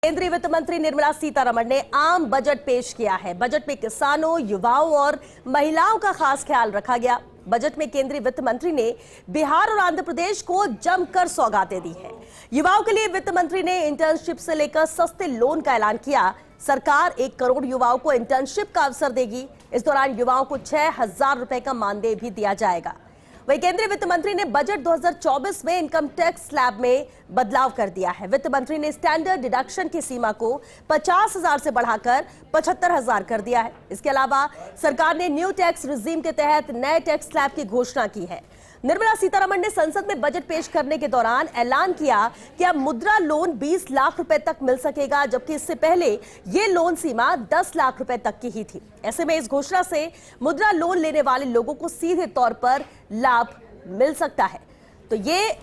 केंद्रीय वित्त मंत्री निर्मला सीतारमण ने आम बजट पेश किया है। बजट में किसानों, युवाओं और महिलाओं का खास ख्याल रखा गया। बजट में केंद्रीय वित्त मंत्री ने बिहार और आंध्र प्रदेश को जमकर सौगातें दी हैं। युवाओं के लिए वित्त मंत्री ने इंटर्नशिप से लेकर सस्ते लोन का ऐलान किया। सरकार 1 करोड़ युवाओं को इंटर्नशिप का अवसर देगी। इस दौरान युवाओं को 6,000 रुपए का मानदेय भी दिया जाएगा। वहीं केंद्रीय वित्त मंत्री ने बजट 2024 में इनकम टैक्स स्लैब में बदलाव कर दिया है। वित्त मंत्री ने स्टैंडर्ड डिडक्शन की सीमा को 50,000 से बढ़ाकर 75,000 कर दिया है। इसके अलावा सरकार ने न्यू टैक्स रिजीम के तहत नए टैक्स स्लैब की घोषणा की है। निर्मला सीतारमण ने संसद में बजट पेश करने के दौरान ऐलान किया कि अब मुद्रा लोन 20 लाख रुपए तक मिल सकेगा, जबकि इससे पहले ये लोन सीमा 10 लाख रुपए तक की ही थी। ऐसे में इस घोषणा से मुद्रा लोन लेने वाले लोगों को सीधे तौर पर लाभ मिल सकता है। तो ये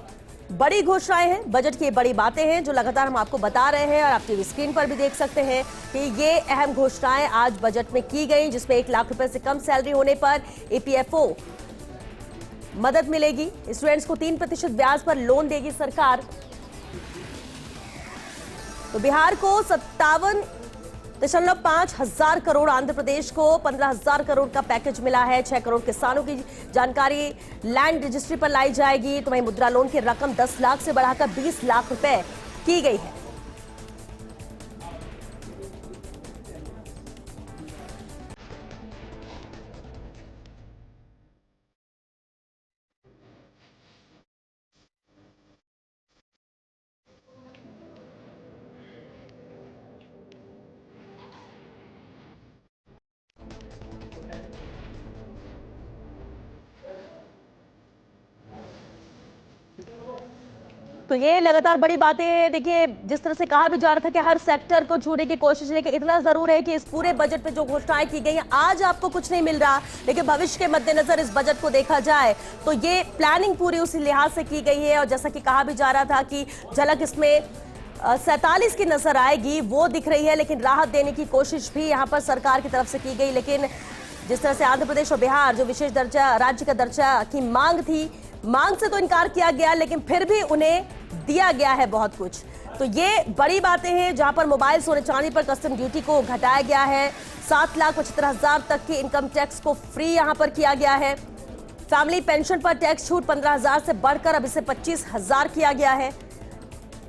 बड़ी घोषणाएं हैं, बजट की बड़ी बातें हैं जो लगातार हम आपको बता रहे हैं और आप टीवी स्क्रीन पर भी देख सकते हैं कि ये अहम घोषणाएं आज बजट में की गई, जिसमें 1 लाख रुपए से कम सैलरी होने पर EPFO मदद मिलेगी। स्टूडेंट्स को 3% ब्याज पर लोन देगी सरकार। तो बिहार को 57.5 हजार करोड़, आंध्र प्रदेश को 15,000 करोड़ का पैकेज मिला है। 6 करोड़ किसानों की जानकारी लैंड रजिस्ट्री पर लाई जाएगी। तो वहीं मुद्रा लोन की रकम 10 लाख से बढ़ाकर 20 लाख रुपए की गई है। तो ये लगातार बड़ी बातें, देखिए जिस तरह से कहा भी जा रहा था कि हर सेक्टर को छूने की कोशिश, लेकिन इतना जरूर है कि इस पूरे बजट में जो घोषणाएं की गई हैं, आज आपको कुछ नहीं मिल रहा, लेकिन भविष्य के मद्देनजर इस बजट को देखा जाए तो ये प्लानिंग पूरी उसी लिहाज से की गई है। और जैसा कि कहा भी जा रहा था कि झलक इसमें 47 की नजर आएगी, वो दिख रही है, लेकिन राहत देने की कोशिश भी यहाँ पर सरकार की तरफ से की गई। लेकिन जिस तरह से आंध्र प्रदेश और बिहार जो विशेष दर्जा, राज्य का दर्जा की मांग थी, मांग से तो इनकार किया गया, लेकिन फिर भी उन्हें दिया गया है बहुत कुछ। तो ये बड़ी बातें हैं, जहां पर मोबाइल, सोने चांदी पर कस्टम ड्यूटी को घटाया गया है। 7,75,000 तक के इनकम टैक्स को फ्री यहां पर किया गया है। फैमिली पेंशन पर टैक्स छूट 15,000 से बढ़कर अब इसे 25,000 किया गया है।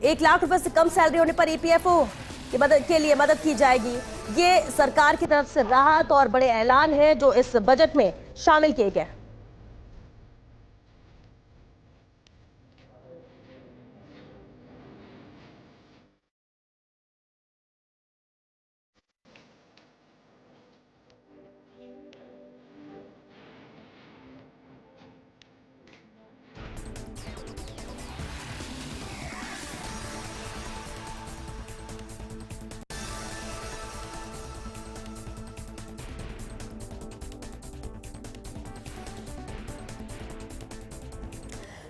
1 लाख रुपए से कम सैलरी होने पर EPFO की मदद के लिए मदद की जाएगी। ये सरकार की तरफ से राहत और बड़े ऐलान है जो इस बजट में शामिल किए गए।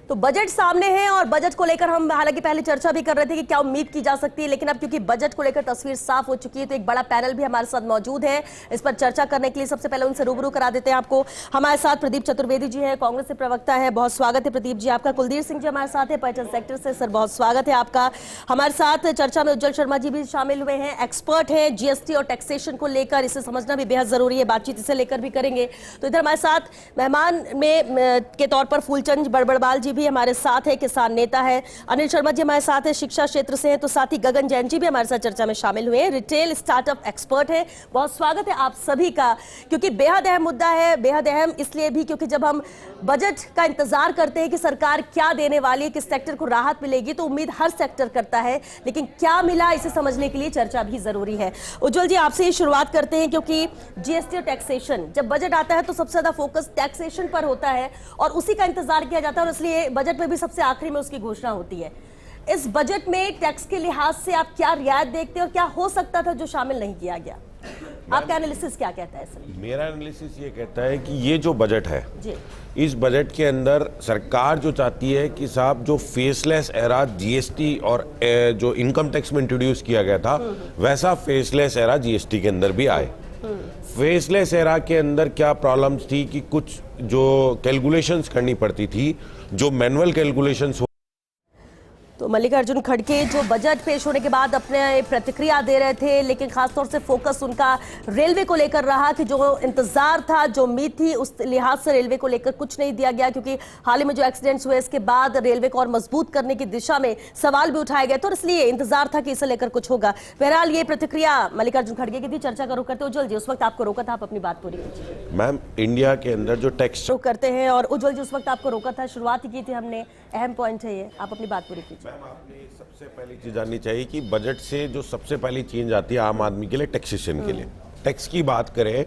तो बजट सामने है और बजट को लेकर हम हालांकि पहले चर्चा भी कर रहे थे कि क्या उम्मीद की जा सकती है, लेकिन अब क्योंकि बजट को लेकर तस्वीर साफ हो चुकी है तो एक बड़ा पैनल भी हमारे साथ मौजूद है इस पर चर्चा करने के लिए। सबसे पहले उनसे रूबरू करा देते हैं आपको। हमारे साथ प्रदीप चतुर्वेदी जी हैं, कांग्रेस से प्रवक्ता है, बहुत स्वागत है प्रदीप जी आपका। कुलदीप सिंह जी हमारे साथ है, पर्यटन सेक्टर से, सर बहुत स्वागत है आपका। हमारे साथ चर्चा में उज्जवल शर्मा जी भी शामिल हुए हैं, एक्सपर्ट हैं GST और टैक्सेशन को लेकर, इसे समझना भी बेहद जरूरी है, बातचीत इसे लेकर भी करेंगे। तो इधर हमारे साथ मेहमान में के तौर पर फूलचंद बड़बड़वाल जी भी हमारे साथ है, किसान नेता है। अनिल शर्मा जी हमारे साथ है, शिक्षा क्षेत्र से हैं। तो साथ ही गगन जैन जी भी हमारे साथ चर्चा में शामिल हुए हैं, रिटेल स्टार्टअप एक्सपर्ट है। बहुत स्वागत है आप सभी का, क्योंकि बेहद अहम मुद्दा है। बेहद अहम इसलिए भी क्योंकि जब हम बजट का इंतजार करते हैं कि सरकार क्या देने वाली है, किस सेक्टर को राहत मिलेगी, तो उम्मीद हर सेक्टर करता है, लेकिन क्या मिला इसे समझने के लिए चर्चा भी जरूरी है। उज्जवल जी आपसे ही शुरुआत करते हैं, क्योंकि GST और टैक्सेशन, जब बजट आता है तो सबसे ज्यादा फोकस टैक्सेशन पर होता है और उसी का इंतजार किया जाता है, और इसलिए बजट में भी सबसे आखिरी में उसकी घोषणा होती है। इस बजट में टैक्स के लिहाज से आप क्या रियायत देखते हैं और क्या हो सकता था जो शामिल नहीं किया गया? आपका एनालिसिस क्या कहता है सर? मेरा एनालिसिस ये कहता है कि ये जो बजट है जी, इस बजट के अंदर सरकार जो चाहती है कि साहब जो फेसलेस एरा GST और जो इनकम टैक्स में इंट्रोड्यूस किया गया था वैसा फेसलेस एरा GST के अंदर भी आए। फेसलेस एरा के अंदर क्या प्रॉब्लम्स थी कि कुछ जो कैलकुलेशंस करनी पड़ती थी, जो मैनुअल कैलकुलेशंस तो मल्लिकार्जुन खड़गे जो बजट पेश होने के बाद अपने प्रतिक्रिया दे रहे थे, लेकिन खासतौर से फोकस उनका रेलवे को लेकर रहा कि जो इंतजार था, जो उम्मीद थी, उस लिहाज से रेलवे को लेकर कुछ नहीं दिया गया, क्योंकि हाल ही में जो एक्सीडेंट्स हुए इसके बाद रेलवे को और मजबूत करने की दिशा में सवाल भी उठाए गए, तो इसलिए इंतजार था कि इसे लेकर कुछ होगा। बहरहाल ये प्रतिक्रिया मल्लिकार्जुन खड़गे की थी। चर्चा का रुख करते उज्जवल जी, उस वक्त आपको रोका था, आप अपनी बात पूरी कीजिए। मैम, इंडिया के अंदर जो टैक्स रुख करते हैं, और उज्जवल जी उस वक्त आपको रोका था, शुरुआत ही की थी हमने, अहम पॉइंट है ये, आप अपनी बात पूरी कीजिए। मैम, आपने सबसे पहली चीज जाननी चाहिए कि बजट से जो सबसे पहली चेंज आती है आम आदमी के लिए, टैक्सेशन के लिए। टैक्स की बात करें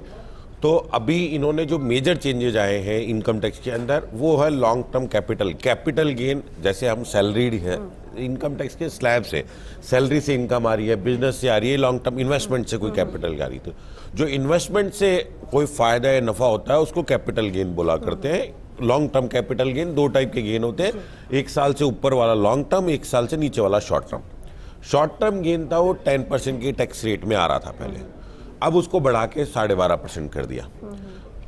तो अभी इन्होंने जो मेजर चेंजेज आए हैं इनकम टैक्स के अंदर, वो है लॉन्ग टर्म कैपिटल गेन। जैसे हम सैलरीड है, इनकम टैक्स के स्लैब से सैलरी से इनकम आ रही है, बिजनेस से आ रही है, लॉन्ग टर्म इन्वेस्टमेंट से कोई कैपिटल आ रही थी, जो इन्वेस्टमेंट से कोई फायदा या नफा होता है उसको कैपिटल गेन बोला करते हैं। लॉन्ग टर्म कैपिटल गेन, दो टाइप के गेन होते हैं, एक साल से ऊपर वाला लॉन्ग टर्म, एक साल से नीचे वाला short term. Short term gain था वो 10% की टैक्स रेट में आ रहा था पहले, अब उसको बढ़ा के 12.5% कर दिया।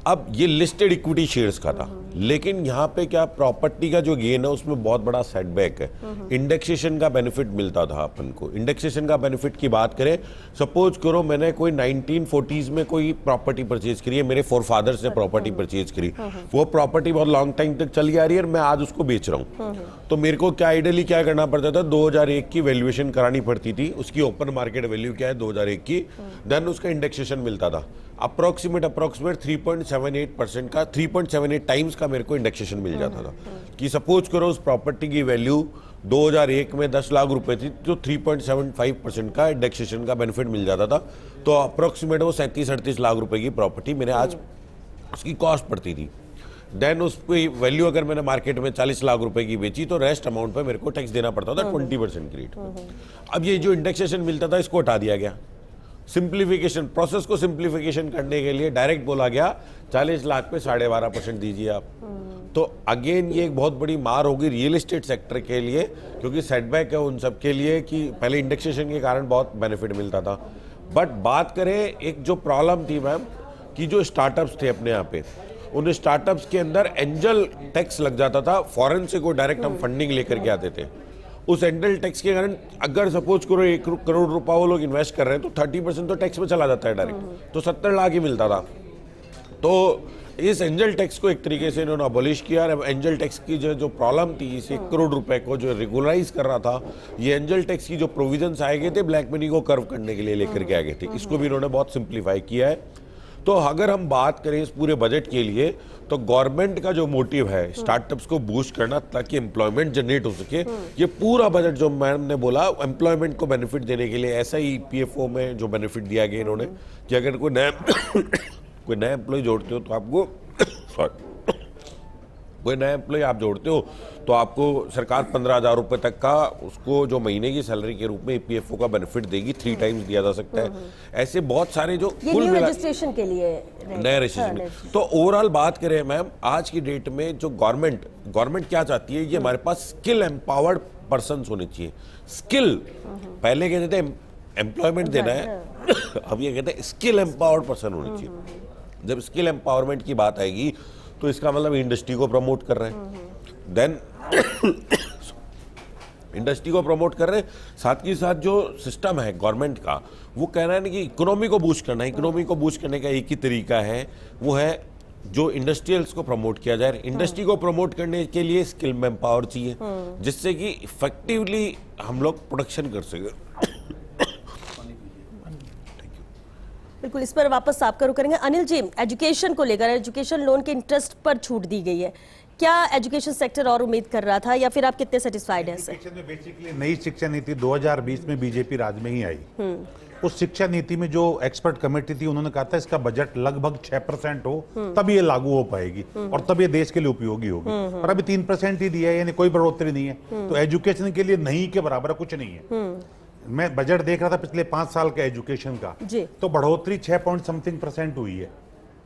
अब ये लिस्टेड इक्विटी शेयर्स का था, लेकिन यहाँ पे क्या, प्रॉपर्टी का जो गेन है उसमें बहुत बड़ा सेटबैक है। इंडेक्सेशन का बेनिफिट मिलता था अपन को। इंडेक्सेशन का बेनिफिट की बात करें, सपोज करो मैंने कोई 1940s में कोई प्रॉपर्टी परचेज करी है, मेरे फोरफादर्स ने प्रॉपर्टी परचेज करी, वो प्रॉपर्टी बहुत लॉन्ग टाइम तक चली आ रही है और मैं आज उसको बेच रहा हूँ, तो मेरे को क्या आइडियली क्या करना पड़ता था, 2001 की वैल्यूएशन करानी पड़ती थी, उसकी ओपन मार्केट वैल्यू क्या है 2001 की, देन उसका इंडेक्सेशन मिलता था। अप्रोक्सीमेट 3.78% का, 3.78 टाइम्स का मेरे को इंडेक्सेशन मिल जाता था। कि सपोज करो उस प्रॉपर्टी की वैल्यू 2001 में 10 लाख रुपए थी, तो 3.75% का इंडेक्सेशन का बेनिफिट मिल जाता था, तो अप्रोक्सीमेट वो 37-38 लाख रुपए की प्रॉपर्टी मेरे आज उसकी कॉस्ट पड़ती थी। देन उसकी वैल्यू अगर मैंने मार्केट में 40 लाख रुपए की बेची, तो रेस्ट अमाउंट पे मेरे को टैक्स देना पड़ता था 20% की रेट पे। अब ये जो इंडेक्सेशन मिलता था इसको हटा दिया गया। सिंप्लीफिकेशन, प्रोसेस को सिंप्लीफिकेशन करने के लिए डायरेक्ट बोला गया 40 लाख पे 12.5% दीजिए आप। तो अगेन ये एक बहुत बड़ी मार होगी रियल एस्टेट सेक्टर के लिए, क्योंकि सेटबैक है उन सब के लिए कि पहले इंडेक्सेशन के कारण बहुत बेनिफिट मिलता था। बट बात करें, एक जो प्रॉब्लम थी मैम, कि जो स्टार्टअप्स थे अपने यहाँ पे, उन स्टार्टअप्स के अंदर एंजल टैक्स लग जाता था। फॉरेन से कोई डायरेक्ट हम फंडिंग लेकर के आते थे, उस एंजल टैक्स के कारण अगर सपोज करो 1 करोड़ रुपया वो लोग इन्वेस्ट कर रहे हैं, तो 30% तो टैक्स में चला जाता है डायरेक्ट, तो 70 लाख ही मिलता था। तो इस एंजल टैक्स को एक तरीके से इन्होंने अबॉलिश किया। और एंजल टैक्स की जो प्रॉब्लम थी, इस 1 करोड़ रुपए को जो रेगुलराइज कर रहा था, ये एंजल टैक्स की जो प्रोविजंस आए गए थे ब्लैक मनी को कर्व करने के लिए लेकर के आ गए थे, इसको भी इन्होंने बहुत सिंप्लीफाई किया है। तो अगर हम बात करें इस पूरे बजट के लिए, तो गवर्नमेंट का जो मोटिव है स्टार्टअप्स को बूस्ट करना ताकि एम्प्लॉयमेंट जनरेट हो सके, ये पूरा बजट जो मैम ने बोला एम्प्लॉयमेंट को बेनिफिट देने के लिए, ऐसा ही ईपीएफओ में जो बेनिफिट दिया गया इन्होंने कि अगर कोई नया एम्प्लॉय जोड़ते हो तो आपको कोई नया एम्प्लॉय आप जोड़ते हो तो आपको सरकार 15,000 रुपए तक का उसको जो महीने की सैलरी के रूप में ईपीएफओ का बेनिफिट देगी, 3 टाइम्स दिया जा सकता है। ऐसे बहुत सारे जो कुल रजिस्ट्रेशन के लिए नए रजिस्ट्रेशन। तो ओवरऑल बात करें मैम, आज की डेट में जो गवर्नमेंट क्या चाहती है, ये हमारे पास स्किल एम्पावर्ड पर्सन होने चाहिए। स्किल, पहले कहते थे एम्प्लॉयमेंट देना है, अब ये कहते हैं स्किल एम्पावर्ड पर्सन होने चाहिए। जब स्किल एम्पावरमेंट की बात आएगी तो इसका मतलब इंडस्ट्री को प्रमोट कर रहे हैं, देन इंडस्ट्री को प्रमोट कर रहे हैं, साथ ही साथ जो सिस्टम है गवर्नमेंट का, वो कह रहा है ना कि इकोनॉमी को बूस्ट करना है। इकोनॉमी को बूस्ट करने का एक ही तरीका है, वो है जो इंडस्ट्रियल्स को प्रमोट किया जाए। इंडस्ट्री को प्रमोट करने के लिए स्किल मैन पावर चाहिए, जिससे कि इफेक्टिवली हम लोग प्रोडक्शन कर सके। बिल्कुल, इस पर वापस आपका रुख करेंगे। अनिल जी, एजुकेशन को लेकर, एजुकेशन लोन के इंटरेस्ट पर छूट दी गई है, क्या एजुकेशन सेक्टर और उम्मीद कर रहा था, या फिर आप कितने सेटिस्फाइड हैं इससे? एजुकेशन में बेसिकली नई शिक्षा नीति 2020 में बीजेपी राज में ही आई। उस शिक्षा नीति में जो एक्सपर्ट कमेटी थी, उन्होंने कहा था इसका बजट लगभग 6% हो तब ये लागू हो पाएगी और तब ये देश के लिए उपयोगी होगी, और अभी 3% ही दिया है, यानी कोई बढ़ोतरी नहीं है। तो एजुकेशन के लिए नहीं के बराबर कुछ नहीं है। मैं बजट देख रहा था पिछले 5 साल के एजुकेशन का, तो बढ़ोतरी 6% हुई है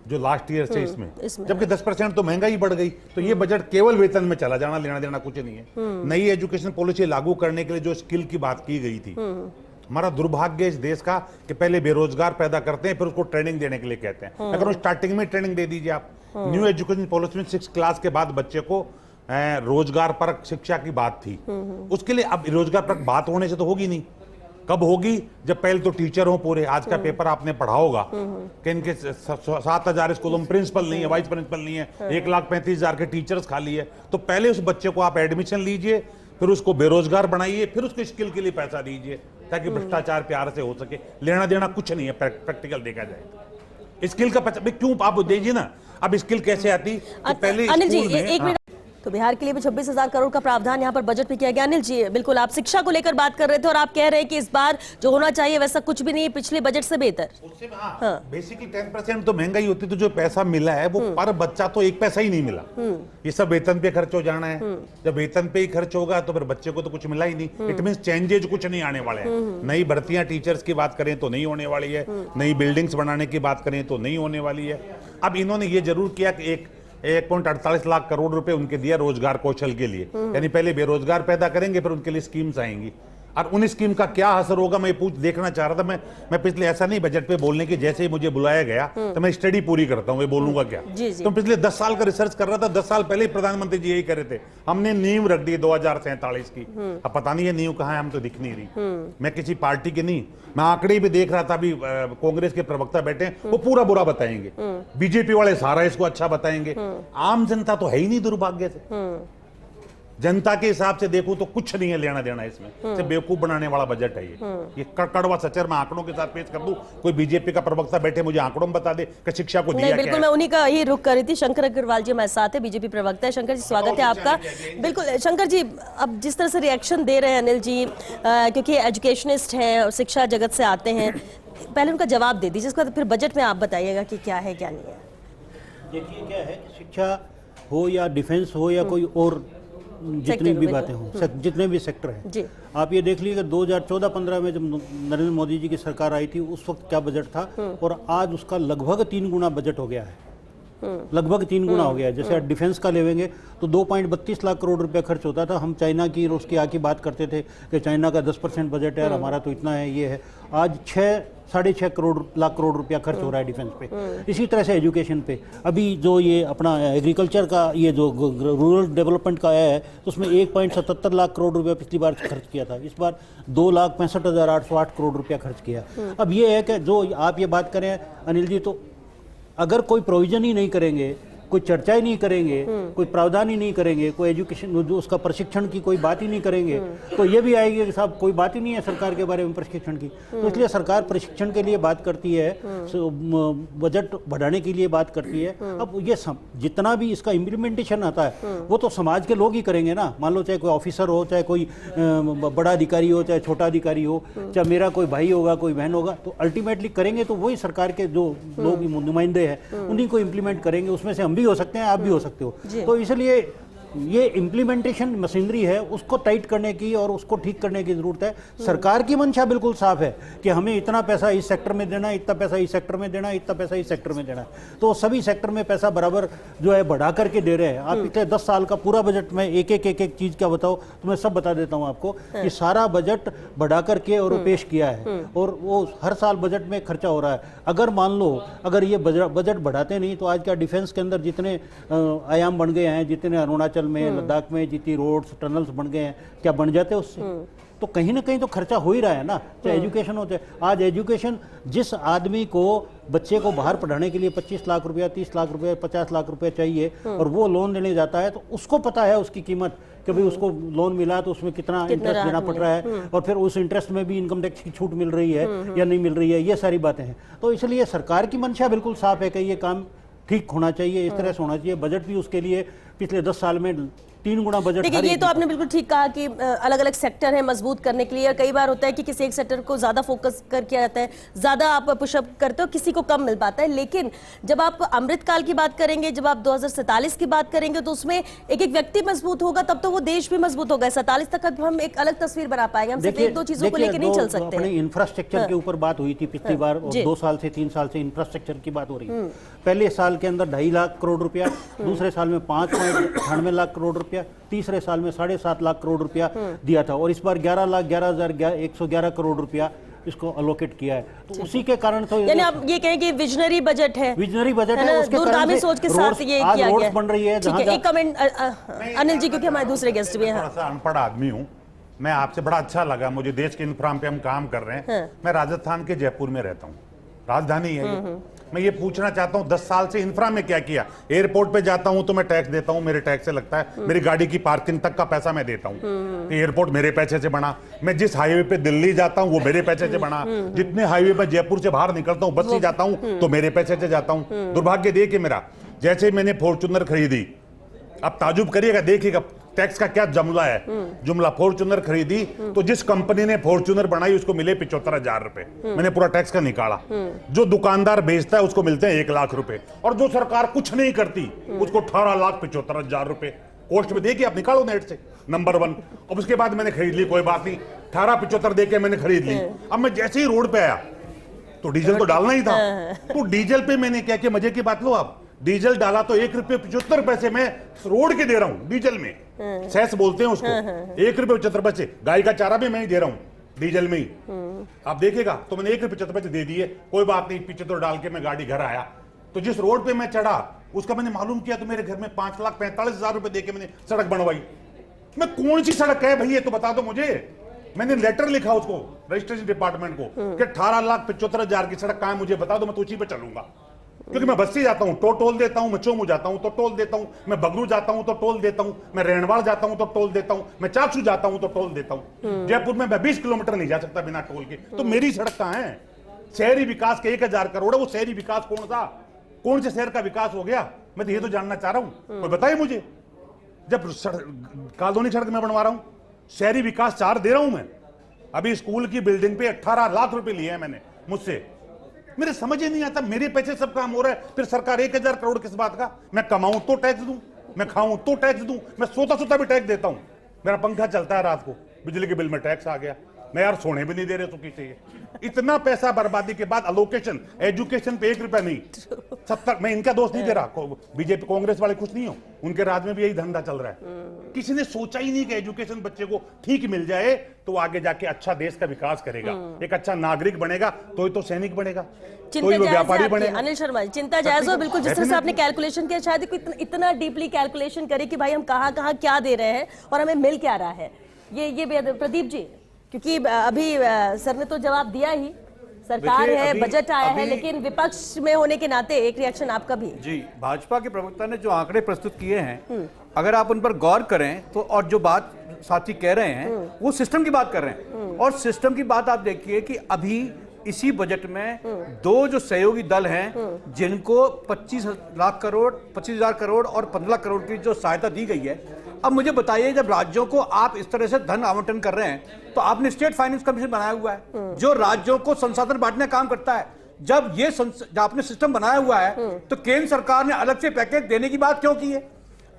जो लास्ट ईयर से इसमें, जबकि 10% तो महंगाई बढ़ गई। तो ये बजट केवल वेतन में चला जाना, लेना देना कुछ नहीं है। नई एजुकेशन पॉलिसी लागू करने के लिए जो स्किल की बात की गई थी, हमारा दुर्भाग्य इस देश का कि पहले बेरोजगार पैदा करते हैं, फिर उसको ट्रेनिंग देने के लिए कहते हैं। अगर स्टार्टिंग में ट्रेनिंग दे दीजिए आप, न्यू एजुकेशन पॉलिसी में 6th क्लास के बाद बच्चे को रोजगार परक शिक्षा की बात थी, उसके लिए अब रोजगार परक बात होने से तो होगी नहीं। कब होगी? जब पहले तो टीचर हो पूरे। आज का पेपर आपने पढ़ा होगा कि इनके 7,000 स्कूलों में प्रिंसिपल नहीं है, वाइस प्रिंसिपल नहीं है, 1,35,000 के टीचर्स खाली है। तो पहले उस बच्चे को आप एडमिशन लीजिए, फिर उसको बेरोजगार बनाइए, फिर उसको स्किल के लिए पैसा दीजिए, ताकि भ्रष्टाचार प्यार से हो सके। लेना देना कुछ नहीं है, प्रैक्टिकल देखा जाए। स्किल का पैसा क्यों आप दीजिए ना। अब स्किल कैसे आती? तो पहले अनिल जी, स्कूल में- एक मिनट। तो बिहार के लिए भी 26,000 करोड़ का प्रावधान यहाँ पर बजट में किया गया। अनिल जी, बिल्कुल आप शिक्षा को लेकर बात कर रहे थे और आप कह रहे हैं कि इस बार जो होना चाहिए वैसा कुछ भी नहीं है, पिछले बजट से बेहतर। बेसिकली 10% तो महंगाई होती, तो जो पैसा मिला है वो पर बच्चा तो एक पैसा ही नहीं मिला। ये सब वेतन पे खर्च हो जाना है। जब वेतन पे ही खर्च होगा तो फिर बच्चे को तो कुछ मिला ही नहीं। इट मींस चेंजेज कुछ नहीं आने वाले हैं। नई भर्तियां टीचर्स की बात करें तो नहीं होने वाली है, नई बिल्डिंग्स बनाने की बात करें तो नहीं होने वाली है। अब इन्होंने ये जरूर किया कि 1.48 लाख करोड़ रुपए उनके दिया रोजगार कौशल के लिए, यानी पहले बेरोजगार पैदा करेंगे, फिर उनके लिए स्कीम्स आएंगी। और उन स्कीम का क्या असर होगा मैं देखना चाह रहा था। मैं पिछले ऐसा नहीं बजट पे बोलने की, जैसे ही मुझे बुलाया गया तो मैं स्टडी पूरी करता हूँ, मैं बोलूंगा क्या। तो पिछले 10 साल का रिसर्च कर रहा था। 10 साल पहले प्रधानमंत्री जी यही कर रहे थे, हमने नींव रख दी 2047 की। अब पता नहीं है नींव कहाँ है, हम तो दिख नहीं रही। मैं किसी पार्टी की नहीं, मैं आंकड़े भी देख रहा था। अभी कांग्रेस के प्रवक्ता बैठे हैं, वो पूरा बुरा बताएंगे, बीजेपी वाले सारा इसको अच्छा बताएंगे। आम जनता तो है ही नहीं, दुर्भाग्य से। जनता के हिसाब से देखूं तो कुछ नहीं है लेना देना इसमें। सिर्फ बेवकूफ बनाने वाला बजट है ये कड़वा सचर। मैं आंकड़ों के साथ पेश कर दूं, कोई बीजेपी का प्रवक्ता बैठे मुझे आंकड़ों में बता दे कि शिक्षा को दिया क्या है। बिल्कुल, मैं उन्हीं का ही रुख कर रही थी। शंकर अग्रवाल जी हमारे साथ है, बीजेपी प्रवक्ता है। शंकर जी, स्वागत है आपका। बिल्कुल शंकर जी, अब जिस तरह से रिएक्शन दे रहे हैं अनिल जी, क्योंकि एजुकेशनिस्ट हैं और शिक्षा जगत से आते हैं, पहले उनका जवाब दे दीजिए, उसके बाद फिर बजट में आप बताइएगा कि क्या है क्या नहीं है। देखिए क्या है, शिक्षा हो या डिफेंस हो या कोई और जितनी भी बातें हों, जितने भी सेक्टर हैं, आप ये देख लीजिए कि 2014-15 में जब नरेंद्र मोदी जी की सरकार आई थी, उस वक्त क्या बजट था और आज उसका लगभग 3 गुना बजट हो गया है। लगभग 3 गुना हो गया है। जैसे डिफेंस का लेंगे तो 2.32 लाख करोड़ रुपया खर्च होता था। हम चाइना की और उसकी आके बात करते थे कि चाइना का 10% बजट है और हमारा तो इतना है, ये है। आज 6.5 लाख करोड़ रुपया खर्च हो रहा है डिफेंस पे। इसी तरह से एजुकेशन पे अभी जो ये अपना एग्रीकल्चर का, ये जो रूरल डेवलपमेंट का आया है, तो उसमें 1.77 लाख करोड़ रुपया पिछली बार खर्च किया था। इस बार 2,65,808 करोड़ रुपया खर्च किया। अब ये है कि जो आप ये बात करें अनिल जी, तो अगर कोई प्रोविजन ही नहीं करेंगे, कोई चर्चा ही नहीं करेंगे, कोई प्रावधान ही नहीं करेंगे, कोई एजुकेशन जो उसका प्रशिक्षण की कोई बात ही नहीं करेंगे, तो ये भी आएगी कि साहब कोई बात ही नहीं है सरकार के बारे में प्रशिक्षण की। तो इसलिए सरकार प्रशिक्षण के लिए बात करती है, बजट बढ़ाने के लिए बात करती है। अब ये जितना भी इसका इम्प्लीमेंटेशन आता है वो तो समाज के लोग ही करेंगे ना। मान लो चाहे कोई ऑफिसर हो, चाहे कोई बड़ा अधिकारी हो, चाहे छोटा अधिकारी हो, चाहे मेरा कोई भाई होगा, कोई बहन होगा, तो अल्टीमेटली करेंगे तो वही सरकार के जो लोग नुमाइंदे हैं उन्हीं को इम्प्लीमेंट करेंगे। उसमें से हम भी हो सकते हैं, आप भी हो सकते हो। तो इसलिए ये इम्प्लीमेंटेशन मशीनरी है, उसको टाइट करने की और उसको ठीक करने की जरूरत है। सरकार की मंशा बिल्कुल साफ है कि हमें इतना पैसा इस सेक्टर में देना, इतना पैसा इस सेक्टर में देना, इतना पैसा इस सेक्टर में देना है। तो सभी सेक्टर में पैसा बराबर जो है बढ़ा करके दे रहे हैं। आप पिछले 10 साल का पूरा बजट में एक एक चीज क्या बताओ तो मैं सब बता देता हूं आपको कि सारा बजट बढ़ा करके और पेश किया है और वो हर साल बजट में खर्चा हो रहा है। अगर मान लो अगर ये बजट बढ़ाते नहीं तो आज क्या डिफेंस के अंदर जितने आयाम बन गए हैं, जितने अरुणाचल में, लद्दाख में जितनी रोड्स टनल्स बन गए हैं, क्या बन जाते उससे? तो कहीं ना कहीं तो खर्चा हो ही रहा है ना। चाहे एजुकेशन हो, चाहे आज एजुकेशन, जिस आदमी को बच्चे को बाहर पढ़ाने के लिए 25 लाख रुपया, 30 लाख रुपया, 50 लाख रुपया चाहिए और वो लोन लेने जाता है, तो उसको पता है उसकी कीमत कि भाई उसको लोन मिला तो उसमें कितना इंटरेस्ट देना पड़ रहा है और फिर उस इंटरेस्ट में भी इनकम टैक्स की छूट मिल रही है या नहीं मिल रही है, ये सारी बातें हैं। तो इसलिए सरकार की मंशा बिल्कुल साफ है कि ये काम ठीक होना चाहिए, इस तरह से होना चाहिए। बजट भी उसके लिए पिछले 10 साल में 3 गुना बजट। देखिए, ये तो आपने बिल्कुल ठीक कहा कि अलग अलग सेक्टर है मजबूत करने के लिए। कई बार होता है कि किसी एक सेक्टर को ज्यादा फोकस कर किया जाता है, ज्यादा आप पुशअप करते हो, किसी को कम मिल पाता है। लेकिन जब आप अमृतकाल की बात करेंगे, जब आप 2047 की बात करेंगे, तो उसमें एक एक व्यक्ति मजबूत होगा, तब तो वो देश भी मजबूत होगा। 47 तक हम एक अलग तस्वीर बना पाएंगे। हम सिर्फ 1-2 चीजों को लेकर नहीं चल सकते। अपने इंफ्रास्ट्रक्चर के ऊपर बात हुई थी पिछली बार, और 2 साल से 3 साल से इंफ्रास्ट्रक्चर की बात हो रही है। पहले साल के अंदर 2.5 लाख करोड़ रुपया, दूसरे साल में 5.98 लाख करोड़ रुपया, तीसरे साल में 7.5 लाख करोड़ रुपया दिया था और इस बार 11,11,111 करोड़ रुपया इसको अलोकेट किया है, तो उसी के कारण तो यानी आप ये कहें कि विजनरी बजट है, विजनरी बजट है, ना, उसके कारण दूरगामी से सोच के साथ ये आज किया रोड्स गया बन रही है। ठीक है, एक कमेंट अनिल जी, क्योंकि हमारे दूसरे गेस्ट भी हैं। थोड़ा सा अनपढ़ आदमी हूँ मैं, आपसे बड़ा अच्छा लगा मुझे, देश के इंफ्राम पे हम काम कर रहे हैं। मैं राजस्थान के जयपुर में रहता हूँ, राजधानी है ये। मैं ये पूछना चाहता हूँ 10 साल से इंफ्रा में क्या किया। एयरपोर्ट पे जाता हूँ तो मैं टैक्स देता हूँ, मेरे टैक्स से लगता है, मेरी गाड़ी की पार्किंग तक का पैसा मैं देता हूँ। एयरपोर्ट मेरे पैसे से बना, मैं जिस हाईवे पे दिल्ली जाता हूँ वो मेरे पैसे से बना, जितने हाईवे पे जयपुर से बाहर निकलता हूँ बस से जाता हूँ तो मेरे पैसे से जाता हूँ। दुर्भाग्य देखिए मेरा, जैसे मैंने फॉर्च्यूनर खरीदी, अब ताजुब करिएगा, देखिएगा टैक्स का क्या जुमला है। जुमला, फॉर्च्यूनर खरीदी तो जिस कंपनी ने फॉर्च्यूनर बनाई उसको मिले 75,000 रुपए, मैंने पूरा टैक्स का निकाला। जो दुकानदार बेचता है उसको मिलते हैं 1 लाख रुपए, और जो सरकार कुछ नहीं करती उसको 18,75,000 रुपए कोस्ट में। देखिए आप निकालो नेट से, नंबर 1। अब उसके बाद मैंने खरीद ली, कोई बात नहीं, 18,75 देके मैंने खरीद ली। अब मैं जैसे ही रोड पे आया तो डीजल तो डालना ही था, तो डीजल पे मैंने क्या किया, मजे की बात लो आप, डीजल डाला तो 1 रुपये 75 पैसे में रोड के दे रहा हूं डीजल में, सेस बोलते हैं उसको। 1 रुपये 75 पैसे, गाय का चारा भी मैं ही दे रहा हूं डीजल में ही। आप देखिएगा तो मैंने 1 रुपये 75 पैसे दे दिए, कोई बात नहीं, 75 डाल के मैं गाड़ी घर आया, तो जिस रोड पे मैं चढ़ा उसका मैंने मालूम किया तो मेरे घर में 5,45,000 रुपए देके मैंने सड़क बनवाई। मैं कौन सी सड़क है भाई ये तो बता दो मुझे। मैंने लेटर लिखा उसको रजिस्ट्रेशन डिपार्टमेंट को कि 18,75,000 की सड़क कहां है मुझे बता दो, मैं तो उसी पे चलूंगा। क्योंकि मैं बस से जाता हूं तो टोल देता हूं, मैं चोमू जाता हूं तो टोल देता हूं, मैं बगरू जाता हूं तो टोल देता हूं, मैं रेणवाड़ जाता हूं तो टोल देता हूं, मैं चाकसू जाता हूं तो टोल देता हूं। जयपुर में मैं 20 किलोमीटर नहीं जा सकता बिना टोल के, तो मेरी सड़क कहां है। शहरी विकास के 1,000 करोड़ है, वो शहरी विकास कौन सा, कौन से शहर का विकास हो गया, मैं तो ये तो जानना चाह रहा हूं, कोई बताइए मुझे। जब कॉलोनी सड़क में बनवा रहा हूं, शहरी विकास 4 दे रहा हूं मैं, अभी स्कूल की बिल्डिंग पे 18 लाख रुपए लिए हैं मैंने मुझसे। मेरे समझ ही नहीं आता, मेरे पैसे सब काम हो रहा है, फिर सरकार 1,000 करोड़ किस बात का। मैं कमाऊं तो टैक्स दूं, मैं खाऊं तो टैक्स दूं, मैं सोता भी टैक्स देता हूं। मेरा पंखा चलता है रात को, बिजली के बिल में टैक्स आ गया, मैं यार सोने भी नहीं दे रहे सुखी चाहिए। इतना पैसा बर्बादी के बाद अलोकेशन एजुकेशन पे 1 रुपया नहीं, 70। मैं इनका दोष नहीं दे रहा, बीजेपी कांग्रेस वाले खुश नहीं हो, उनके राज में भी यही धंधा चल रहा है। किसी ने सोचा ही नहीं कि एजुकेशन बच्चे को ठीक मिल जाए तो आगे जाके अच्छा देश का विकास करेगा, एक अच्छा नागरिक बनेगा, तो सैनिक बनेगा, तो वो व्यापारी बनेगा। अनिल शर्मा जी, चिंता जायज हो बिल्कुल, जिस तरह से आपने कैलकुलेशन किया, शायद इतना डीपली कैलकुलेशन करे कि भाई हम कहाँ क्या दे रहे हैं और हमें मिल क्या रहा है। ये प्रदीप जी, क्योंकि अभी सर ने तो जवाब दिया ही, सरकार है, बजट आया है, लेकिन विपक्ष में होने के नाते एक रिएक्शन आपका भी। जी, भाजपा के प्रवक्ता ने जो आंकड़े प्रस्तुत किए हैं, अगर आप उन पर गौर करें तो, और जो बात साथी कह रहे हैं वो सिस्टम की बात कर रहे हैं, और सिस्टम की बात आप देखिए कि अभी इसी बजट में 2 जो सहयोगी दल हैं जिनको 25,000 करोड़ और 15 करोड़ की जो सहायता दी गई है। अब मुझे बताइए, जब राज्यों को आप इस तरह से धन आवंटन कर रहे हैं तो आपने स्टेट फाइनेंस कमीशन बनाया हुआ है जो राज्यों को संसाधन बांटने का काम करता है। जब ये आपने सिस्टम बनाया हुआ है तो केंद्र सरकार ने अलग से पैकेज देने की बात क्यों की है?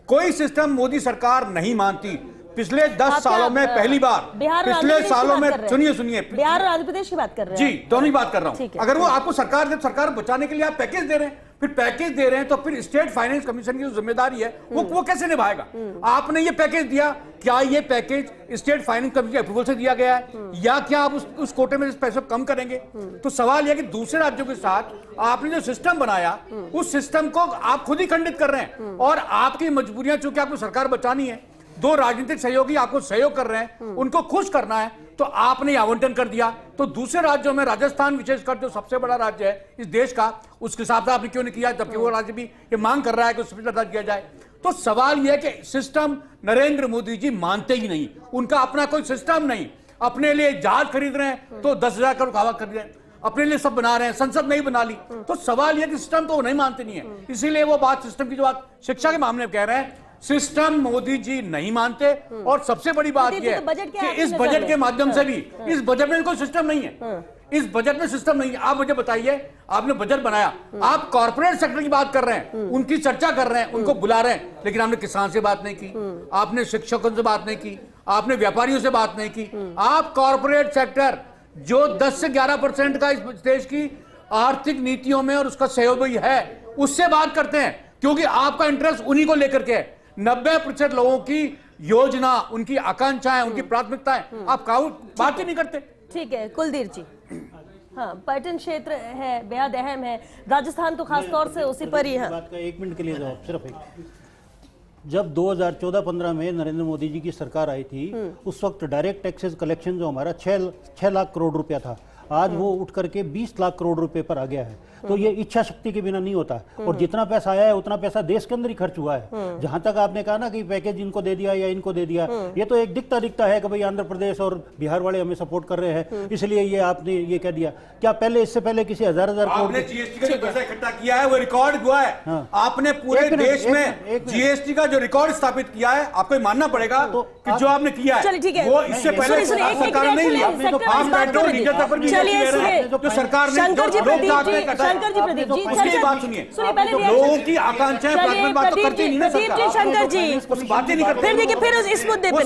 कोई सिस्टम मोदी सरकार नहीं मानती। पिछले 10 सालों में पहली बार, पिछले सालों में, सुनिए, बिहार और आंध्र प्रदेश की बात कर रहे हैं जी, दोनों ही बात कर रहा हूं। अगर वो आपको सरकार बचाने के लिए आप पैकेज दे रहे हैं, फिर पैकेज दे रहे हैं तो फिर स्टेट फाइनेंस कमीशन की जो जिम्मेदारी है वो कैसे निभाएगा? आपने ये पैकेज दिया, क्या ये पैकेज स्टेट फाइनेंस कमीशन के अप्रूवल से दिया गया है, या क्या आप उस कोटे में पैसे कम करेंगे? तो सवाल यह कि दूसरे राज्यों के साथ आपने जो सिस्टम बनाया उस सिस्टम को आप खुद ही खंडित कर रहे हैं, और आपकी मजबूरियां, चूंकि आपको सरकार बचानी है, 2 राजनीतिक सहयोगी आपको सहयोग कर रहे हैं, उनको खुश करना है, तो आपने आवंटन कर दिया। तो दूसरे राज्यों में, राजस्थान विशेषकर जो सबसे बड़ा राज्य है इस देश का, उसके हिसाब से आपने क्यों नहीं किया, जबकि वो राज्य भी ये मांग कर रहा है कि उसमें ज्यादा किया जाए। तो सवाल यह है कि सिस्टम नरेंद्र मोदी जी मानते ही नहीं, उनका अपना कोई सिस्टम नहीं। अपने लिए जहाज खरीद रहे हैं तो 10,000 करोड़ का खरीद रहे हैं, अपने लिए सब बना रहे हैं, संसद नहीं बना ली। तो सवाल यह कि सिस्टम तो वो नहीं मानते नहीं है, इसीलिए वो बात सिस्टम की जो बात शिक्षा के मामले में कह रहे हैं, सिस्टम मोदी जी नहीं मानते। और सबसे बड़ी बात यह है कि इस बजट के माध्यम से भी, इस बजट में कोई सिस्टम नहीं है, इस बजट में सिस्टम नहीं है। आप मुझे बताइए, आपने बजट बनाया, आप कॉर्पोरेट सेक्टर की बात कर रहे हैं, उनकी चर्चा कर रहे हैं, उनको बुला रहे हैं, लेकिन आपने किसान से बात नहीं की, आपने शिक्षकों से बात नहीं की, आपने व्यापारियों से बात नहीं की। आप कॉर्पोरेट सेक्टर जो 10 से 11% का इस देश की आर्थिक नीतियों में और उसका सहयोगी है, उससे बात करते हैं, क्योंकि आपका इंटरेस्ट उन्हीं को लेकर के है। 90% लोगों की योजना, उनकी आकांक्षाएं, उनकी प्राथमिकताएं, आप बात ही नहीं करते। ठीक है, कुलदीप जी। हाँ, पर्यटन क्षेत्र है, बेहद अहम है। राजस्थान तो खास तौर से उसी पर ही है। बात का 1 मिनट के लिए जवाब सिर्फ एक। जब 2014-15 में नरेंद्र मोदी जी की सरकार आई थी, उस वक्त डायरेक्ट टैक्सेस कलेक्शन जो हमारा 6 लाख करोड़ रुपया था, आज वो उठ करके 20 लाख करोड़ रुपए पर आ गया है। तो ये इच्छा शक्ति के बिना नहीं होता। और जितना पैसा आया है उतना पैसा देश के अंदर ही खर्च हुआ है। जहां तक आपने कहा ना कि पैकेज इनको दे दिया या इनको दे दिया, ये तो एक दिखता है कि भाई आंध्र प्रदेश और बिहार वाले हमें सपोर्ट कर रहे हैं, इसलिए ये आपने ये कह दिया। क्या पहले इससे पहले किसी हजार आपने जीएसटी का जो पैसा इकट्ठा किया है वो रिकॉर्ड हुआ है। आपने पूरे देश में जीएसटी का जो रिकॉर्ड स्थापित किया है, आपको मानना पड़ेगा कि जो आपने किया चलिए ठीक है, वो इससे पहले सरकार नहीं लिया। आप पेट्रोल डीजल तक पर जो सरकार ने शंकर जी प्रदीप जी, उसकी बात सुनिए। लोगों की आकांक्षाएं प्राथमिक बात तो करती नहीं ना सरकार। शंकर जी उस बातें नहीं करते। फिर देखिए, फिर इस मुद्दे पे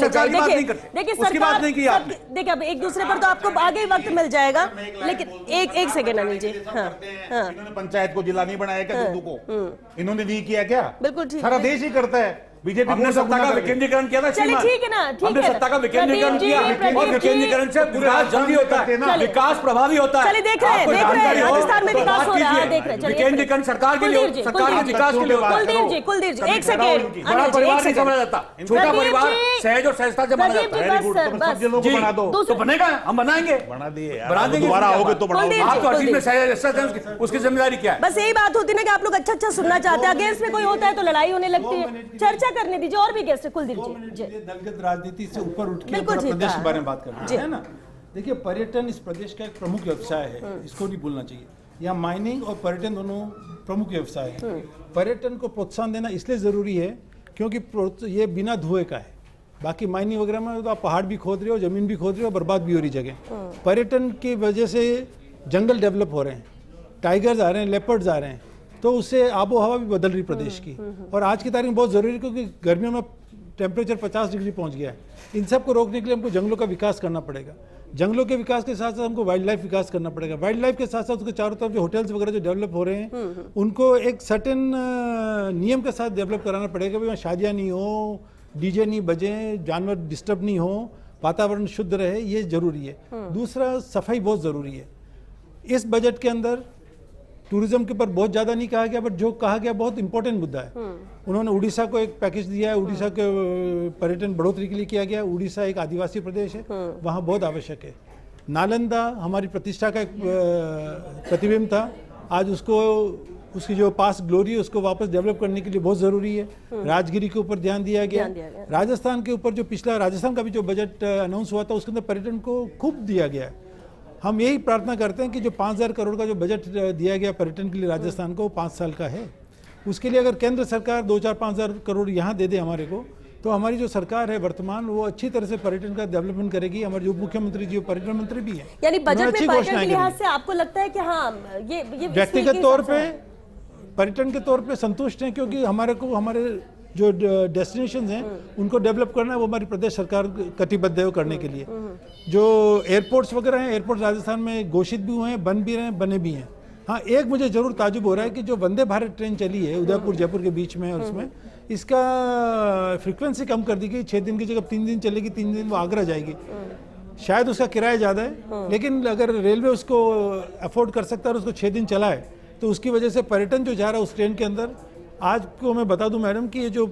देखिए उसकी बात नहीं की आपने। देखिए अब एक दूसरे पर तो आपको आगे ही वक्त मिल जाएगा, लेकिन एक सेकेंड अनिल जी। हाँ, इन्होंने पंचायत को जिला नहीं बनाया क्या दूधू को? इन्होंने नहीं किया क्या? बिल्कुल ठीक, सारा देश ही करता है। बीजेपी हमने सत्ता का विकेंद्रीकरण किया था। चलिए ठीक है ना, ठीक है, हमने सत्ता का विकेंद्रीकरण किया और विकेंद्रीकरण से विकास जल्दी होता है, विकास प्रभावी होता है। चलिए देख रहे हैं राजस्थान में विकास हो रहा है, देख रहे हैं। विकेंद्रीकरण सरकार के लिए, सरकार के विकास के लिए। कुलदीप जी एक सेकेंड। बड़ा परिवार नहीं समझा जाता, छोटा परिवार सहज और सहजता से बना जाता है। तो बनेगा, हम बनाएंगे, बना दिए, बना देंगे। दोबारा आओगे तो बनाओगे। आप तो हर चीज में सहज, उसकी जिम्मेदारी क्या है? बस यही बात होती है ना कि आप लोग अच्छा सुनना चाहते हैं, अगेंस्ट में कोई होता है तो लड़ाई होने लगती है। चर्चा करने दीजिए, और भी गेस्ट कुलदीप जी। दलगत राजनीति से ऊपर उठ के बिल्कुल अपना ठीक प्रदेश है। के बारे में बात करना है ना। देखिए, पर्यटन इस प्रदेश का एक प्रमुख व्यवसाय है, इसको नहीं भूलना चाहिए। यहाँ माइनिंग और पर्यटन दोनों प्रमुख व्यवसाय है। पर्यटन को प्रोत्साहन देना इसलिए जरूरी है क्योंकि ये बिना धुएं का है। बाकी माइनिंग वगैरह में तो आप पहाड़ भी खोद रहे हो, जमीन भी खोद रहे हो, बर्बाद भी हो रही जगह। पर्यटन की वजह से जंगल डेवलप हो रहे हैं, टाइगर्स आ रहे हैं, लेपर्ड्स आ रहे हैं, तो उससे आबो हवा भी बदल रही प्रदेश की। और आज की तारीख में बहुत ज़रूरी है क्योंकि गर्मियों में टेम्परेचर 50 डिग्री पहुंच गया है। इन सब को रोकने के लिए हमको जंगलों का विकास करना पड़ेगा। जंगलों के विकास के साथ साथ हमको वाइल्ड लाइफ विकास करना पड़ेगा। वाइल्ड लाइफ के साथ साथ उसके चारों तरफ जो होटल्स वगैरह जो डेवलप हो रहे हैं, उनको एक सर्टेन नियम के साथ डेवलप कराना पड़ेगा। वहाँ शादियाँ नहीं हो, डीजे नहीं बजे, जानवर डिस्टर्ब नहीं हो, वातावरण शुद्ध रहे, ये जरूरी है। दूसरा, सफाई बहुत ज़रूरी है। इस बजट के अंदर टूरिज्म के ऊपर बहुत ज़्यादा नहीं कहा गया, बट जो कहा गया बहुत इंपॉर्टेंट मुद्दा है। उन्होंने उड़ीसा को एक पैकेज दिया है, उड़ीसा के पर्यटन बढ़ोतरी के लिए किया गया। उड़ीसा एक आदिवासी प्रदेश है, वहाँ बहुत आवश्यक है। नालंदा हमारी प्रतिष्ठा का एक प्रतिबिंब था, आज उसकी जो पास ग्लोरी है उसको वापस डेवलप करने के लिए बहुत ज़रूरी है। राजगिरी के ऊपर ध्यान दिया गया। राजस्थान के ऊपर जो पिछला राजस्थान का भी जो बजट अनाउंस हुआ था, उसके अंदर पर्यटन को खूब दिया गया है। हम यही प्रार्थना करते हैं कि जो 5000 करोड़ का जो बजट दिया गया पर्यटन के लिए राजस्थान को, 5 साल का है, उसके लिए अगर केंद्र सरकार 2-4-5 करोड़ यहाँ दे दे हमारे को, तो हमारी जो सरकार है वर्तमान, वो अच्छी तरह से पर्यटन का डेवलपमेंट करेगी। हमारे जो मुख्यमंत्री जी पर्यटन मंत्री भी है, यानी बजट में पर्यटन के लिहाज से आपको लगता है कि हाँ ये व्यक्तिगत तौर पे पर्यटन के तौर पे संतुष्ट हैं, क्योंकि हमारे जो डेस्टिनेशन हैं उनको डेवलप करना है, वो हमारी प्रदेश सरकार कटिबद्ध है वो करने के लिए। जो एयरपोर्ट्स वगैरह हैं, एयरपोर्ट राजस्थान में घोषित भी हुए हैं, बन भी रहे हैं, बने भी हैं। हाँ, एक मुझे जरूर ताजुब हो रहा है कि जो वंदे भारत ट्रेन चली है उदयपुर जयपुर के बीच में, और उसमें इसका फ्रीक्वेंसी कम कर दी गई। 6 दिन की जगह 3 दिन चलेगी, 3 दिन वो आगरा जाएगी। शायद उसका किराया ज़्यादा है, लेकिन अगर रेलवे उसको अफोर्ड कर सकता है और उसको 6 दिन चलाए, तो उसकी वजह से पर्यटन जो जा रहा है उस ट्रेन के अंदर। आज को मैं बता दूं मैडम कि ये जो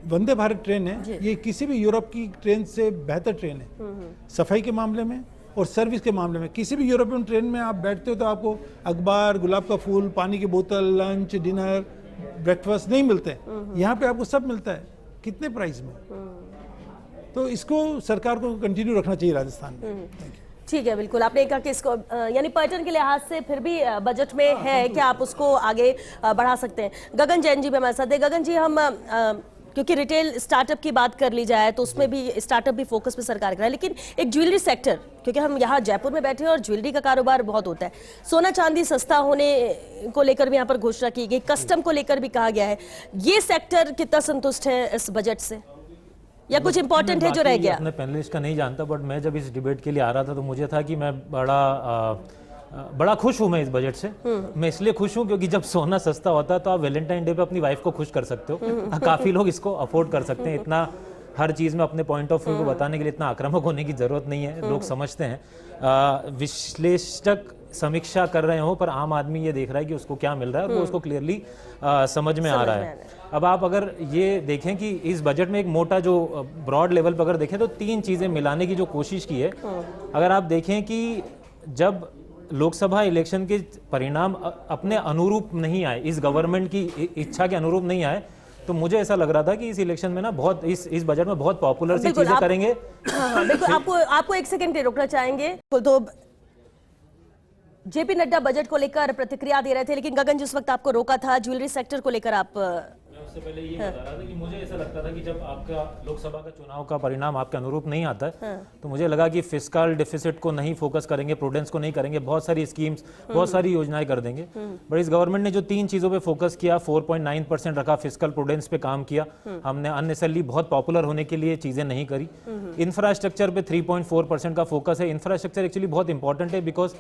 वंदे भारत ट्रेन है, ये किसी भी यूरोप की ट्रेन से बेहतर ट्रेन है, सफाई के मामले में और सर्विस के मामले में। किसी भी यूरोपियन ट्रेन में आप बैठते हो तो आपको अखबार, गुलाब का फूल, पानी की बोतल, लंच, डिनर, ब्रेकफास्ट नहीं मिलते। यहाँ पे आपको सब मिलता है, कितने प्राइस में। तो इसको सरकार को कंटिन्यू रखना चाहिए राजस्थान में। ठीक है, बिल्कुल आपने कहा कि इसको यानी पर्यटन के लिहाज से फिर भी बजट में है कि आप उसको आगे बढ़ा सकते हैं। गगन जैन जी भी हमारे साथ है। गगन जी, हम क्योंकि रिटेल स्टार्टअप की बात कर ली जाए तो उसमें भी स्टार्टअप भी फोकस पे सरकार कर रहा है, लेकिन एक ज्वेलरी सेक्टर, क्योंकि हम यहाँ जयपुर में बैठे हैं और ज्वेलरी का कारोबार बहुत होता है, सोना चांदी सस्ता होने को लेकर भी यहाँ पर घोषणा की गई, कस्टम को लेकर भी कहा गया है। ये सेक्टर कितना संतुष्ट है इस बजट से, या कुछ इंपॉर्टेंट है जो रह गया? अपने पैनलिस्ट का नहीं जानता, बट मैं जब इस डिबेट के लिए आ रहा था तो मुझे था कि मैं बड़ा खुश हूँ मैं इस बजट से। मैं इसलिए खुश हूँ क्योंकि जब सोना सस्ता होता है तो आप वैलेंटाइन डे पे अपनी वाइफ को खुश कर सकते हो। काफ़ी लोग इसको अफोर्ड कर सकते हैं। इतना हर चीज़ में अपने पॉइंट ऑफ व्यू को बताने के लिए इतना आक्रामक होने की ज़रूरत नहीं है, लोग समझते हैं। विश्लेषक समीक्षा कर रहे हो, पर आम आदमी ये देख रहा है कि उसको क्या मिल रहा है और वो उसको क्लियरली समझ में आ रहा है। अब आप अगर ये देखें कि इस बजट में एक मोटा जो ब्रॉड लेवल पर अगर देखें तो 3 चीज़ें मिलाने की जो कोशिश की है। अगर आप देखें कि जब लोकसभा इलेक्शन के परिणाम अपने अनुरूप नहीं आए, इस गवर्नमेंट की इच्छा के अनुरूप नहीं आए, तो मुझे ऐसा लग रहा था कि इस इलेक्शन में ना बहुत इस बजट में बहुत पॉपुलर सी चीजें करेंगे। बिल्कुल, आपको एक सेकंड के रोकना चाहेंगे। तो जेपी नड्डा बजट को लेकर प्रतिक्रिया दे रहे थे, लेकिन गगन जिस वक्त आपको रोका था ज्वेलरी सेक्टर को लेकर आप उससे पहले ये बता रहा था कि मुझे ऐसा लगता था कि जब आपका लोकसभा का चुनाव का परिणाम आपके अनुरूप नहीं आता है, तो मुझे लगा कि फिस्कल डिफिसिट को नहीं फोकस करेंगे, प्रूडेंस को नहीं करेंगे, बहुत सारी स्कीम्स, बहुत सारी योजनाएं कर देंगे। बट इस गवर्नमेंट ने जो 3 चीजों पे फोकस किया, 4.9% रखा, फिस्कल प्रूडेंस पे काम किया, हमने अननेसेसरली बहुत पॉपुलर होने के लिए चीजें नहीं करी। इंफ्रास्ट्रक्चर पे 3.4% का फोकस है। इंफ्रास्ट्रक्चर एक्चुअली बहुत इंपॉर्टेंट है, बिकॉज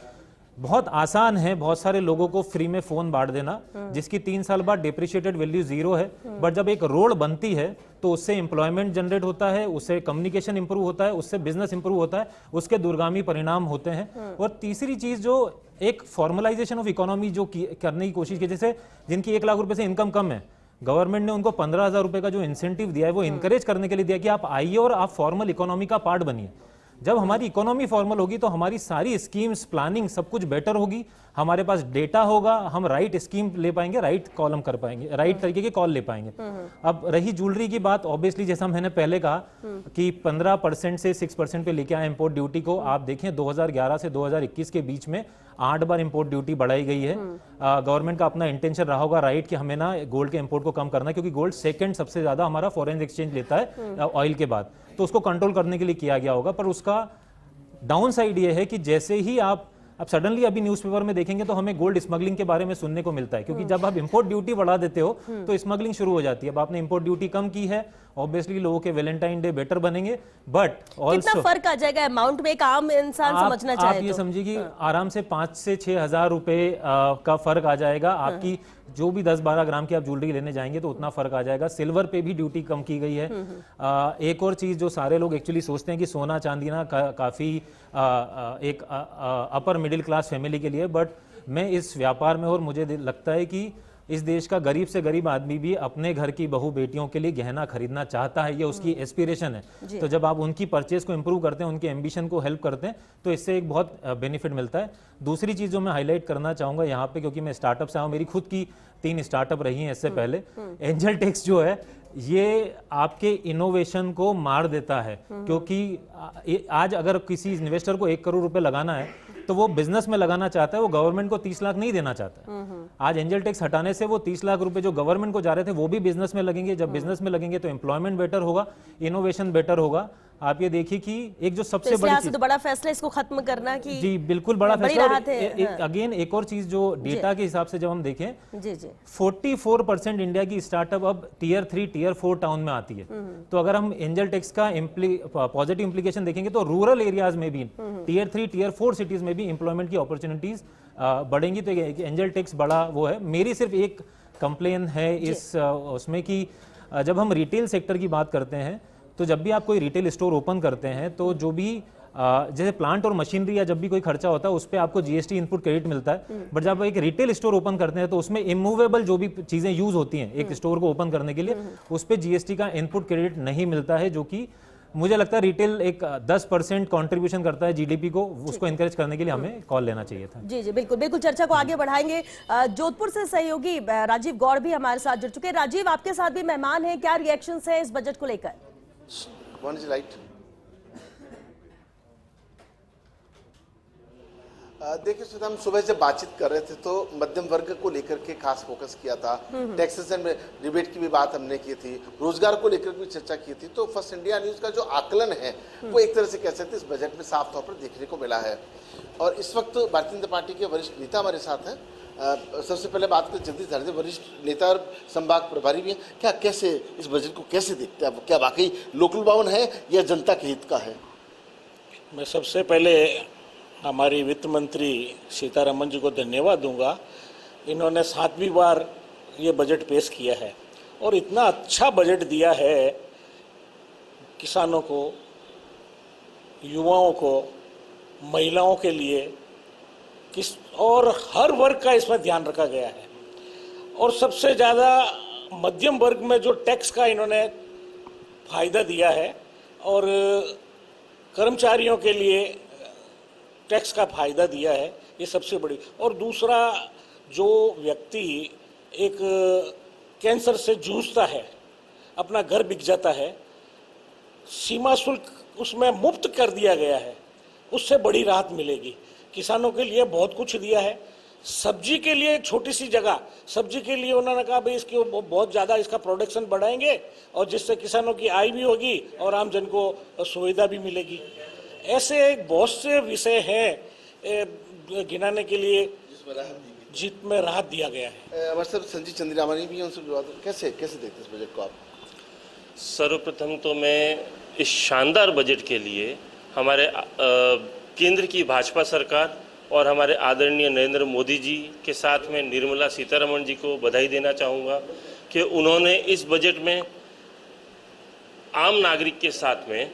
बहुत आसान है बहुत सारे लोगों को फ्री में फोन बांट देना, जिसकी 3 साल बाद डिप्रिशिएटेड वैल्यू 0 है। बट जब एक रोड बनती है तो उससे एम्प्लॉयमेंट जनरेट होता है, उससे कम्युनिकेशन इंप्रूव होता है, उससे बिजनेस इंप्रूव होता है, उसके दूरगामी परिणाम होते हैं। और तीसरी चीज जो एक फॉर्मलाइजेशन ऑफ इकोनॉमी जो करने की कोशिश की, जैसे जिनकी 1 लाख रुपए से इनकम कम है, गवर्नमेंट ने उनको 15,000 रुपए का जो इंसेंटिव दिया है वो इंकरेज करने के लिए दिया कि आप आइए और आप फॉर्मल इकोनॉमी का पार्ट बनिए। जब हमारी इकोनॉमी फॉर्मल होगी तो हमारी सारी स्कीम्स, प्लानिंग सब कुछ बेटर होगी, हमारे पास डेटा होगा, हम राइट स्कीम ले पाएंगे, राइट कॉलम कर पाएंगे, राइट तरीके के कॉल ले पाएंगे। अब रही ज्वेलरी की बात, ऑब्वियसली जैसा मैंने पहले कहा कि 15% से 6% पे लेके आए इंपोर्ट ड्यूटी को। आप देखें 2011 से 2021 के बीच में 8 बार इंपोर्ट ड्यूटी बढ़ाई गई है। गवर्नमेंट का अपना इंटेंशन रहा होगा राइट कि हमें ना गोल्ड के इंपोर्ट को कम करना है, क्योंकि गोल्ड सेकंड सबसे ज्यादा हमारा फॉरेन एक्सचेंज लेता है ऑयल के बाद, तो उसको कंट्रोल करने के लिए किया गया होगा। पर उसका डाउन साइड ये है कि जैसे ही आप अब सडनली अभी न्यूज़पेपर में देखेंगे तो हमें गोल्ड स्मगलिंग के बारे में सुनने को मिलता है, क्योंकि जब आप इंपोर्ट ड्यूटी बढ़ा देते हो तो स्मगलिंग शुरू हो जाती है। अब आपने इंपोर्ट ड्यूटी कम की है, ऑब्वियसली लोगों के वैलेंटाइन डे बेटर बनेंगे, बट कितना फर्क आ जाएगा अमाउंट में, एक आम इंसान समझना चाहे आप ये समझिए कि आराम से 5 से 6 हजार रुपए का फर्क आ जाएगा। आपकी जो भी 10-12 ग्राम की आप ज्वेलरी लेने जाएंगे तो उतना फर्क आ जाएगा। सिल्वर पे भी ड्यूटी कम की गई है। एक और चीज जो सारे लोग एक्चुअली सोचते हैं कि सोना चांदी ना काफी एक अपर मिडिल क्लास फैमिली के लिए, बट मैं इस व्यापार में और मुझे लगता है कि इस देश का गरीब से गरीब आदमी भी अपने घर की बहू बेटियों के लिए गहना खरीदना चाहता है, ये उसकी एस्पिरेशन है। तो जब आप उनकी परचेज को इंप्रूव करते हैं, उनके एम्बिशन को हेल्प करते हैं, तो इससे एक बहुत बेनिफिट मिलता है। दूसरी चीज जो मैं हाईलाइट करना चाहूंगा यहाँ पे, क्योंकि मैं स्टार्टअप से आया हूँ, मेरी खुद की 3 स्टार्टअप रही हैं इससे पहले। एंजल टेक्स जो है ये आपके इनोवेशन को मार देता है, क्योंकि आज अगर किसी इन्वेस्टर को 1 करोड़ रुपए लगाना है तो वो बिजनेस में लगाना चाहता है, वो गवर्नमेंट को 30 लाख नहीं देना चाहता। आज एंजल टैक्स हटाने से वो 30 लाख रुपए जो गवर्नमेंट को जा रहे थे वो भी बिजनेस में लगेंगे। जब बिजनेस में लगेंगे तो एम्प्लॉयमेंट बेटर होगा, इनोवेशन बेटर होगा। आप ये देखिए कि एक जो सबसे बड़ी चीज, तो बड़ा फैसला इसको खत्म करना की जी बिल्कुल बड़ा फैसला। अगेन एक और चीज जो डेटा के हिसाब से जब हम देखें, 44% इंडिया की स्टार्टअप अब टियर 3 टियर 4 टाउन में आती है। तो अगर हम एंजल टैक्स का पॉजिटिव इंप्लीकेशन देखेंगे तो रूरल एरियाज में भी, टियर 3 टियर 4 सिटीज में भी एम्प्लॉयमेंट की अपॉर्चुनिटीज बढ़ेंगी। तो एंजल टैक्स बड़ा वो है। मेरी सिर्फ एक कंप्लेन है इस उसमें कि जब हम रिटेल सेक्टर की बात करते हैं तो जब भी आप कोई रिटेल स्टोर ओपन करते हैं तो जो भी जैसे प्लांट और मशीनरी या जब भी कोई खर्चा होता है उस पर आपको जीएसटी इनपुट क्रेडिट मिलता है। बट जब एक रिटेल स्टोर ओपन करते हैं तो उसमें इमूवेबल जो भी चीजें यूज होती हैं एक स्टोर को ओपन करने के लिए, उस पर जीएसटी का इनपुट क्रेडिट नहीं मिलता है, जो कि मुझे लगता है रिटेल एक 10% कंट्रीब्यूशन करता है जीडीपी को, उसको एनकरेज करने के लिए हमें कॉल लेना चाहिए था। जी जी बिल्कुल बिल्कुल, चर्चा को आगे बढ़ाएंगे। जोधपुर से सहयोगी राजीव गौड़ भी हमारे साथ जुड़ चुके हैं। राजीव, आपके साथ भी मेहमान हैं, क्या रिएक्शन है इस बजट को लेकर? देखिए सुधा, हम सुबह जब बातचीत कर रहे थे तो मध्यम वर्ग को लेकर के खास फोकस किया था, टैक्सेशन में रिबेट की भी बात हमने की थी, रोजगार को लेकर भी चर्चा की थी। तो फर्स्ट इंडिया न्यूज का जो आकलन है वो एक तरह से कह सकते हैं इस बजट में साफ तौर पर देखने को मिला है। और इस वक्त भारतीय जनता पार्टी के वरिष्ठ नेता हमारे साथ हैं। सबसे पहले बात करें जगदीश धड़दे, वरिष्ठ नेता और संभाग प्रभारी भी हैं। क्या कैसे इस बजट को कैसे देखते हैं? क्या वाकई लोकल बावन है या जनता के हित का है? मैं सबसे पहले हमारी वित्त मंत्री सीतारमन जी को धन्यवाद दूंगा। इन्होंने 7वीं बार ये बजट पेश किया है और इतना अच्छा बजट दिया है किसानों को, युवाओं को, महिलाओं के लिए। और हर वर्ग का इसमें ध्यान रखा गया है। और सबसे ज़्यादा मध्यम वर्ग में जो टैक्स का इन्होंने फायदा दिया है और कर्मचारियों के लिए टैक्स का फायदा दिया है, ये सबसे बड़ी। और दूसरा, जो व्यक्ति एक कैंसर से जूझता है, अपना घर बिक जाता है, सीमा शुल्क उसमें मुफ्त कर दिया गया है, उससे बड़ी राहत मिलेगी। किसानों के लिए बहुत कुछ दिया है। सब्जी के लिए छोटी सी जगह, सब्जी के लिए उन्होंने कहा भाई इसके बहुत ज़्यादा इसका प्रोडक्शन बढ़ाएंगे और जिससे किसानों की आय भी होगी और आम जन को सुविधा भी मिलेगी। ऐसे बहुत से विषय हैं गिनाने के लिए जिसमें राहत दिया गया है। हमारे साथ संजीव चंद्रामानी भी हैं, उनसे बात कैसे देखते हैं इस बजट को आप? सर्वप्रथम तो मैं इस शानदार बजट के लिए हमारे केंद्र की भाजपा सरकार और हमारे आदरणीय नरेंद्र मोदी जी के साथ में निर्मला सीतारमण जी को बधाई देना चाहूँगा कि उन्होंने इस बजट में आम नागरिक के साथ में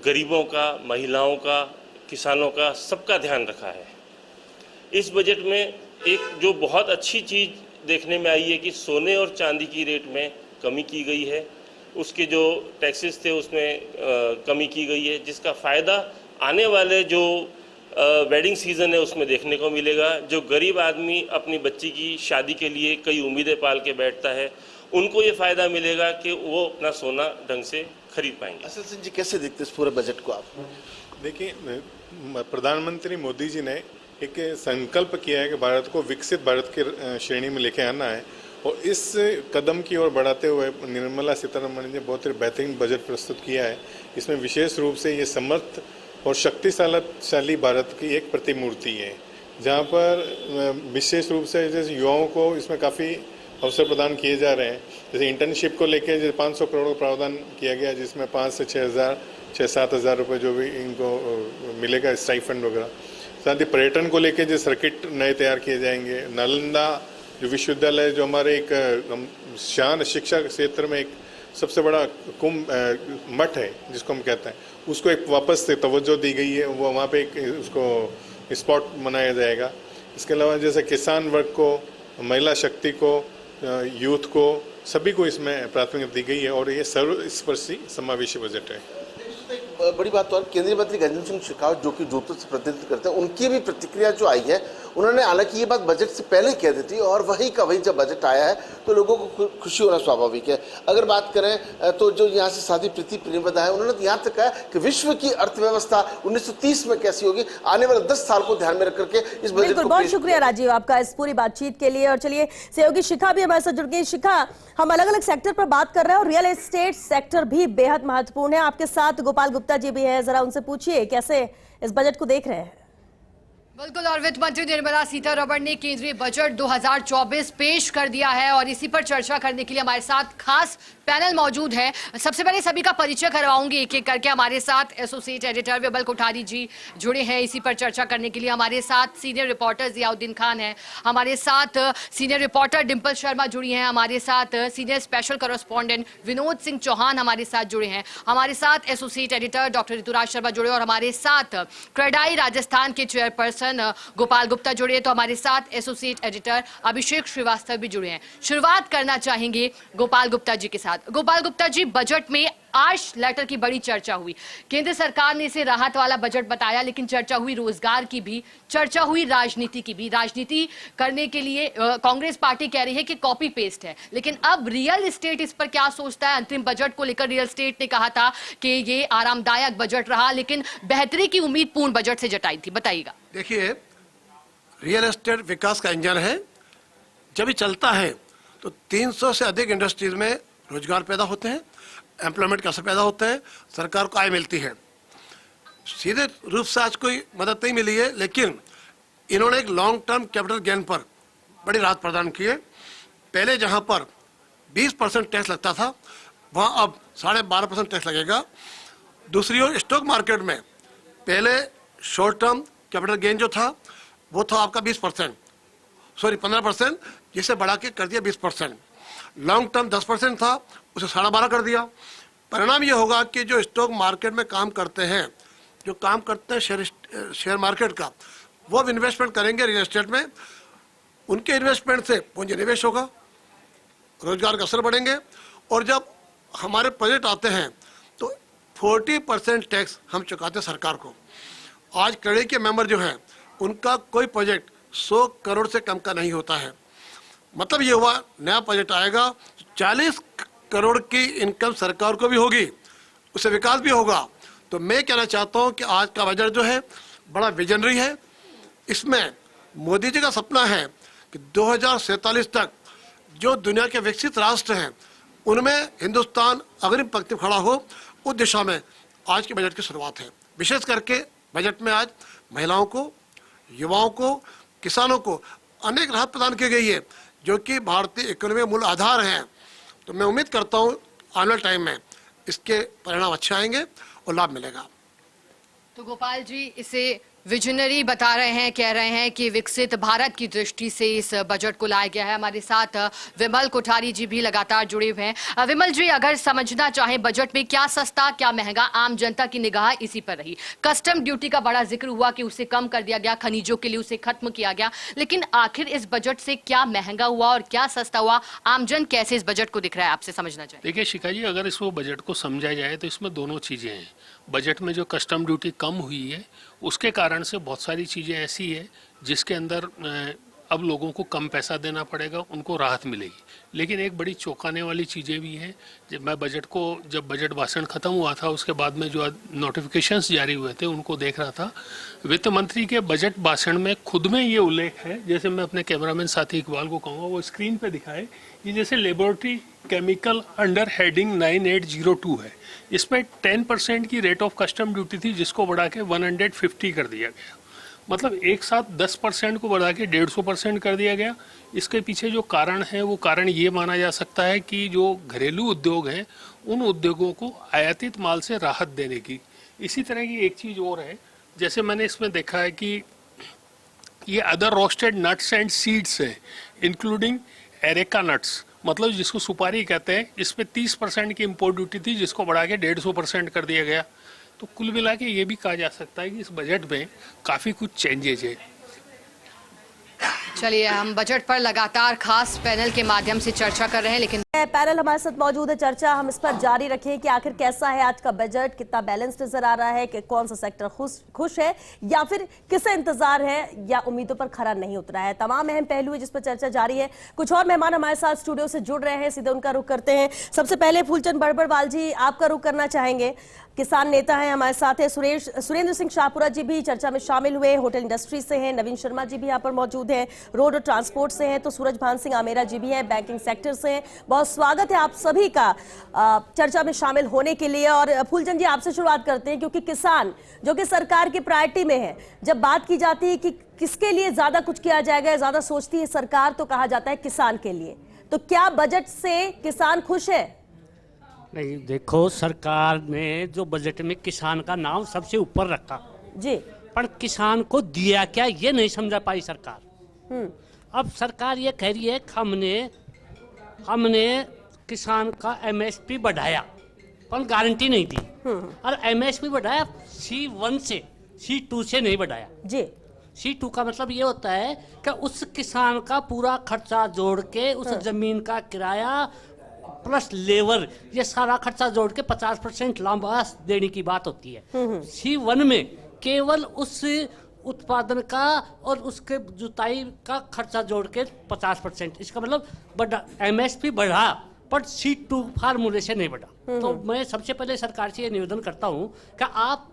गरीबों का, महिलाओं का, किसानों का, सबका ध्यान रखा है। इस बजट में एक जो बहुत अच्छी चीज़ देखने में आई है कि सोने और चांदी की रेट में कमी की गई है, उसके जो टैक्सेस थे उसमें कमी की गई है, जिसका फ़ायदा आने वाले जो वेडिंग सीज़न है उसमें देखने को मिलेगा। जो गरीब आदमी अपनी बच्ची की शादी के लिए कई उम्मीदें पाल के बैठता है, उनको ये फ़ायदा मिलेगा कि वो अपना सोना ढंग से खरीद पाएंगे। असल सिंह जी, कैसे देखते हैं इस पूरे बजट को आप? देखिए, प्रधानमंत्री मोदी जी ने एक संकल्प किया है कि भारत को विकसित भारत की श्रेणी में लेके आना है, और इस कदम की ओर बढ़ाते हुए निर्मला सीतारमण ने बहुत ही बेहतरीन बजट प्रस्तुत किया है। इसमें विशेष रूप से ये समर्थ और शक्तिशाली भारत की एक प्रतिमूर्ति है, जहाँ पर विशेष रूप से जैसे युवाओं को इसमें काफ़ी अवसर प्रदान किए जा रहे हैं। जैसे इंटर्नशिप को लेकर जैसे 500 करोड़ का प्रावधान किया गया, जिसमें 5 से 6-7 हज़ार रुपये जो भी इनको मिलेगा स्टाइफंड वगैरह। साथ ही पर्यटन को लेकर जो सर्किट नए तैयार किए जाएंगे। नालंदा जो विश्वविद्यालय, जो हमारे एक शान शिक्षा क्षेत्र में एक सबसे बड़ा कुंभ मठ है जिसको हम कहते हैं, उसको एक वापस से तवज्जो दी गई है, वो वहाँ पे एक उसको स्पॉट बनाया जाएगा। इसके अलावा जैसे किसान वर्ग को, महिला शक्ति को, यूथ को, सभी को इसमें प्राथमिकता दी गई है, और ये सर्वस्पर्शी समावेशी बजट है। बड़ी बात तो केंद्रीय मंत्री गजेंद्र सिंह शेखावत, जो कि जोधपुर से प्रतिनिधित्व करते हैं, उनकी भी प्रतिक्रिया जो आई है, उन्होंने हालांकि ये बात बजट से पहले कह दी थी, और वही का वही जब बजट आया है तो लोगों को खुशी होना स्वाभाविक है। अगर बात करें तो जो यहाँ से साधी प्रीति प्रेमवदा है, उन्होंने यहाँ तक कहा कि विश्व की अर्थव्यवस्था 1930 में कैसी होगी, आने वाले 10 साल को ध्यान में रख करके इस बजट को। बहुत शुक्रिया राजीव आपका इस पूरी बातचीत के लिए। और चलिए सहयोगी शिखा भी हमारे साथ जुड़ गई। शिखा, हम अलग अलग सेक्टर पर बात कर रहे हैं और रियल एस्टेट सेक्टर भी बेहद महत्वपूर्ण है। आपके साथ गोपाल गुप्ता जी भी है, जरा उनसे पूछिए कैसे इस बजट को देख रहे हैं। बिल्कुल, और वित्त मंत्री निर्मला सीतारमण ने केंद्रीय बजट 2024 पेश कर दिया है और इसी पर चर्चा करने के लिए हमारे साथ खास पैनल मौजूद है। सबसे पहले सभी का परिचय करवाऊंगी एक एक करके। हमारे साथ एसोसिएट एडिटर विबल कोठारी जी जुड़े हैं इसी पर चर्चा करने के लिए। हमारे साथ सीनियर रिपोर्टर जियाउद्दीन खान है, हमारे साथ सीनियर रिपोर्टर डिम्पल शर्मा जुड़ी हैं, हमारे साथ senior special correspondent Vinod Singh Chauhan हमारे साथ जुड़े हैं, हमारे साथ associate editor doctor Rituraj Sharma जुड़े, और हमारे साथ क्रेडाई राजस्थान के चेयरपर्सन गोपाल गुप्ता जुड़े, तो हमारे साथ एसोसिएट एडिटर अभिषेक श्रीवास्तव भी जुड़े हैं। शुरुआत करना चाहेंगे गोपाल गुप्ता जी के साथ। गोपाल गुप्ता जी, बजट में आर्श लेटर की बड़ी चर्चा हुई। केंद्र सरकार ने इसे राहत वाला बजट बताया, लेकिन चर्चा हुई रोजगार की भी, चर्चा हुई राजनीति की भी। राजनीति करने के लिए कांग्रेस पार्टी कह रही है कि कॉपी पेस्ट है, लेकिन अब रियल एस्टेट इस पर क्या सोचता है? अंतरिम बजट को लेकर रियल एस्टेट ने कहा था कि ये आरामदायक बजट रहा, लेकिन बेहतरी की उम्मीद पूर्ण बजट से जताई थी। बताइएगा। देखिए, रियल एस्टेट विकास का इंजन है। जब ये चलता है तो 300 से अधिक इंडस्ट्रीज में रोजगार पैदा होते हैं, एम्प्लॉयमेंट कैसे पैदा होते हैं, सरकार को आय मिलती है। सीधे रूप से आज कोई मदद नहीं मिली है, लेकिन इन्होंने एक लॉन्ग टर्म कैपिटल गेन पर बड़ी राहत प्रदान की है। पहले जहां पर 20% टैक्स लगता था, वहां अब 12.5% टैक्स लगेगा। दूसरी ओर स्टॉक मार्केट में पहले शॉर्ट टर्म कैपिटल गेन जो था वो था आपका 15%, जिसे बढ़ा के कर दिया 20%। लॉन्ग टर्म 10% था, उसे 12.5 कर दिया। परिणाम ये होगा कि जो स्टॉक मार्केट में काम करते हैं, जो काम करते हैं शेयर मार्केट का, वो अब इन्वेस्टमेंट करेंगे रियल एस्टेट में, उनके इन्वेस्टमेंट से पूंजी निवेश होगा, रोजगार का अवसर बढ़ेंगे। और जब हमारे बजट आते हैं तो 40% टैक्स हम चुकाते हैं सरकार को। आज कड़े के मेंबर जो हैं उनका कोई प्रोजेक्ट 100 करोड़ से कम का नहीं होता है। मतलब ये हुआ नया बजट आएगा 40 करोड़ की इनकम सरकार को भी होगी, उससे विकास भी होगा। तो मैं कहना चाहता हूँ कि आज का बजट जो है बड़ा विजनरी है। इसमें मोदी जी का सपना है कि 2047 तक जो दुनिया के विकसित राष्ट्र हैं उनमें हिंदुस्तान अग्रिम पंक्ति में खड़ा हो, उस दिशा में आज के बजट की शुरुआत है। विशेष करके बजट में आज महिलाओं को, युवाओं को, किसानों को अनेक राहत प्रदान की गई है जो कि भारतीय इकोनॉमी का मूल आधार हैं। तो मैं उम्मीद करता हूँ आने वाले टाइम में इसके परिणाम अच्छे आएंगे और लाभ मिलेगा। तो गोपाल जी इसे विजनरी बता रहे हैं, कह रहे हैं कि विकसित भारत की दृष्टि से इस बजट को लाया गया है। हमारे साथ विमल कोठारी जी भी लगातार जुड़े हुए हैं। विमल जी, अगर समझना चाहें बजट में क्या सस्ता क्या महंगा, आम जनता की निगाह इसी पर रही। कस्टम ड्यूटी का बड़ा जिक्र हुआ कि उसे कम कर दिया गया, खनिजों के लिए उसे खत्म किया गया, लेकिन आखिर इस बजट से क्या महंगा हुआ और क्या सस्ता हुआ, आमजन कैसे इस बजट को दिख रहा है, आपसे समझना चाहिए। देखिए शिखा जी, अगर इसको बजट को समझा जाए तो इसमें दोनों चीज़ें हैं। बजट में जो कस्टम ड्यूटी कम हुई है उसके कारण से बहुत सारी चीज़ें ऐसी है जिसके अंदर अब लोगों को कम पैसा देना पड़ेगा, उनको राहत मिलेगी। लेकिन एक बड़ी चौंकाने वाली चीज़ें भी हैं। जब बजट भाषण खत्म हुआ था उसके बाद में जो नोटिफिकेशंस जारी हुए थे उनको देख रहा था, वित्त मंत्री के बजट भाषण में खुद में ये उल्लेख है, जैसे मैं अपने कैमरामैन साथी इकबाल को कहूँगा वो स्क्रीन पे दिखाए, ये जैसे लेबोरेटरी केमिकल अंडर हेडिंग 9802 है, इसमें 10% की रेट ऑफ कस्टम ड्यूटी थी जिसको बढ़ा के 150 कर दिया गया। मतलब एक साथ 10% को बढ़ा के 150% कर दिया गया। इसके पीछे जो कारण है वो कारण ये माना जा सकता है कि जो घरेलू उद्योग हैं उन उद्योगों को आयातित माल से राहत देने की। इसी तरह की एक चीज़ और है, जैसे मैंने इसमें देखा है कि ये other roasted nuts and seeds है इंक्लूडिंग एरेका नट्स, मतलब जिसको सुपारी कहते हैं, इस पे 30% की इम्पोर्ट ड्यूटी थी जिसको बढ़ा के 150% कर दिया गया। तो कुल मिला के ये भी कहा जा सकता है कि इस बजट में काफ़ी कुछ चेंजेज है। चलिए, हम बजट पर लगातार खास पैनल के माध्यम से चर्चा कर रहे हैं, लेकिन पैनल हमारे साथ मौजूद है। चर्चा हम इस पर जारी रखें कि आखिर कैसा है आज का बजट, कितना बैलेंस नजर आ रहा है, कि कौन सा सेक्टर खुश है या फिर किसे इंतजार है या उम्मीदों पर खरा नहीं उतरा है। तमाम अहम पहलू है जिस पर चर्चा जारी है। कुछ और मेहमान हमारे साथ स्टूडियो से जुड़ रहे हैं, सीधे उनका रुख करते हैं। सबसे पहले फूलचंद बड़बड़वाल जी, आपका रुख करना चाहेंगे। किसान नेता हैं, हमारे साथ है सुरेंद्र सिंह शाहपुरा जी भी चर्चा में शामिल हुए, होटल इंडस्ट्री से हैं। नवीन शर्मा जी भी यहाँ पर मौजूद हैं, रोड और ट्रांसपोर्ट से हैं। तो सूरज भान सिंह आमेरा जी भी हैं, बैंकिंग सेक्टर से हैं। बहुत स्वागत है आप सभी का चर्चा में शामिल होने के लिए। और फूलचंद जी, आपसे शुरुआत करते हैं, क्योंकि किसान जो कि सरकार की प्रायोरिटी में है, जब बात की जाती है कि किसके लिए ज्यादा कुछ किया जाएगा, ज्यादा सोचती है सरकार, तो कहा जाता है किसान के लिए। तो क्या बजट से किसान खुश है? नहीं, देखो, सरकार ने जो बजट में किसान का नाम सबसे ऊपर रखा जी, पर किसान को दिया क्या ये नहीं समझा पाई सरकार। अब सरकार ये कह रही है कि हमने किसान का एमएसपी बढ़ाया, पर गारंटी नहीं दी। और एमएसपी बढ़ाया C1 से, C2 से नहीं बढ़ाया जी। C2 का मतलब ये होता है कि उस किसान का पूरा खर्चा जोड़ के, उस जमीन का किराया प्लस लेबर, ये सारा खर्चा जोड़ के 50% लाभांश देने की बात होती है। C1 में केवल उस उत्पादन का और उसके जुताई का खर्चा जोड़ के 50%। इसका मतलब बढ़ा, एमएसपी बढ़ा पर C2 फार्मूले से नहीं बढ़ा। तो मैं सबसे पहले सरकार से ये निवेदन करता हूँ कि आप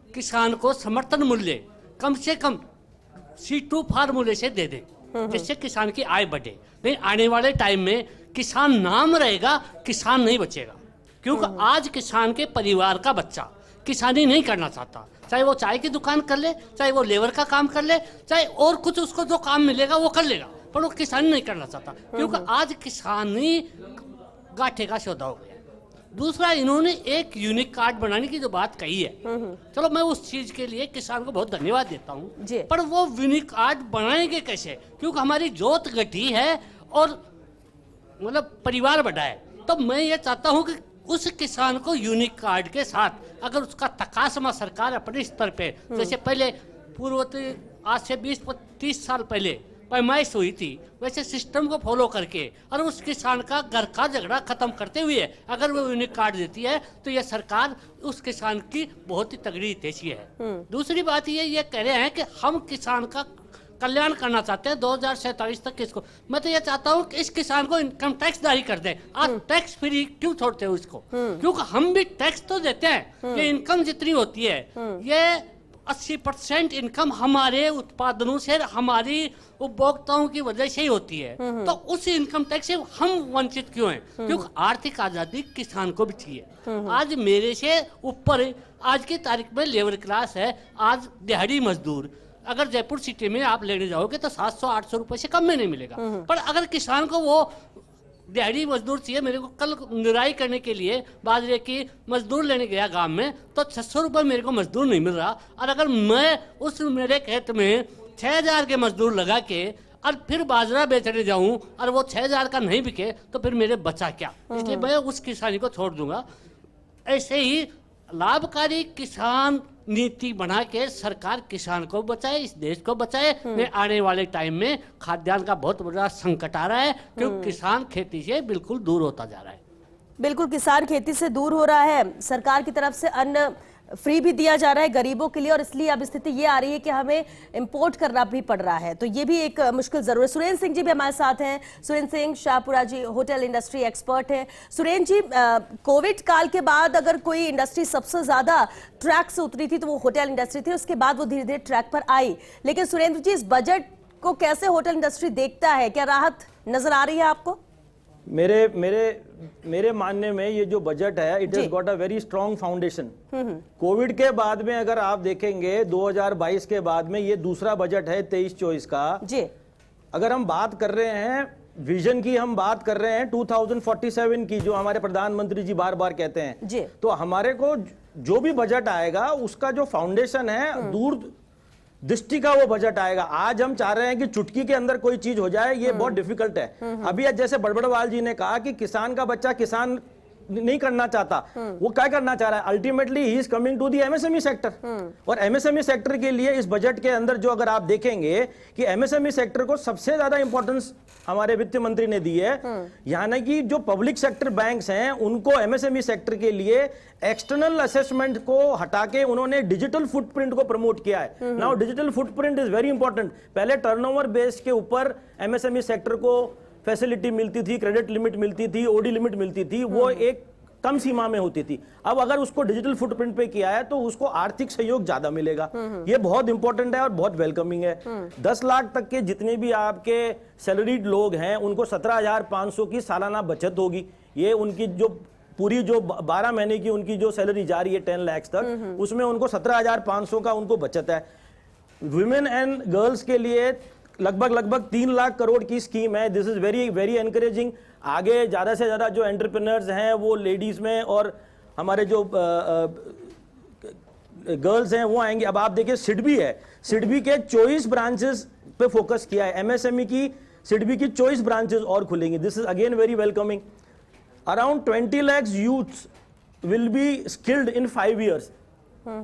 किसान को समर्थन मूल्य कम से कम C2 फार्मूले से दे दें, जिससे किसान की आय बढ़े। नहीं, आने वाले टाइम में किसान नाम रहेगा, किसान नहीं बचेगा। क्योंकि आज किसान के परिवार का बच्चा किसानी नहीं करना चाहता, चाहे वो चाय की दुकान कर ले, चाहे वो लेबर का काम कर ले, चाहे और कुछ उसको जो काम मिलेगा वो कर लेगा, पर वो किसानी नहीं करना चाहता, क्योंकि आज किसानी गाठे का सौदा हो गया। दूसरा, इन्होंने एक यूनिक कार्ड बनाने की जो बात कही है, चलो मैं उस चीज के लिए किसान को बहुत धन्यवाद देता हूँ, पर वो यूनिक कार्ड बनाएंगे कैसे? क्योंकि हमारी जोत घटी है और मतलब परिवार बढ़ा है। तो मैं ये चाहता हूँ कि उस किसान को यूनिक कार्ड के साथ अगर उसका तकासमा सरकार अपने स्तर पे, जैसे पहले पूर्ववर्ती आज से 20-30 साल पहले पैमाइश हुई थी, वैसे सिस्टम को फॉलो करके और उस किसान का घर का झगड़ा खत्म करते हुए अगर वो यूनिक कार्ड देती है तो ये सरकार उस किसान की बहुत ही तगड़ी हितैषी है। दूसरी बात ये कह रहे हैं कि हम किसान का कल्याण करना चाहते हैं 2047 तक। इसको मैं तो ये चाहता हूँ कि इस किसान को इनकम टैक्स जारी कर दें। आज टैक्स फ्री क्यों छोड़ते हो इसको? क्योंकि हम भी टैक्स तो देते हैं। ये इनकम जितनी होती है ये 80% इनकम हमारे उत्पादनों से, हमारी उपभोक्ताओं की वजह से ही होती है। तो उस इनकम टैक्स से हम वंचित क्यों हैं? क्योंकि आर्थिक आजादी किसान को भी चाहिए। आज मेरे से ऊपर आज की तारीख में लेबर क्लास है। आज दिहाड़ी मजदूर अगर जयपुर सिटी में आप लेने जाओगे तो 700-800 रुपए से कम में नहीं मिलेगा। पर अगर किसान को वो दिहाड़ी मजदूर चाहिए, मेरे को कल निराई करने के लिए बाजरे की मजदूर लेने गया गांव में तो 600 रुपये मेरे को मजदूर नहीं मिल रहा। और अगर मैं उस मेरे खेत में 6000 के मजदूर लगा के और फिर बाजरा बेचने जाऊं और वो 6000 का नहीं बिके तो फिर मेरे बचा क्या? इसलिए मैं उस किसानी को छोड़ दूंगा। ऐसे ही लाभकारी किसान नीति बना के सरकार किसान को बचाए, इस देश को बचाए। नहीं आने वाले टाइम में खाद्यान्न का बहुत बड़ा संकट आ रहा है क्योंकि किसान खेती से बिल्कुल दूर होता जा रहा है। बिल्कुल किसान खेती से दूर हो रहा है। सरकार की तरफ से अन्न फ्री भी दिया जा रहा है गरीबों के लिए और इसलिए अब स्थिति ये आ रही है कि हमें इंपोर्ट करना भी पड़ रहा है। तो ये भी एक मुश्किल जरूर है। सुरेंद्र सिंह जी भी हमारे साथ हैं। सुरेंद्र सिंह शाहपुरा जी होटल इंडस्ट्री एक्सपर्ट हैं। सुरेंद्र जी, कोविड काल के बाद अगर कोई इंडस्ट्री सबसे ज्यादा ट्रैक से उतरी थी तो वो होटल इंडस्ट्री थी, उसके बाद वो धीरे धीरे ट्रैक पर आई। लेकिन सुरेंद्र जी, इस बजट को कैसे होटल इंडस्ट्री देखता है? क्या राहत नजर आ रही है आपको? मेरे मानने में ये जो बजट है it has got a very strong foundation. Covid के बाद में अगर आप देखेंगे 2022 के बाद में ये दूसरा बजट है 23-24 का जी। अगर हम बात कर रहे हैं विजन की, हम बात कर रहे हैं 2047 की, जो हमारे प्रधानमंत्री जी बार बार कहते हैं जी। तो हमारे को जो भी बजट आएगा उसका जो फाउंडेशन है दूर दृष्टि का वो बजट आएगा। आज हम चाह रहे हैं कि चुटकी के अंदर कोई चीज हो जाए, ये बहुत डिफिकल्ट है। अभी जैसे बड़बड़वाल जी ने कहा कि किसान का बच्चा किसान नहीं करना चाहता, वो क्या करना चाह रहा है? Ultimately he is coming to the MSME sector. और एमएसएमई सेक्टर के लिए इस बजट के अंदर जो अगर आप देखेंगे कि एमएसएमई सेक्टर को सबसे ज्यादा इंपॉर्टेंस हमारे वित्त मंत्री ने दी है। यानी कि जो पब्लिक सेक्टर बैंक्स हैं उनको एमएसएमई सेक्टर के लिए एक्सटर्नल असेसमेंट को हटा के उन्होंने डिजिटल फुटप्रिंट को प्रमोट किया है। Now digital footprint is very important. पहले टर्नओवर बेस के ऊपर एमएसएमई सेक्टर को फैसिलिटी मिलती थी, क्रेडिट लिमिट मिलती थी, ओडी लिमिट मिलती थी, वो एक कम सीमा में होती थी। अब अगर उसको डिजिटल फुटप्रिंट पे किया है तो उसको आर्थिक सहयोग ज्यादा मिलेगा। ये बहुत इंपॉर्टेंट है और बहुत वेलकमिंग है। 10 लाख तक के जितने भी आपके सैलरीड लोग हैं उनको 17,500 की सालाना बचत होगी। ये उनकी जो पूरी जो 12 महीने की उनकी जो सैलरी जा रही है 10 लाख तक, उसमें उनको 17,500 का उनको बचत है। वुमेन एंड गर्ल्स के लिए लगभग 3 लाख करोड़ की स्कीम है। This is very very encouraging. आगे ज्यादा से ज्यादा जो एंटरप्रेन्योर्स हैं वो लेडीज में और हमारे जो गर्ल्स हैं वो आएंगे। अब आप देखिए सिडबी है, सिडबी के 24 ब्रांचेस पे फोकस किया है। एमएसएमई की सिडबी की 24 ब्रांचेस और खुलेंगी। This is again very welcoming. Around 20 lakhs youths will be skilled in 5 years.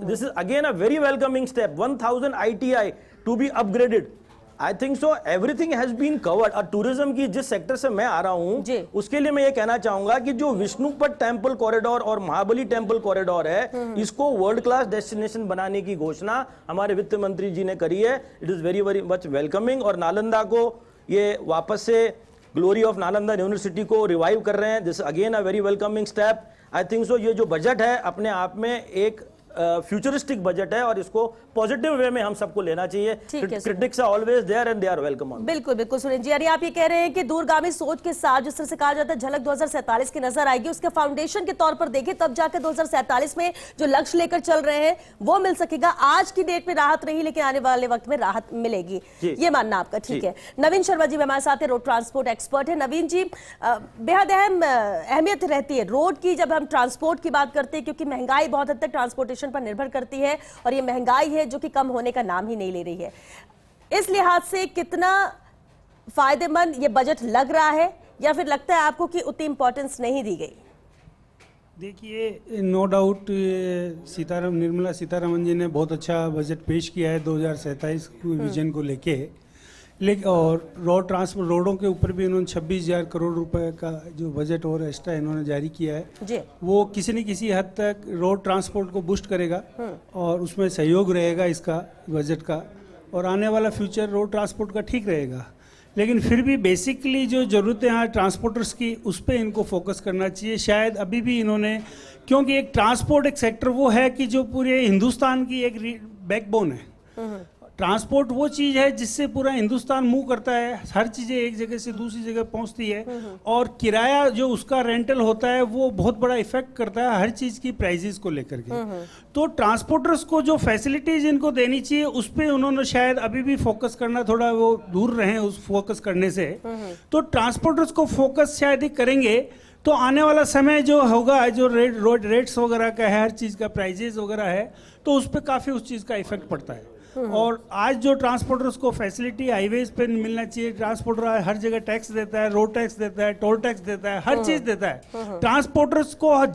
This is again a very welcoming step. 1000 ITI to be upgraded. I think so everything has been covered. और tourism की जिस sector से मैं आ रहा हूँ उसके लिए मैं ये कहना चाहूंगा कि जो विष्णुपद टेम्पल कॉरिडोर और महाबली टेम्पल कॉरिडोर है इसको वर्ल्ड क्लास डेस्टिनेशन बनाने की घोषणा हमारे वित्त मंत्री जी ने करी है। It is very very much welcoming. और नालंदा को ये वापस से ग्लोरी ऑफ नालंदा यूनिवर्सिटी को रिवाइव कर रहे हैं। This again a very welcoming step. I think so ये जो बजट है अपने आप में एक फ्यूचरिस्टिक बजट है और इसको पॉजिटिव वे में हम सबको लेना चाहिए। Critics are always there and they are welcome. बिल्कुल बिल्कुल सुरेंद्र जी, यानी आप ये कह रहे हैं कि दूरगामी सोच के साथ जिस तरह से कहा जाता है झलक 2047 की नजर आएगी, उसके फाउंडेशन के तौर पर देखें तब जाकर 2047 में जो लक्ष्य लेकर चल रहे हैं वो मिल सकेगा। आज की डेट में राहत रही लेकिन आने वाले वक्त में राहत मिलेगी, ये मानना आपका ठीक है। नवीन शर्मा जी हमारे साथ है, रोड ट्रांसपोर्ट एक्सपर्ट है। नवीन जी, बेहद अहमियत रहती है रोड की जब हम ट्रांसपोर्ट की बात करते हैं क्योंकि महंगाई बहुत हद तक ट्रांसपोर्टेशन पर निर्भर करती है और ये महंगाई है जो कि कम होने का नाम ही नहीं ले रही है। इस लिहाज से कितना फायदेमंद ये बजट लग रहा है या फिर लगता है आपको कि उतनी इंपॉर्टेंस नहीं दी गई? देखिए, नो डाउट निर्मला सीतारमन जी ने बहुत अच्छा बजट पेश किया है 2027 विजन को लेके, लेकिन और रोडों के ऊपर भी इन्होंने 26,000 करोड़ रुपए का जो बजट और एक्स्ट्रा इन्होंने जारी किया है जी। वो किसी न किसी हद तक रोड ट्रांसपोर्ट को बूस्ट करेगा और उसमें सहयोग रहेगा इसका बजट का, और आने वाला फ्यूचर रोड ट्रांसपोर्ट का ठीक रहेगा। लेकिन फिर भी बेसिकली जो ज़रूरतें हैं ट्रांसपोर्टर्स की, उस पर इनको फोकस करना चाहिए। शायद अभी भी इन्होंने, क्योंकि एक ट्रांसपोर्ट एक सेक्टर वो है कि जो पूरे हिंदुस्तान की एक बैकबोन है। ट्रांसपोर्ट वो चीज़ है जिससे पूरा हिंदुस्तान मूव करता है, हर चीज़ें एक जगह से दूसरी जगह पहुंचती है, और किराया जो उसका रेंटल होता है वो बहुत बड़ा इफेक्ट करता है हर चीज़ की प्राइजेस को लेकर के। तो ट्रांसपोर्टर्स को जो फैसिलिटीज इनको देनी चाहिए उस पर उन्होंने शायद अभी भी फोकस करना, थोड़ा वो दूर रहे उस फोकस करने से। तो ट्रांसपोर्टर्स को फोकस शायद ही करेंगे तो आने वाला समय जो होगा, जो रोड रेट्स वगैरह का है, हर चीज़ का प्राइजेस वगैरह है, तो उस पर काफ़ी उस चीज़ का इफेक्ट पड़ता है। और आज जो ट्रांसपोर्टर्स को फैसिलिटी हाईवेज पे मिलना चाहिए, ट्रांसपोर्टर हर जगह टैक्स देता है, रोड टैक्स देता है, टोल टैक्स देता है, हर चीज़ देता है। ट्रांसपोर्टर्स को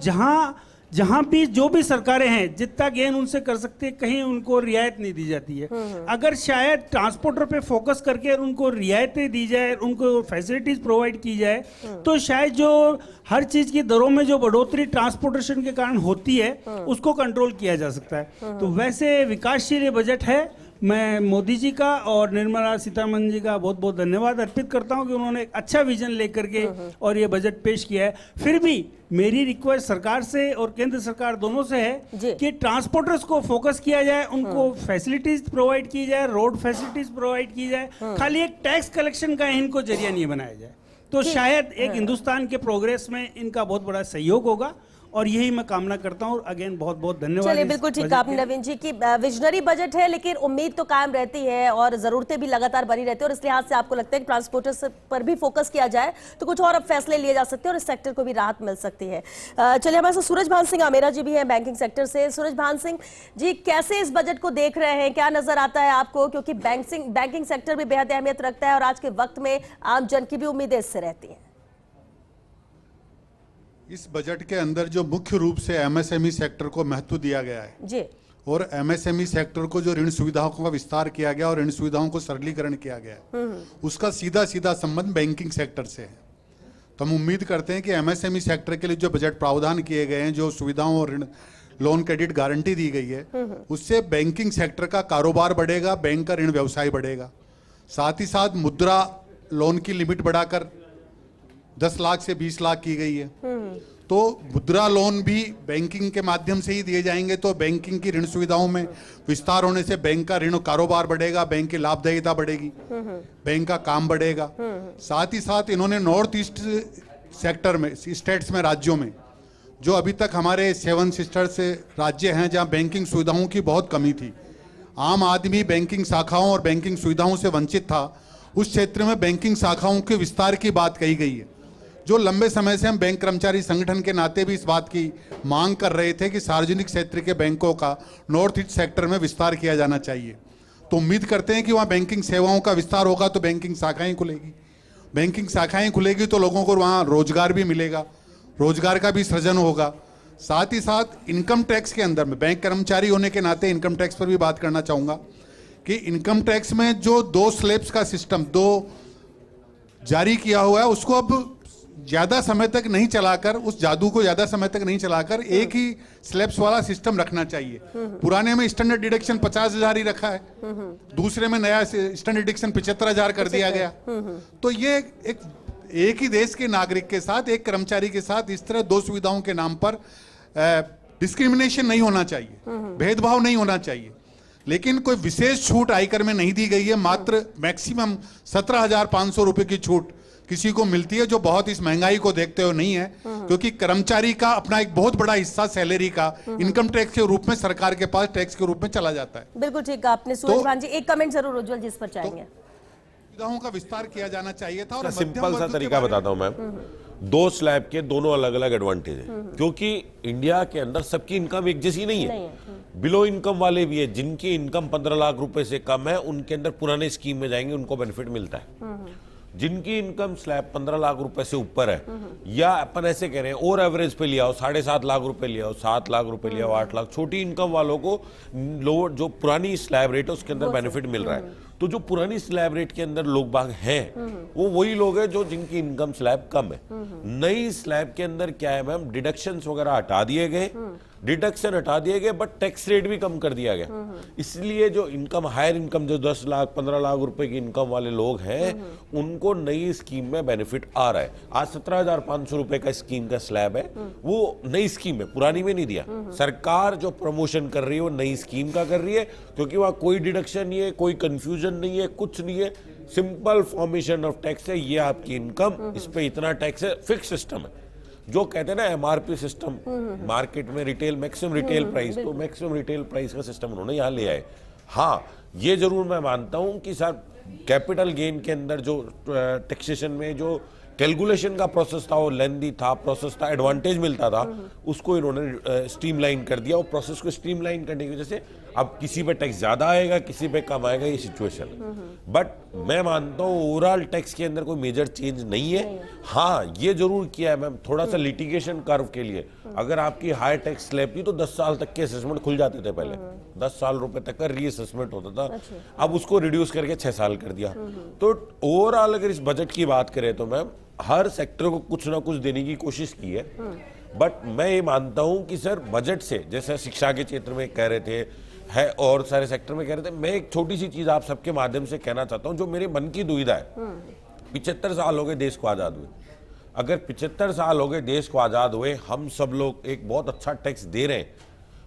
जहाँ भी जो भी सरकारें हैं जितना गेन उनसे कर सकती है, कहीं उनको रियायत नहीं दी जाती है। अगर शायद ट्रांसपोर्टर पे फोकस करके उनको रियायतें दी जाए, उनको फैसिलिटीज प्रोवाइड की जाए, तो शायद जो हर चीज की दरों में जो बढ़ोतरी ट्रांसपोर्टेशन के कारण होती है उसको कंट्रोल किया जा सकता है। तो वैसे विकासशील ये बजट है। मैं मोदी जी का और निर्मला सीतारमन जी का बहुत बहुत धन्यवाद अर्पित करता हूं कि उन्होंने एक अच्छा विजन लेकर के और ये बजट पेश किया है। फिर भी मेरी रिक्वेस्ट सरकार से और केंद्र सरकार दोनों से है कि ट्रांसपोर्टर्स को फोकस किया जाए, उनको फैसिलिटीज प्रोवाइड की जाए, रोड फैसिलिटीज प्रोवाइड की जाए, खाली एक टैक्स कलेक्शन का इनको जरिया नहीं बनाया जाए, तो शायद एक हिंदुस्तान के प्रोग्रेस में इनका बहुत बड़ा सहयोग होगा। और यही मैं कामना करता हूँ। अगेन बहुत बहुत धन्यवाद। चलिए, बिल्कुल ठीक है आपने नवीन जी की विजनरी बजट है, लेकिन उम्मीद तो कायम रहती है और जरूरतें भी लगातार बनी रहती है, और इस लिहाज से आपको लगता है कि ट्रांसपोर्टर्स पर भी फोकस किया जाए तो कुछ और अब फैसले लिए जा सकते हैं और इस सेक्टर को भी राहत मिल सकती है। चलिए, हमारे साथ सूरज भान सिंह आमेरा जी भी हैं बैंकिंग सेक्टर से। सूरज भान सिंह जी, कैसे इस बजट को देख रहे हैं, क्या नजर आता है आपको, क्योंकि बैंकिंग सेक्टर भी बेहद अहमियत रखता है और आज के वक्त में आम जन की भी उम्मीदें इससे रहती है। इस बजट के अंदर जो मुख्य रूप से एमएसएमई सेक्टर को महत्व दिया गया है जी, और एमएसएमई सेक्टर को जो ऋण सुविधाओं का विस्तार किया गया और ऋण सुविधाओं को सरलीकरण किया गया है, उसका सीधा सीधा संबंध बैंकिंग सेक्टर से है। तो हम उम्मीद करते हैं कि एमएसएमई सेक्टर के लिए जो बजट प्रावधान किए गए हैं, जो सुविधाओं और ऋण लोन क्रेडिट गारंटी दी गई है, उससे बैंकिंग सेक्टर का कारोबार बढ़ेगा, बैंक का ऋण व्यवसाय बढ़ेगा। साथ ही साथ मुद्रा लोन की लिमिट बढ़ाकर 10 लाख से 20 लाख की गई है, तो मुद्रा लोन भी बैंकिंग के माध्यम से ही दिए जाएंगे, तो बैंकिंग की ऋण सुविधाओं में विस्तार होने से बैंक का ऋण कारोबार बढ़ेगा, बैंक की लाभदायिता बढ़ेगी, बैंक का काम बढ़ेगा। साथ ही साथ इन्होंने नॉर्थ ईस्ट सेक्टर में, स्टेट्स में, राज्यों में, जो अभी तक हमारे 7 सिस्टर्स राज्य हैं जहां बैंकिंग सुविधाओं की बहुत कमी थी, आम आदमी बैंकिंग शाखाओं और बैंकिंग सुविधाओं से वंचित था, उस क्षेत्र में बैंकिंग शाखाओं के विस्तार की बात कही गई है। जो लंबे समय से हम बैंक कर्मचारी संगठन के नाते भी इस बात की मांग कर रहे थे कि सार्वजनिक क्षेत्र के बैंकों का नॉर्थ ईस्ट सेक्टर में विस्तार किया जाना चाहिए। तो उम्मीद करते हैं कि वहाँ बैंकिंग सेवाओं का विस्तार होगा तो बैंकिंग शाखाएं खुलेगी, बैंकिंग शाखाएं खुलेगी तो लोगों को वहाँ रोजगार भी मिलेगा, रोजगार का भी सृजन होगा। साथ ही साथ इनकम टैक्स के अंदर में, बैंक कर्मचारी होने के नाते इनकम टैक्स पर भी बात करना चाहूँगा कि इनकम टैक्स में जो 2 स्लैब्स का सिस्टम 2 जारी किया हुआ है, उसको अब ज्यादा समय तक नहीं चलाकर, उस जादू को ज्यादा समय तक नहीं चलाकर एक ही स्लैब्स वाला सिस्टम रखना चाहिए। पुराने में स्टैंडर्ड डिडक्शन 50,000 ही रखा है, दूसरे में नया स्टैंडर्ड डिडक्शन 75,000 कर दिया गया। तो ये एक ही देश के नागरिक के साथ, एक कर्मचारी के साथ इस तरह 2 सुविधाओं के नाम पर डिस्क्रिमिनेशन नहीं होना चाहिए, भेदभाव नहीं होना चाहिए। लेकिन कोई विशेष छूट आयकर में नहीं दी गई है, मात्र मैक्सिमम 17,500 रुपए की छूट किसी को मिलती है, जो बहुत इस महंगाई को देखते हुए नहीं है, क्योंकि कर्मचारी का अपना एक बहुत बड़ा हिस्सा सैलरी का इनकम टैक्स के रूप में सरकार के पास टैक्स के रूप में चला जाता है। बिल्कुल ठीक, आपने सूरज भान जी एक कमेंट जरूर उज्जवल जिस पर चाहेंगे। सुविधाओं का विस्तार किया जाना चाहिए था। और सिंपल सा तरीका बताता हूं मैं, 2 स्लैब के दोनों अलग अलग एडवांटेज है, क्योंकि इंडिया के अंदर सबकी इनकम एक जैसी नहीं है। बिलो इनकम वाले भी है, जिनकी इनकम 15 लाख रुपए से कम है, उनके अंदर पुराने स्कीम में जाएंगे, उनको बेनिफिट मिलता है। जिनकी इनकम स्लैब 15 लाख रुपए से ऊपर है, या अपन ऐसे कह रहे हैं और एवरेज पे लिया हो 7.5 लाख रुपए लिया हो, 7 लाख रुपए लिया हो, 8 लाख, छोटी इनकम वालों को लोअर जो पुरानी स्लैब रेट है उसके अंदर बेनिफिट मिल रहा है। तो जो पुरानी स्लैब रेट के अंदर लोग बाग हैं वो वही लोग हैं जो जिनकी इनकम स्लैब कम है। नई स्लैब के अंदर क्या है मैम, डिडक्शंस वगैरह हटा दिए गए, डिडक्शन हटा दिए गए, बट टैक्स रेट भी कम कर दिया गया। इसलिए जो इनकम हायर इनकम जो 10 लाख 15 लाख रुपए की इनकम वाले लोग हैं उनको नई स्कीम में बेनिफिट आ रहा है। आज 17,500 रुपए का स्कीम का स्लैब है, वो नई स्कीम है, पुरानी में नहीं दिया। सरकार जो प्रमोशन कर रही है वो नई स्कीम का कर रही है, क्योंकि वहां कोई डिडक्शन नहीं है, कोई कंफ्यूजन नहीं है, कुछ नहीं है, सिंपल फॉर्मेशन ऑफ टैक्स है। ये आपकी इनकम, इस पे इतना टैक्स है, फिक्स सिस्टम है। जो कहते हैं ना एमआरपी सिस्टम, मार्केट में रिटेल मैक्सिमम रिटेल प्राइस, तो मैक्सिमम रिटेल प्राइस का सिस्टम उन्होंने यहाँ ले आए। हाँ, ये जरूर मैं मानता हूँ कि सर कैपिटल गेन के अंदर जो टैक्सेशन में जो कैलकुलेशन का प्रोसेस था वो लेंदी था, प्रोसेस था, एडवांटेज मिलता था, उसको इन्होंने स्ट्रीमलाइन कर दिया। और प्रोसेस को स्ट्रीमलाइन करने की वजह से अब किसी पे टैक्स ज्यादा आएगा, किसी पे कम आएगा, ये सिचुएशन। बट मैं मानता हूँ ओवरऑल टैक्स के अंदर कोई मेजर चेंज नहीं है। हाँ, ये जरूर किया है मैम थोड़ा सा लिटिगेशन कर्व के लिए, अगर आपकी हाई टैक्स स्लैब थी तो 10 साल तक के असेसमेंट खुल जाते थे पहले, 10 साल रुपए तक का रीअसेसमेंट होता था। अब उसको रिड्यूस करके 6 साल कर दिया। तो ओवरऑल अगर इस बजट की बात करें तो मैम हर सेक्टर को कुछ ना कुछ देने की कोशिश की है। बट मैं ये मानता हूं कि सर बजट से, जैसे शिक्षा के क्षेत्र में कह रहे थे है और सारे सेक्टर में कह रहे थे, मैं एक छोटी सी चीज आप सबके माध्यम से कहना चाहता हूं जो मेरे मन की दुविधा है। 75 साल हो गए देश को आजाद हुए, अगर 75 साल हो गए देश को आजाद हुए, हम सब लोग एक बहुत अच्छा टैक्स दे रहे हैं,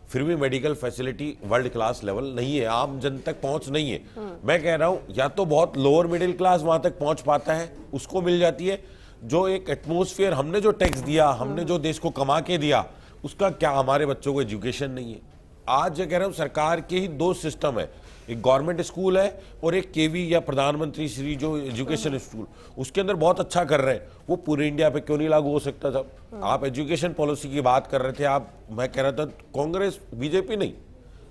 फिर भी medical facility world class level नहीं है, आम जन तक पहुंच नहीं है। मैं कह रहा हूं या तो बहुत लोअर मिडिल क्लास वहां तक पहुंच पाता है, उसको मिल जाती है। जो एक एटमॉस्फेयर हमने जो टैक्स दिया, हमने जो देश को कमा के दिया, उसका क्या हमारे बच्चों को एजुकेशन नहीं है। आज ये कह रहा हूं सरकार के ही 2 सिस्टम है, एक गवर्नमेंट स्कूल है और एक केवी या प्रधानमंत्री श्री जो एजुकेशन स्कूल, उसके अंदर बहुत अच्छा कर रहे हैं। वो पूरे इंडिया पे क्यों नहीं लागू हो सकता था? आप एजुकेशन पॉलिसी की बात कर रहे थे, आप, मैं कह रहा था कांग्रेस बीजेपी नहीं,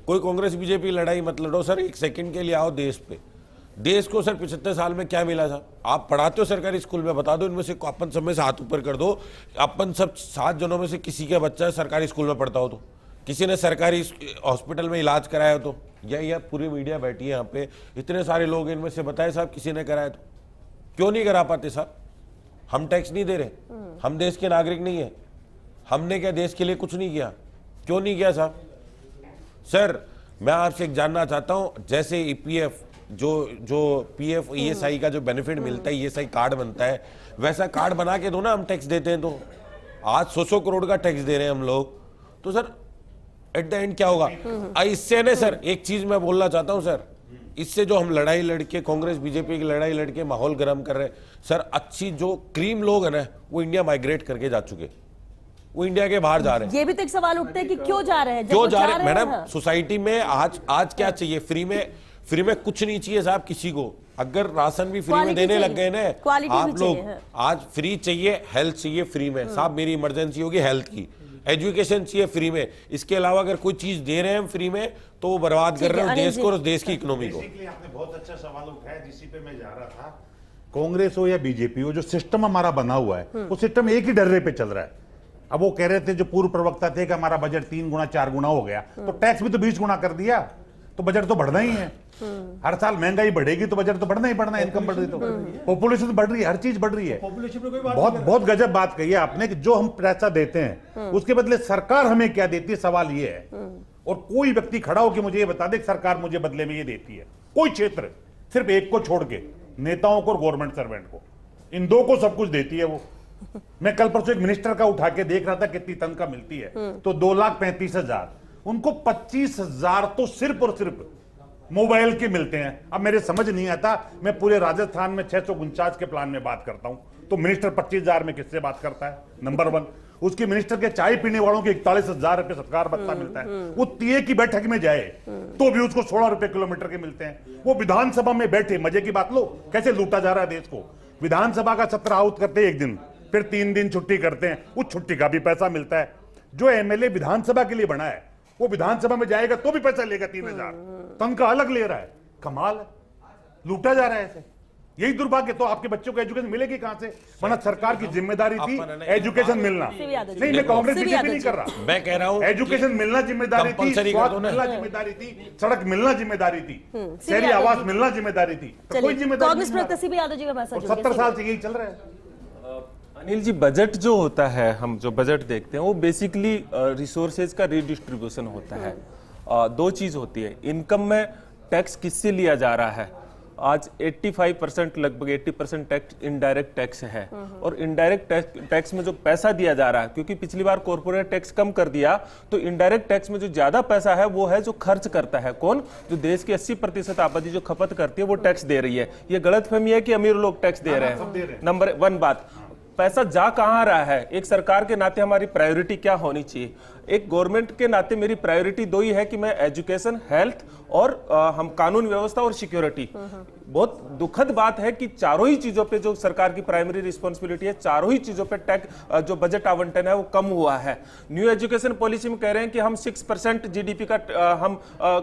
कोई कांग्रेस बीजेपी लड़ाई मत लड़ो सर, एक सेकंड के लिए आओ देश पे। देश को सर 75 साल में क्या मिला था? आप पढ़ाते हो सरकारी स्कूल में, बता दो इनमें से अपन सब में से हाथ ऊपर कर दो, अपन सब 7 जनों में से किसी का बच्चा सरकारी स्कूल में पढ़ता हो तो, किसी ने सरकारी हॉस्पिटल में इलाज कराया हो तो, या पूरी मीडिया बैठी है यहाँ पे, इतने सारे लोग, इनमें से बताए साहब किसी ने कराया तो? क्यों नहीं करा पाते साहब? हम टैक्स नहीं दे रहे, हम देश के नागरिक नहीं है, हमने क्या देश के लिए कुछ नहीं किया? क्यों नहीं किया साहब? सर मैं आपसे एक जानना चाहता हूं, जैसे ईपीएफ जो पीएफ ईएसआई का जो बेनिफिट मिलता है, ईएसआई कार्ड बनता है, वैसा कार्ड बना के दो ना, हम टैक्स देते हैं तो। आज 100 करोड़ का टैक्स दे रहे हैं हम लोग, तो सर एट द एंड क्या होगा? इससे ना सर एक चीज मैं बोलना चाहता हूं सर, इससे जो हम लड़ाई लड़के, कांग्रेस बीजेपी की लड़ाई लड़के माहौल गर्म कर रहे हैं सर, अच्छी जो क्रीम लोग है ना वो इंडिया माइग्रेट करके जा चुके, वो इंडिया के बाहर जा रहे हैं। ये भी तो एक सवाल उठते हैं कि क्यों जा रहे हैं? क्यों जा रहे हैं मैडम? सोसाइटी में आज क्या चाहिए? फ्री में कुछ नहीं चाहिए साहब किसी को। अगर राशन भी फ्री में देने लग गए ना आप लोग, आज फ्री चाहिए, हेल्थ चाहिए फ्री में, साहब मेरी इमरजेंसी होगी हेल्थ की, एजुकेशन चाहिए फ्री में, इसके अलावा अगर कोई चीज दे रहे हैं हम फ्री में तो वो बर्बाद कर रहे हैं देश को और देश की इकोनॉमी को। आपने बहुत अच्छा सवाल उठाया, जिसी पे मैं जा रहा था। कांग्रेस हो या बीजेपी हो, जो सिस्टम हमारा बना हुआ है वो सिस्टम एक ही डर्रे पे चल रहा है। अब वो कह रहे थे जो पूर्व प्रवक्ता थे कि हमारा बजट 3 गुना 4 गुना हो गया, तो टैक्स भी तो 20 गुना कर दिया, तो बजट तो बढ़ना ही है। हर साल महंगाई बढ़ेगी तो बजट तो बढ़ना ही बढ़ना है, इनकम बढ़ रही तो पॉपुलेशन बढ़ रही है, हर चीज बढ़ रही है। बहुत गजब बात कही है आपने कि जो हम पैसा देते हैं उसके बदले सरकार हमें क्या देती है, सवाल ये है। और कोई व्यक्ति खड़ा हो कि मुझे ये बता दे सरकार मुझे बदले में ये देती है, कोई क्षेत्र, सिर्फ एक को छोड़ के, नेताओं को और गवर्नमेंट सर्वेंट को, इन 2 को सब कुछ देती है वो। मैं कल परसों एक मिनिस्टर का उठा के देख रहा था कितनी तनख्वाह मिलती है, तो 2,35,000, उनको 25,000 तो सिर्फ और सिर्फ मोबाइल के मिलते हैं। अब मेरे समझ नहीं आता, मैं पूरे राजस्थान में 649 के प्लान में बात करता हूं, तो मिनिस्टर 25,000 में किससे बात करता है? नंबर 1। उसके मिनिस्टर के चाय पीने वालों के 41,000 रुपए सरकार भत्ता मिलता है। वो टीए की बैठक में जाए तो भी उसको 16 रुपए किलोमीटर के मिलते हैं। वो विधानसभा में बैठे, मजे की बात लो, कैसे लूटा जा रहा है देश को। विधानसभा का सत्र आउट करते एक दिन, फिर 3 दिन छुट्टी करते हैं, उस छुट्टी का भी पैसा मिलता है। जो एमएलए विधानसभा के लिए बना है वो विधानसभा में जाएगा तो भी पैसा लेगा 3,000, तनख्वाह अलग ले रहा है। कमाल है, लूटा जा रहा है ऐसे। यही दुर्भाग्य। तो आपके बच्चों को एजुकेशन मिलेगी कहां से? वरना सरकार की जिम्मेदारी थी एजुकेशन मिलना। नहीं, मैं कांग्रेस बीजेपी नहीं कर रहा, मैं कह रहा हूं एजुकेशन मिलना जिम्मेदारी थी, स्वास्थ्य मिलना जिम्मेदारी थी, सड़क मिलना जिम्मेदारी थी, शहरी आवास मिलना जिम्मेदारी थी। तो कोई जिम्मेदारी कांग्रेस प्रवक्ता सीबी यादव जी का मैसेज 70 साल से यही चल रहा है। अनिल जी, बजट जो होता है, हम जो बजट देखते हैं वो बेसिकली रिसोर्सेज का रीडिस्ट्रीब्यूशन होता है। दो चीज होती है, इनकम में टैक्स किससे लिया जा रहा है। आज 85% लगभग 80% टैक्स इनडायरेक्ट टैक्स है, और इनडायरेक्ट टैक्स में जो पैसा दिया जा रहा है, क्योंकि पिछली बार कॉर्पोरेट टैक्स कम कर दिया, तो इनडायरेक्ट टैक्स में जो ज्यादा पैसा है वो है जो खर्च करता है। कौन? जो देश की 80% आबादी जो खपत करती है वो टैक्स दे रही है। ये गलतफहमी है कि अमीर लोग टैक्स दे रहे हैं। नंबर 1 बात, पैसा जा कहां रहा है। एक सरकार के नाते हमारी प्रायोरिटी क्या होनी चाहिए? एक गवर्नमेंट के नाते मेरी प्रायोरिटी दो ही है कि मैं एजुकेशन, हेल्थ और हम कानून व्यवस्था और सिक्योरिटी। बहुत दुखद बात है कि चारों ही चीजों पे जो सरकार की प्राइमरी रिस्पॉन्सिबिलिटी है, चारों ही चीजों पे टैक्स जो बजट आवंटन है वो कम हुआ है। न्यू एजुकेशन पॉलिसी में कह रहे हैं कि हम 6% जीडीपी का हम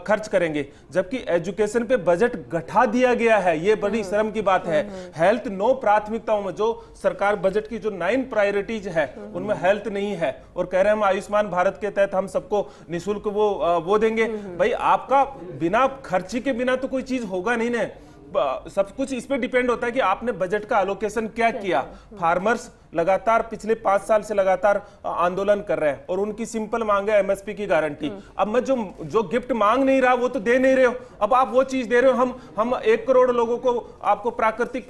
खर्च करेंगे, जबकि एजुकेशन पे बजट घटा दिया गया है। ये बड़ी शर्म की बात है। हेल्थ 9 प्राथमिकताओं में, जो सरकार बजट की जो 9 प्रायोरिटीज है उनमें हेल्थ नहीं है, और कह रहे हैं हम आयुष्मान भारत के तहत हम सबको निःशुल्क वो देंगे। भाई, आपका बिना खर्ची के बिना तो कोई चीज होगा नहीं ना। सब कुछ इस पे डिपेंड होता है कि आपने बजट का एलोकेशन क्या किया। फार्मर्स लगातार पिछले 5 साल से लगातार आंदोलन कर रहे हैं और उनकी सिंपल मांग है एमएसपी की गारंटी। अब मैं जो गिफ्ट मांग नहीं रहा वो तो दे नहीं रहे हो, अब आप वो चीज दे रहे हो। हम 1 करोड़ लोगों को आपको प्राकृतिक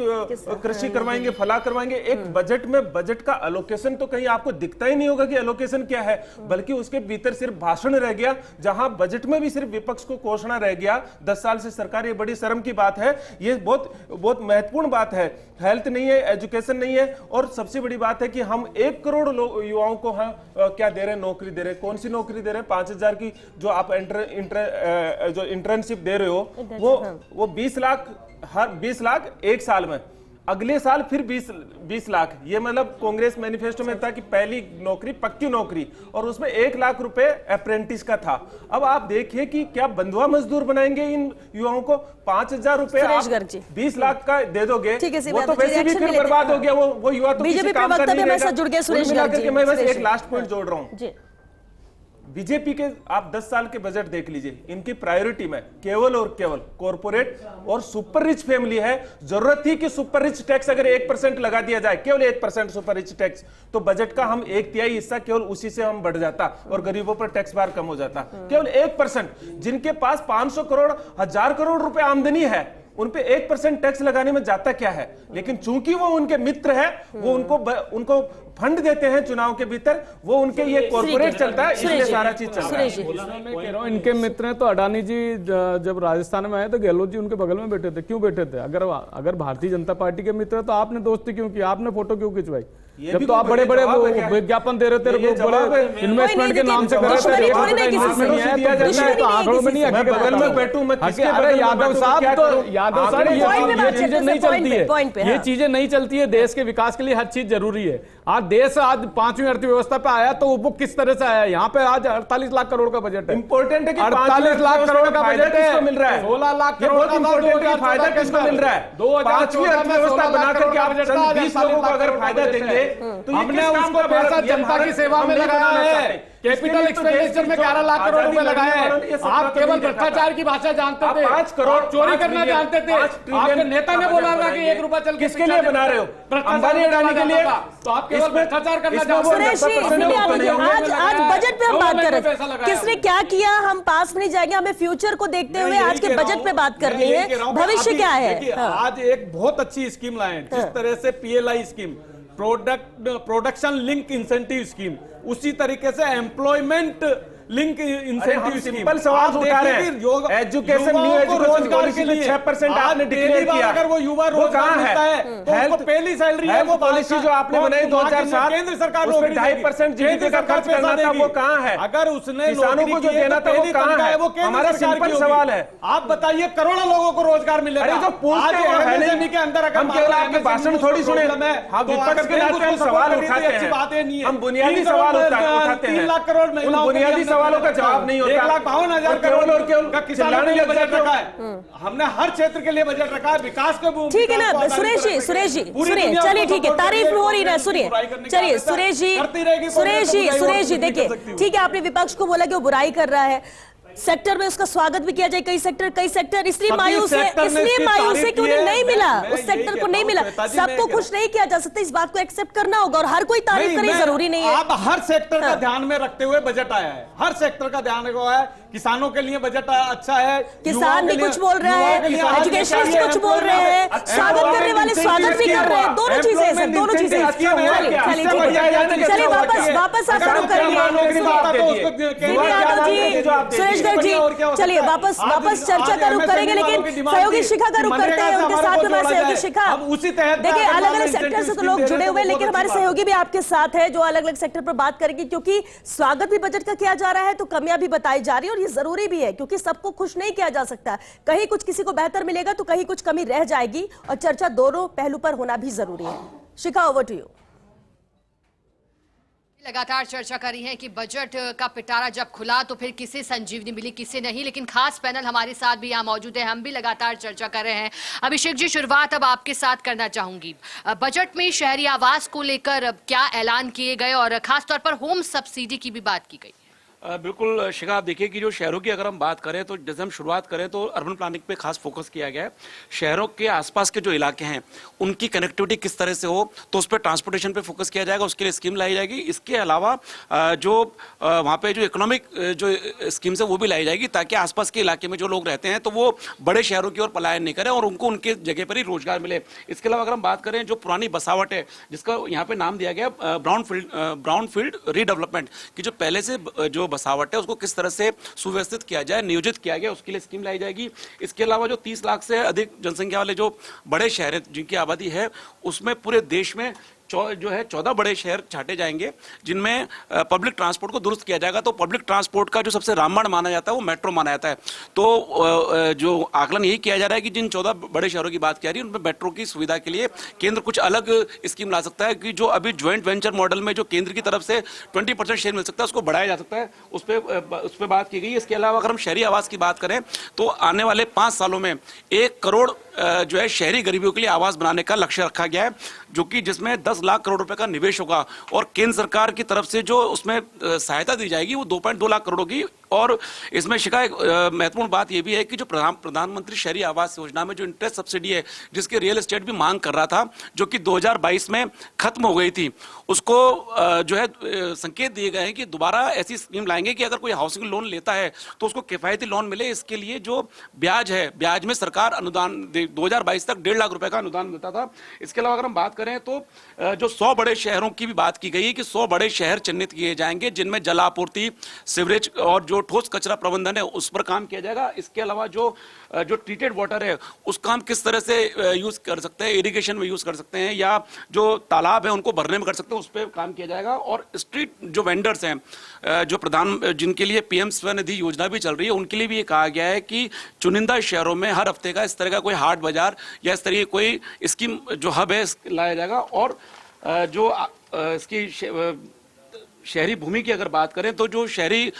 कृषि करवाएंगे, फला करवाएंगे। एक बजट में बजट का एलोकेशन तो कहीं आपको दिखता ही नहीं होगा कि एलोकेशन क्या है, बल्कि उसके भीतर सिर्फ भाषण रह गया, जहां बजट में भी सिर्फ विपक्ष को कोसना रह गया 10 साल से सरकार। ये बड़ी शर्म की बात है, ये बहुत महत्वपूर्ण बात है। हेल्थ नहीं है, एजुकेशन नहीं है, और सबसे बड़ी बात है कि हम 1 करोड़ युवाओं को क्या दे रहे हैं? नौकरी दे रहे हैं। कौन सी नौकरी दे रहे हैं? 5000 की जो आप जो इंटर्नशिप दे रहे हो वो 20 लाख, हर 20 लाख 1 साल में, अगले साल फिर 20 लाख। ये मतलब कांग्रेस मैनिफेस्टो में था कि पहली नौकरी पक्की नौकरी, और उसमें 1 लाख रुपए अप्रेंटिस का था। अब आप देखिए कि क्या बंधुआ मजदूर बनाएंगे इन युवाओं को? 5000 रुपए आप 20 लाख का दे दोगे, वो तो वैसे भी फिर बर्बाद हो गया। वो युवा तो किसी काम का नहीं रहेगा। मैं बस एक लास्ट पॉइंट जोड़ रहा हूँ। बीजेपी के आप 10 साल के बजट देख लीजिए, इनकी प्रायोरिटी में केवल और केवल कॉर्पोरेट और सुपर रिच फैमिली है। जरूरत थी कि सुपर रिच टैक्स अगर 1% लगा दिया जाए, केवल 1% सुपर रिच टैक्स, तो बजट का हम 1/3 हिस्सा केवल उसी से हम बढ़ जाता और गरीबों पर टैक्स बार कम हो जाता। केवल 1%, जिनके पास 500 करोड़ 1000 करोड़ रुपए आमदनी है, उन पे 1% टैक्स लगाने में जाता क्या है? लेकिन चूंकि वो उनके मित्र है, वो उनको फंड देते हैं चुनाव के भीतर, वो उनके ये कॉर्पोरेट चलता है, इसलिए सारा चीज चल रहा है। मैं कह रहा हूं, इनके मित्र हैं तो अडानी जी जब राजस्थान में आए तो गहलोत जी उनके बगल में बैठे थे। क्यों बैठे थे? अगर भारतीय जनता पार्टी के मित्र है तो आपने दोस्ती क्यों की? आपने फोटो क्यों खिंचवाई? जब तो आप बड़े बड़े विज्ञापन दे रहे थे, बड़े इन्वेस्टमेंट के नाम से कर रहे थे, इन्वेस्टमेंट नहीं है तो आंकड़ों में नहीं। बगल में बैठूं मैं, अरे यादव साहब, तो यादव साहब ये चीजें नहीं चलती है, ये चीजें नहीं चलती है। देश के विकास के लिए हर चीज जरूरी है। आज देश आज 5वीं अर्थव्यवस्था पे आया तो वो किस तरह से आया? यहाँ पे आज 48 लाख करोड़ का बजट है। इंपॉर्टेंट है कि 48 लाख करोड़ का बजट है, मिल रहा है 16 लाख करोड़ का फायदा किसको मिल रहा है? 5वीं अर्थव्यवस्था बनाकर के आप 20 लोगों को अगर फायदा देंगे तो हमने उसको पैसा जनता की सेवा में लगाया है। कैपिटल एक्सपेंडिचर में 11 लाख करोड़ रुपए लगाए हैं। आप केवल भ्रष्टाचार की भाषा जानते थे, 5 करोड़ चोरी करना जानते थे। आपके नेता ने बोला था कि 1 रुपया चल किसके लिए बना रहे हो? अंबानी अडानी के लिए? तो आप केवल भ्रष्टाचार करना जानते थे। आज बजट पे हम बात कर रहे हैं, किसने क्या किया हम पास में नहीं जाएंगे, हमें फ्यूचर को देखते हुए आज के बजट पे बात करनी है। भविष्य क्या है? आज एक बहुत अच्छी स्कीम लाए, जिस तरह से PLI scheme, production link incentive scheme, उसी तरीके से एम्प्लॉयमेंट लिंक इंसेंटिव सिंपल सवाल उठा रहे हैं। एजुकेशन, न्यू एजुकेशन पॉलिसी में 6% आपने डिक्लेयर किया, अगर वो युवा रोजगार मिलता है तो उसको पहली सैलरी है, वो पॉलिसी जो आपने बनाई 2007 केंद्र सरकार उस पे 2.5% जीडीपी का खर्च करना था, वो कहाँ है? अगर उसने किसानों को जो देना था वो कहाँ है? हमारा सिंपल सवाल है, आप बताइए करोड़ों लोगों को रोजगार मिलेगा। अरे जो पूछते हैं के अंदर, हम केवल आपके भाषण थोड़ी सुने, हम विपक्ष के नाते हम सवाल उठाते हैं, हम बुनियादी सवाल उठाते हैं, 3 लाख करोड़ बुनियादी सवाल सवालों का जवाब नहीं होता। 1,52,000 करोड़ का किसानों के लिए बजट रखा है। हमने हर क्षेत्र के लिए बजट रखा है, विकास के। ठीक है ना सुरेश जी, सुनिए, चलिए ठीक है, तारीफ हो रही है, सुनिए, चलिए सुरेश जी देखिए, ठीक है, आपने विपक्ष को बोला कि वो बुराई कर रहा है, सेक्टर में उसका स्वागत भी किया जाए, कई सेक्टर इसलिए मायूस है कि उन्हें नहीं मिला, उस सेक्टर को नहीं मिला। सबको खुश नहीं किया जा सकता, इस बात को एक्सेप्ट करना होगा, और हर कोई तारीफ करे जरूरी नहीं है। आप हर सेक्टर का ध्यान में रखते हुए बजट आया है, हर सेक्टर का ध्यान रखा है। किसानों के लिए बजट अच्छा है, किसान भी कुछ बोल रहे हैं, एजुकेशनिस्ट कुछ बोल रहे हैं, स्वागत करने वाले स्वागत भी कर रहे हैं, दोनों चीजें सर, दोनों चीजें। चलिए वापस आप शुरू करेंगे, चलिए वापस चर्चा का रुख करेंगे, लेकिन सहयोगी शिखा का रुख करते हैं, उनके साथ हमारे सहयोगी शिखा। देखिए अलग अलग सेक्टर से तो लोग जुड़े हुए, लेकिन हमारे सहयोगी भी आपके साथ है जो अलग अलग सेक्टर पर बात करेंगे, क्योंकि स्वागत भी बजट का किया जा रहा है तो कमियां भी बताई जा रही है, और ये जरूरी भी है, क्योंकि सबको खुश नहीं किया जा सकता। कहीं कुछ किसी को बेहतर मिलेगा तो कहीं कुछ कमी रह जाएगी, और चर्चा दोनों पहलू पर होना भी जरूरी है। शिखा, ओवर टू यू। लगातार चर्चा करी है कि बजट का पिटारा जब खुला तो फिर किसे संजीवनी मिली, किसे नहीं, लेकिन खास पैनल हमारे साथ भी यहाँ मौजूद है, हम भी लगातार चर्चा कर रहे हैं। अभिषेक जी, शुरुआत अब आपके साथ करना चाहूंगी। बजट में शहरी आवास को लेकर क्या ऐलान किए गए, और खासतौर पर होम सब्सिडी की भी बात की गई? बिल्कुल शिखा, आप देखिए कि जो शहरों की अगर हम बात करें तो जैसे हम शुरुआत करें तो अर्बन प्लानिंग पे खास फोकस किया गया है। शहरों के आसपास के जो इलाके हैं उनकी कनेक्टिविटी किस तरह से हो, तो उस पर ट्रांसपोर्टेशन पे फोकस किया जाएगा, उसके लिए स्कीम लाई जाएगी। इसके अलावा जो वहाँ पे जो इकोनॉमिक जो स्कीम्स है वो भी लाई जाएगी, ताकि आसपास के इलाके में जो लोग रहते हैं तो वो बड़े शहरों की ओर पलायन नहीं करें और उनको उनके जगह पर ही रोजगार मिले। इसके अलावा अगर हम बात करें जो पुरानी बसावट है, जिसका यहाँ पे नाम दिया गया ब्राउन फील्ड रीडेवलपमेंट, की जो पहले से जो बसावट है उसको किस तरह से सुव्यवस्थित किया जाए, नियोजित किया गया, उसके लिए स्कीम लाई जाएगी। इसके अलावा जो 30 लाख से अधिक जनसंख्या वाले जो बड़े शहर हैं जिनकी आबादी है, उसमें पूरे देश में जो है 14 बड़े शहर छाटे जाएंगे जिनमें पब्लिक ट्रांसपोर्ट को दुरुस्त किया जाएगा। तो पब्लिक ट्रांसपोर्ट का जो सबसे रामबाण माना जाता है वो मेट्रो माना जाता है। तो जो आकलन यही किया जा रहा है कि जिन 14 बड़े शहरों की बात की जा रही है उनमें मेट्रो की सुविधा के लिए केंद्र कुछ अलग स्कीम ला सकता है, कि जो अभी ज्वाइंट वेंचर मॉडल में जो केंद्र की तरफ से 20% शेयर मिल सकता है उसको बढ़ाया जा सकता है, उस पर बात की गई। इसके अलावा अगर हम शहरी आवास की बात करें तो आने वाले 5 सालों में 1 करोड़ जो है शहरी गरीबों के लिए आवास बनाने का लक्ष्य रखा गया है, जो कि जिसमें 10 लाख करोड़ रुपए का निवेश होगा, और केंद्र सरकार की तरफ से जो उसमें सहायता दी जाएगी वो 2.2 लाख करोड़ होगी। और इसमें शिखा एक महत्वपूर्ण बात यह भी है कि जो प्रधानमंत्री शहरी आवास योजना में जो इंटरेस्ट सब्सिडी है, जिसके रियल एस्टेट भी मांग कर रहा था, जो कि 2022 में खत्म हो गई थी, उसको जो है संकेत दिए गए हैं कि दोबारा ऐसी स्कीम लाएंगे कि अगर कोई हाउसिंग लोन लेता है तो उसको किफायती लोन मिले। इसके लिए जो ब्याज है, ब्याज में सरकार अनुदान 2022 तक 1.5 लाख रुपए का अनुदान मिलता था। इसके अलावा अगर हम बात करें तो जो 100 बड़े शहरों की भी बात की गई है कि 100 बड़े शहर चिन्हित किए जाएंगे जिनमें जल आपूर्ति, सीवरेज और जो ठोस कचरा प्रबंधन है उस पर काम किया जाएगा। इसके अलावा जो ट्रीटेड वाटर है उसका हम किस तरह से यूज कर सकते हैं, इरिगेशन में यूज कर सकते हैं, या जो तालाब है उनको भरने में कर सकते हैं, उस पर काम किया जाएगा। और स्ट्रीट जो वेंडर्स हैं, जो जिनके लिए PM स्वनिधि योजना भी चल रही है, उनके लिए भी ये कहा गया है कि चुनिंदा शहरों में हर हफ्ते का इस तरह का कोई हाट बाजार या इस तरह की कोई स्कीम जो हब है लाया जाएगा। और जो इसकी शहरी भूमि की अगर बात करें तो जो शहरी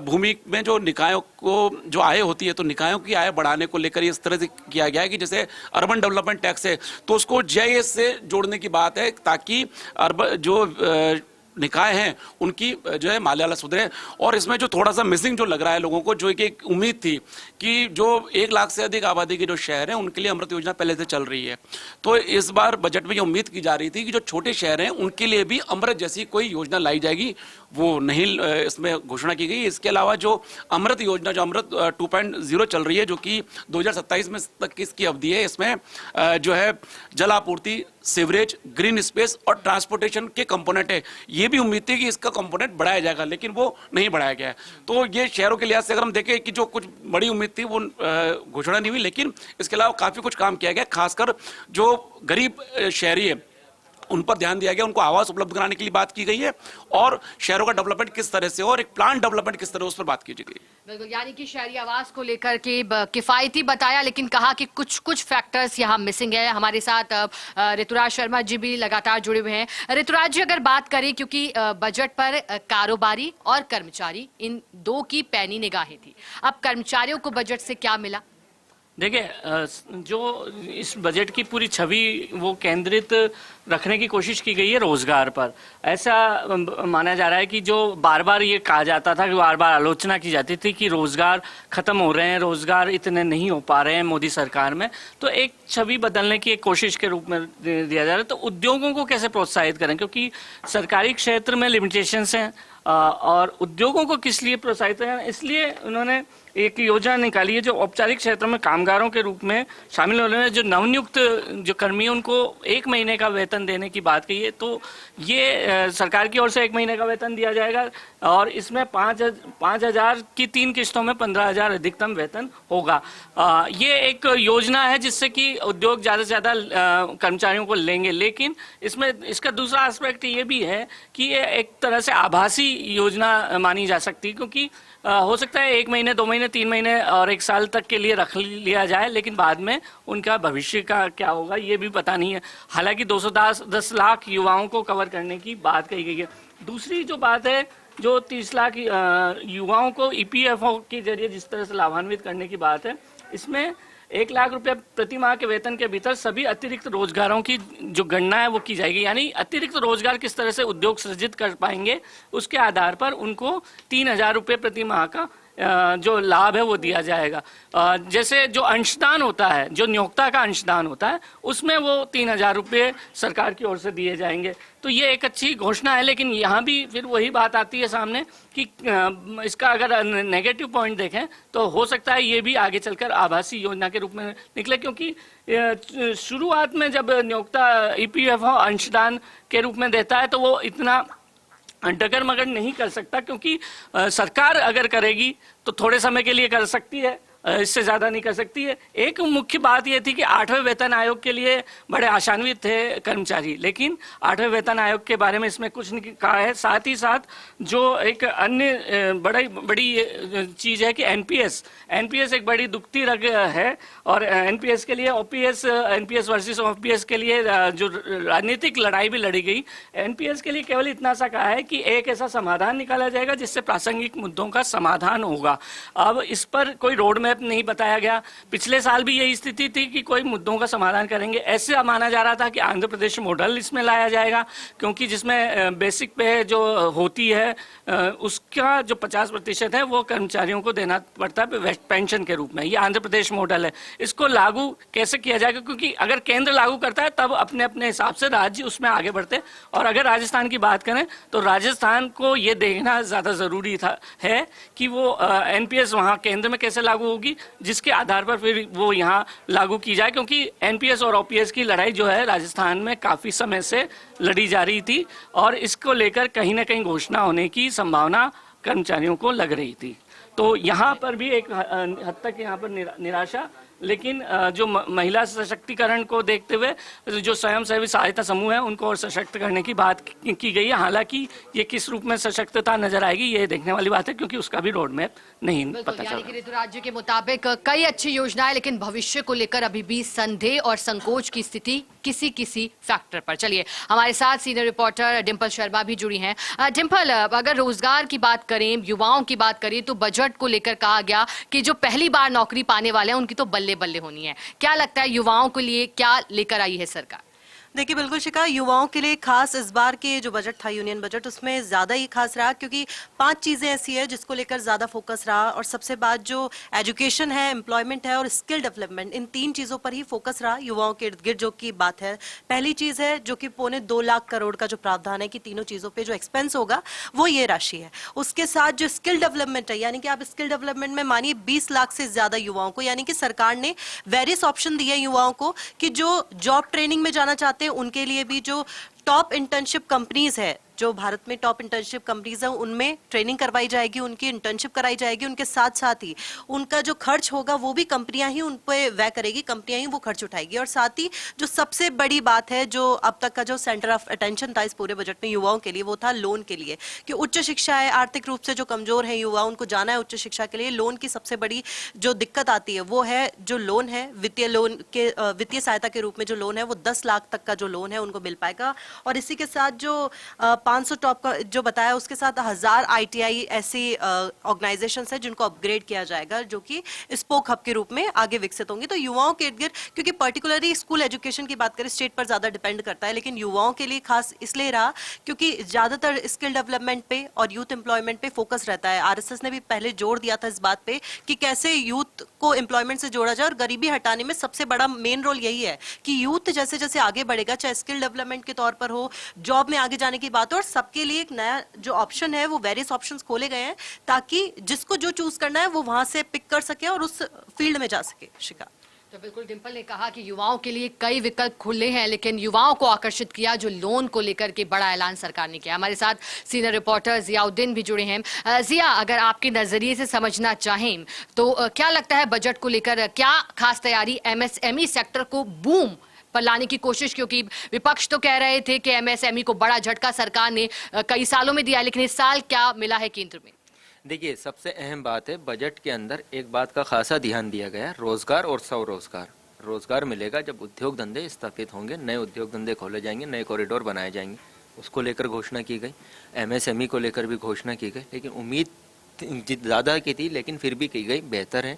भूमि में जो निकायों को जो आय होती है, तो निकायों की आय बढ़ाने को लेकर इस तरह से किया गया है कि जैसे अर्बन डेवलपमेंट टैक्स है तो उसको GIS से जोड़ने की बात है, ताकि अर्बन जो निकाय हैं उनकी जो है माल्याला सुधरे। और इसमें जो थोड़ा सा मिसिंग जो लग रहा है लोगों को, जो एक उम्मीद थी कि जो 1 लाख से अधिक आबादी के जो शहर हैं उनके लिए अमृत योजना पहले से चल रही है, तो इस बार बजट में ये उम्मीद की जा रही थी कि जो छोटे शहर हैं उनके लिए भी अमृत जैसी कोई योजना लाई जाएगी, वो नहीं इसमें घोषणा की गई। इसके अलावा जो अमृत योजना, जो अमृत 2.0 चल रही है, जो कि 2027 में तक की इसकी अवधि है, इसमें जो है जल आपूर्ति, सीवरेज, ग्रीन स्पेस और ट्रांसपोर्टेशन के कंपोनेंट है। ये भी उम्मीद थी कि इसका कंपोनेंट बढ़ाया जाएगा, लेकिन वो नहीं बढ़ाया गया है। तो ये शहरों के लिहाज से अगर हम देखें कि जो कुछ बड़ी उम्मीद थी वो घोषणा नहीं हुई, लेकिन इसके अलावा काफ़ी कुछ काम किया गया, खासकर जो गरीब शहरी है उन पर ध्यान दिया गया, उनको आवास उपलब्ध कराने के लिए बात की गई है और शहरों का डेवलपमेंट किस तरह से हो और एक प्लान डेवलपमेंट किस तरह उस पर बात की गई। बिल्कुल, यानी कि शहरी आवास को लेकर के किफायती बताया, लेकिन कहा कि कुछ फैक्टर्स यहाँ मिसिंग है। हमारे साथ ऋतुराज शर्मा जी भी लगातार जुड़े हुए हैं। ऋतुराज जी, अगर बात करें, क्योंकि बजट पर कारोबारी और कर्मचारी इन दो की पैनी निगाहें थी, अब कर्मचारियों को बजट से क्या मिला? देखिए, जो इस बजट की पूरी छवि वो केंद्रित रखने की कोशिश की गई है रोजगार पर। ऐसा माना जा रहा है कि जो बार बार ये कहा जाता था, कि बार बार आलोचना की जाती थी कि रोजगार खत्म हो रहे हैं, रोजगार इतने नहीं हो पा रहे हैं मोदी सरकार में, तो एक छवि बदलने की एक कोशिश के रूप में दिया जा रहा है। तो उद्योगों को कैसे प्रोत्साहित करें, क्योंकि सरकारी क्षेत्र में लिमिटेशंस हैं और उद्योगों को किस लिए प्रोत्साहित करें, इसलिए उन्होंने एक योजना निकाली है जो औपचारिक क्षेत्र में कामगारों के रूप में शामिल होने में जो नवनियुक्त जो कर्मी उनको 1 महीने का वेतन देने की बात कही है। तो ये सरकार की ओर से 1 महीने का वेतन दिया जाएगा और इसमें 5,000 की 3 किस्तों में 15,000 अधिकतम वेतन होगा। ये एक योजना है जिससे कि उद्योग ज़्यादा से ज़्यादा कर्मचारियों को लेंगे, लेकिन इसमें इसका दूसरा एस्पेक्ट ये भी है कि ये एक तरह से आभासी योजना मानी जा सकती है, क्योंकि हो सकता है 1 महीने, 2 महीने, 3 महीने और 1 साल तक के लिए रख लिया जाए, लेकिन बाद में उनका भविष्य का क्या होगा ये भी पता नहीं है। हालांकि 210 लाख युवाओं को कवर करने की बात कही गई है। दूसरी जो बात है, जो 30 लाख युवाओं को EPFO के जरिए जिस तरह से लाभान्वित करने की बात है, इसमें 1 लाख रुपए प्रति माह के वेतन के भीतर सभी अतिरिक्त रोजगारों की जो गणना है वो की जाएगी। यानी अतिरिक्त रोजगार किस तरह से उद्योग सृजित कर पाएंगे, उसके आधार पर उनको 3,000 रुपये प्रति माह का जो लाभ है वो दिया जाएगा। जैसे जो अंशदान होता है, जो नियोक्ता का अंशदान होता है, उसमें वो 3,000 रुपये सरकार की ओर से दिए जाएंगे। तो ये एक अच्छी घोषणा है, लेकिन यहाँ भी फिर वही बात आती है सामने कि इसका अगर नेगेटिव पॉइंट देखें तो हो सकता है ये भी आगे चलकर आभासी योजना के रूप में निकले, क्योंकि शुरुआत में जब नियोक्ता EPFO अंशदान के रूप में देता है तो वो इतना डगर मगर नहीं कर सकता, क्योंकि सरकार अगर करेगी तो थोड़े समय के लिए कर सकती है, इससे ज़्यादा नहीं कर सकती है। एक मुख्य बात यह थी कि 8वें वेतन आयोग के लिए बड़े आशान्वित थे कर्मचारी, लेकिन 8वें वेतन आयोग के बारे में इसमें कुछ नहीं कहा है। साथ ही साथ जो एक अन्य बड़ी चीज़ है कि NPS एक बड़ी दुखती रग है और NPS के लिए NPS वर्सेस OPS के लिए जो राजनीतिक लड़ाई भी लड़ी गई। NPS के लिए केवल इतना सा कहा है कि एक ऐसा समाधान निकाला जाएगा जिससे प्रासंगिक मुद्दों का समाधान होगा। अब इस पर कोई रोड मैप नहीं बताया गया। पिछले साल भी यही स्थिति थी कि कोई मुद्दों का समाधान करेंगे। ऐसे माना जा रहा था कि आंध्र प्रदेश मॉडल इसमें लाया जाएगा, क्योंकि जिसमें बेसिक पे जो होती है उसका जो 50% है वो कर्मचारियों को देना पड़ता है पेंशन के रूप में। ये आंध्र प्रदेश मॉडल है। इसको लागू कैसे किया जाएगा, क्योंकि अगर केंद्र लागू करता है तब अपने अपने हिसाब से राज्य उसमें आगे बढ़ते। और अगर राजस्थान की बात करें तो राजस्थान को ये देखना ज़्यादा ज़रूरी है कि वो NPS वहाँ केंद्र में कैसे लागू होगी, जिसके आधार पर फिर वो यहाँ लागू की जाए, क्योंकि NPS और OPS की लड़ाई जो है राजस्थान में काफ़ी समय से लड़ी जा रही थी और इसको लेकर कहीं ना कहीं घोषणा होने की संभावना कर्मचारियों को लग रही थी। तो यहाँ पर भी एक हद तक यहाँ पर निराशा, लेकिन जो महिला सशक्तिकरण को देखते हुए जो स्वयंसेवी सहायता समूह है उनको और सशक्त करने की बात की गई है। हालांकि ये किस रूप में सशक्तता नजर आएगी ये देखने वाली बात है, क्योंकि उसका भी रोड मैप नहीं पता चला। ऋतुराज के मुताबिक कई अच्छी योजनाएं, लेकिन भविष्य को लेकर अभी भी संदेह और संकोच की स्थिति किसी फैक्टर पर। चलिए, हमारे साथ सीनियर रिपोर्टर डिंपल शर्मा भी जुड़ी हैं। डिंपल, अगर रोजगार की बात करें, युवाओं की बात करें, तो बजट को लेकर कहा गया कि जो पहली बार नौकरी पाने वाले हैं उनकी तो बल्ले होनी है। क्या लगता है युवाओं के लिए क्या लेकर आई है सरकार? देखिए, बिल्कुल शिखा, युवाओं के लिए खास इस बार के जो बजट था, यूनियन बजट, उसमें ज़्यादा ही खास रहा, क्योंकि 5 चीज़ें ऐसी है जिसको लेकर ज़्यादा फोकस रहा। और सबसे बात जो एजुकेशन है, एम्प्लॉयमेंट है और स्किल डेवलपमेंट, इन 3 चीज़ों पर ही फोकस रहा युवाओं के इर्द गिर्द जो की बात है। पहली चीज़ है जो कि 2.25 लाख करोड़ का जो प्रावधान है कि तीनों चीज़ों पर जो एक्सपेंस होगा वो ये राशि है। उसके साथ जो स्किल डेवलपमेंट है, यानी कि आप स्किल डेवलपमेंट में मानिए 20 लाख से ज़्यादा युवाओं को, यानी कि सरकार ने वेरियस ऑप्शन दिए युवाओं को कि जो जॉब ट्रेनिंग में जाना चाहते हैं उनके लिए भी जो टॉप इंटर्नशिप कंपनीज है, जो भारत में टॉप इंटर्नशिप कंपनीज है, उनमें ट्रेनिंग करवाई जाएगी, उनकी इंटर्नशिप कराई जाएगी। उनके साथ साथ ही उनका जो खर्च होगा वो भी कंपनियां ही उन पे व्यय करेगी, कंपनियां ही वो खर्च उठाएगी। और साथ ही जो सबसे बड़ी बात है, जो अब तक का जो सेंटर ऑफ अटेंशन था इस पूरे बजट में युवाओं के लिए, वो था लोन के लिए, कि उच्च शिक्षा है, आर्थिक रूप से जो कमजोर है युवा, उनको जाना है उच्च शिक्षा के लिए। लोन की सबसे बड़ी जो दिक्कत आती है वो है जो लोन है, वित्तीय लोन के वित्तीय सहायता के रूप में जो लोन है वो 10 लाख तक का जो लोन है उनको मिल पाएगा। और इसी के साथ जो 500 टॉप का जो बताया, उसके साथ 1000 ITI ऐसी ऑर्गेनाइजेशंस है जिनको अपग्रेड किया जाएगा, जो कि स्पोक हब के रूप में आगे विकसित होंगी। तो युवाओं के इर्द गिर्द, क्योंकि पर्टिकुलरली स्कूल एजुकेशन की बात करें स्टेट पर ज्यादा डिपेंड करता है, लेकिन युवाओं के लिए खास इसलिए रहा क्योंकि ज्यादातर स्किल डेवलपमेंट पे और यूथ एम्प्लॉयमेंट पे फोकस रहता है। RSS ने भी पहले जोर दिया था इस बात पे कि कैसे यूथ को एम्प्लॉयमेंट से जोड़ा जाए, और गरीबी हटाने में सबसे बड़ा मेन रोल यही है कि यूथ जैसे जैसे आगे बढ़ेगा, चाहे स्किल डेवलपमेंट के तौर पर हो, जॉब में आगे जाने की बात हो, और सबके लिए एक नया जो ऑप्शन है वो वेरियस ऑप्शंस खोले गए हैं, ताकि जिसको जो चूज करना है वो वहां से पिक कर सके और उस फील्ड में जा सके। शिखा, तो बिल्कुल डिंपल ने कहा कि युवाओं के लिए कई विकल्प खुले हैं, लेकिन युवाओं को आकर्षित किया जो लोन को लेकर के बड़ा ऐलान सरकार ने किया। हमारे साथ सीनियर रिपोर्टर जियाउद्दीन भी जुड़े हैं। जिया, अगर आपके नजरिए से समझना चाहें तो क्या लगता है बजट को लेकर, क्या खास तैयारी MSME सेक्टर को बूम पर लाने की कोशिश, क्योंकि विपक्ष तो कह रहे थे कि MSME को बड़ा झटका सरकार ने कई सालों में दिया, लेकिन इस साल क्या मिला है केंद्र में? देखिए, सबसे अहम बात है बजट के अंदर एक बात का खासा ध्यान दिया गया है, रोजगार और स्वरोजगार। रोजगार मिलेगा जब उद्योग धंधे स्थापित होंगे, नए उद्योग धंधे खोले जाएंगे, नए कॉरिडोर बनाए जाएंगे, उसको लेकर घोषणा की गई। MSME को लेकर भी घोषणा की गई, लेकिन उम्मीद ज़्यादा की थी, लेकिन फिर भी की गई, बेहतर है।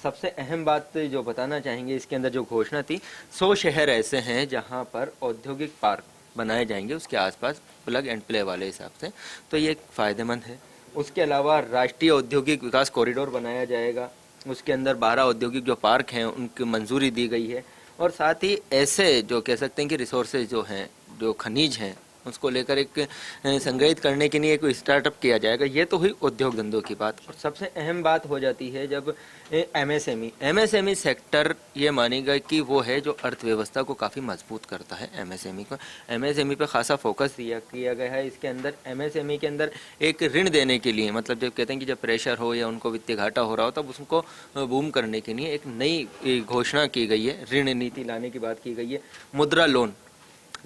सबसे अहम बात जो बताना चाहेंगे इसके अंदर जो घोषणा थी, 100 शहर ऐसे हैं जहां पर औद्योगिक पार्क बनाए जाएंगे उसके आसपास प्लग एंड प्ले वाले हिसाब से, तो ये फ़ायदेमंद है। उसके अलावा राष्ट्रीय औद्योगिक विकास कॉरिडोर बनाया जाएगा, उसके अंदर 12 औद्योगिक जो पार्क हैं उनकी मंजूरी दी गई है। और साथ ही ऐसे जो कह सकते हैं कि रिसोर्सेज जो हैं, जो खनिज हैं, उसको लेकर एक संग्रहित करने के लिए कोई स्टार्टअप किया जाएगा। ये तो हुई उद्योग धंधों की बात। और सबसे अहम बात हो जाती है जब MSME सेक्टर ये मानेगा कि वो है जो अर्थव्यवस्था को काफ़ी मजबूत करता है। MSME पे खासा फोकस किया गया है। इसके अंदर MSME के अंदर एक ऋण देने के लिए, मतलब जब कहते हैं कि जब प्रेशर हो या उनको वित्तीय घाटा हो रहा हो तब उसको बूम करने के लिए एक नई घोषणा की गई है, ऋण नीति लाने की बात की गई है। मुद्रा लोन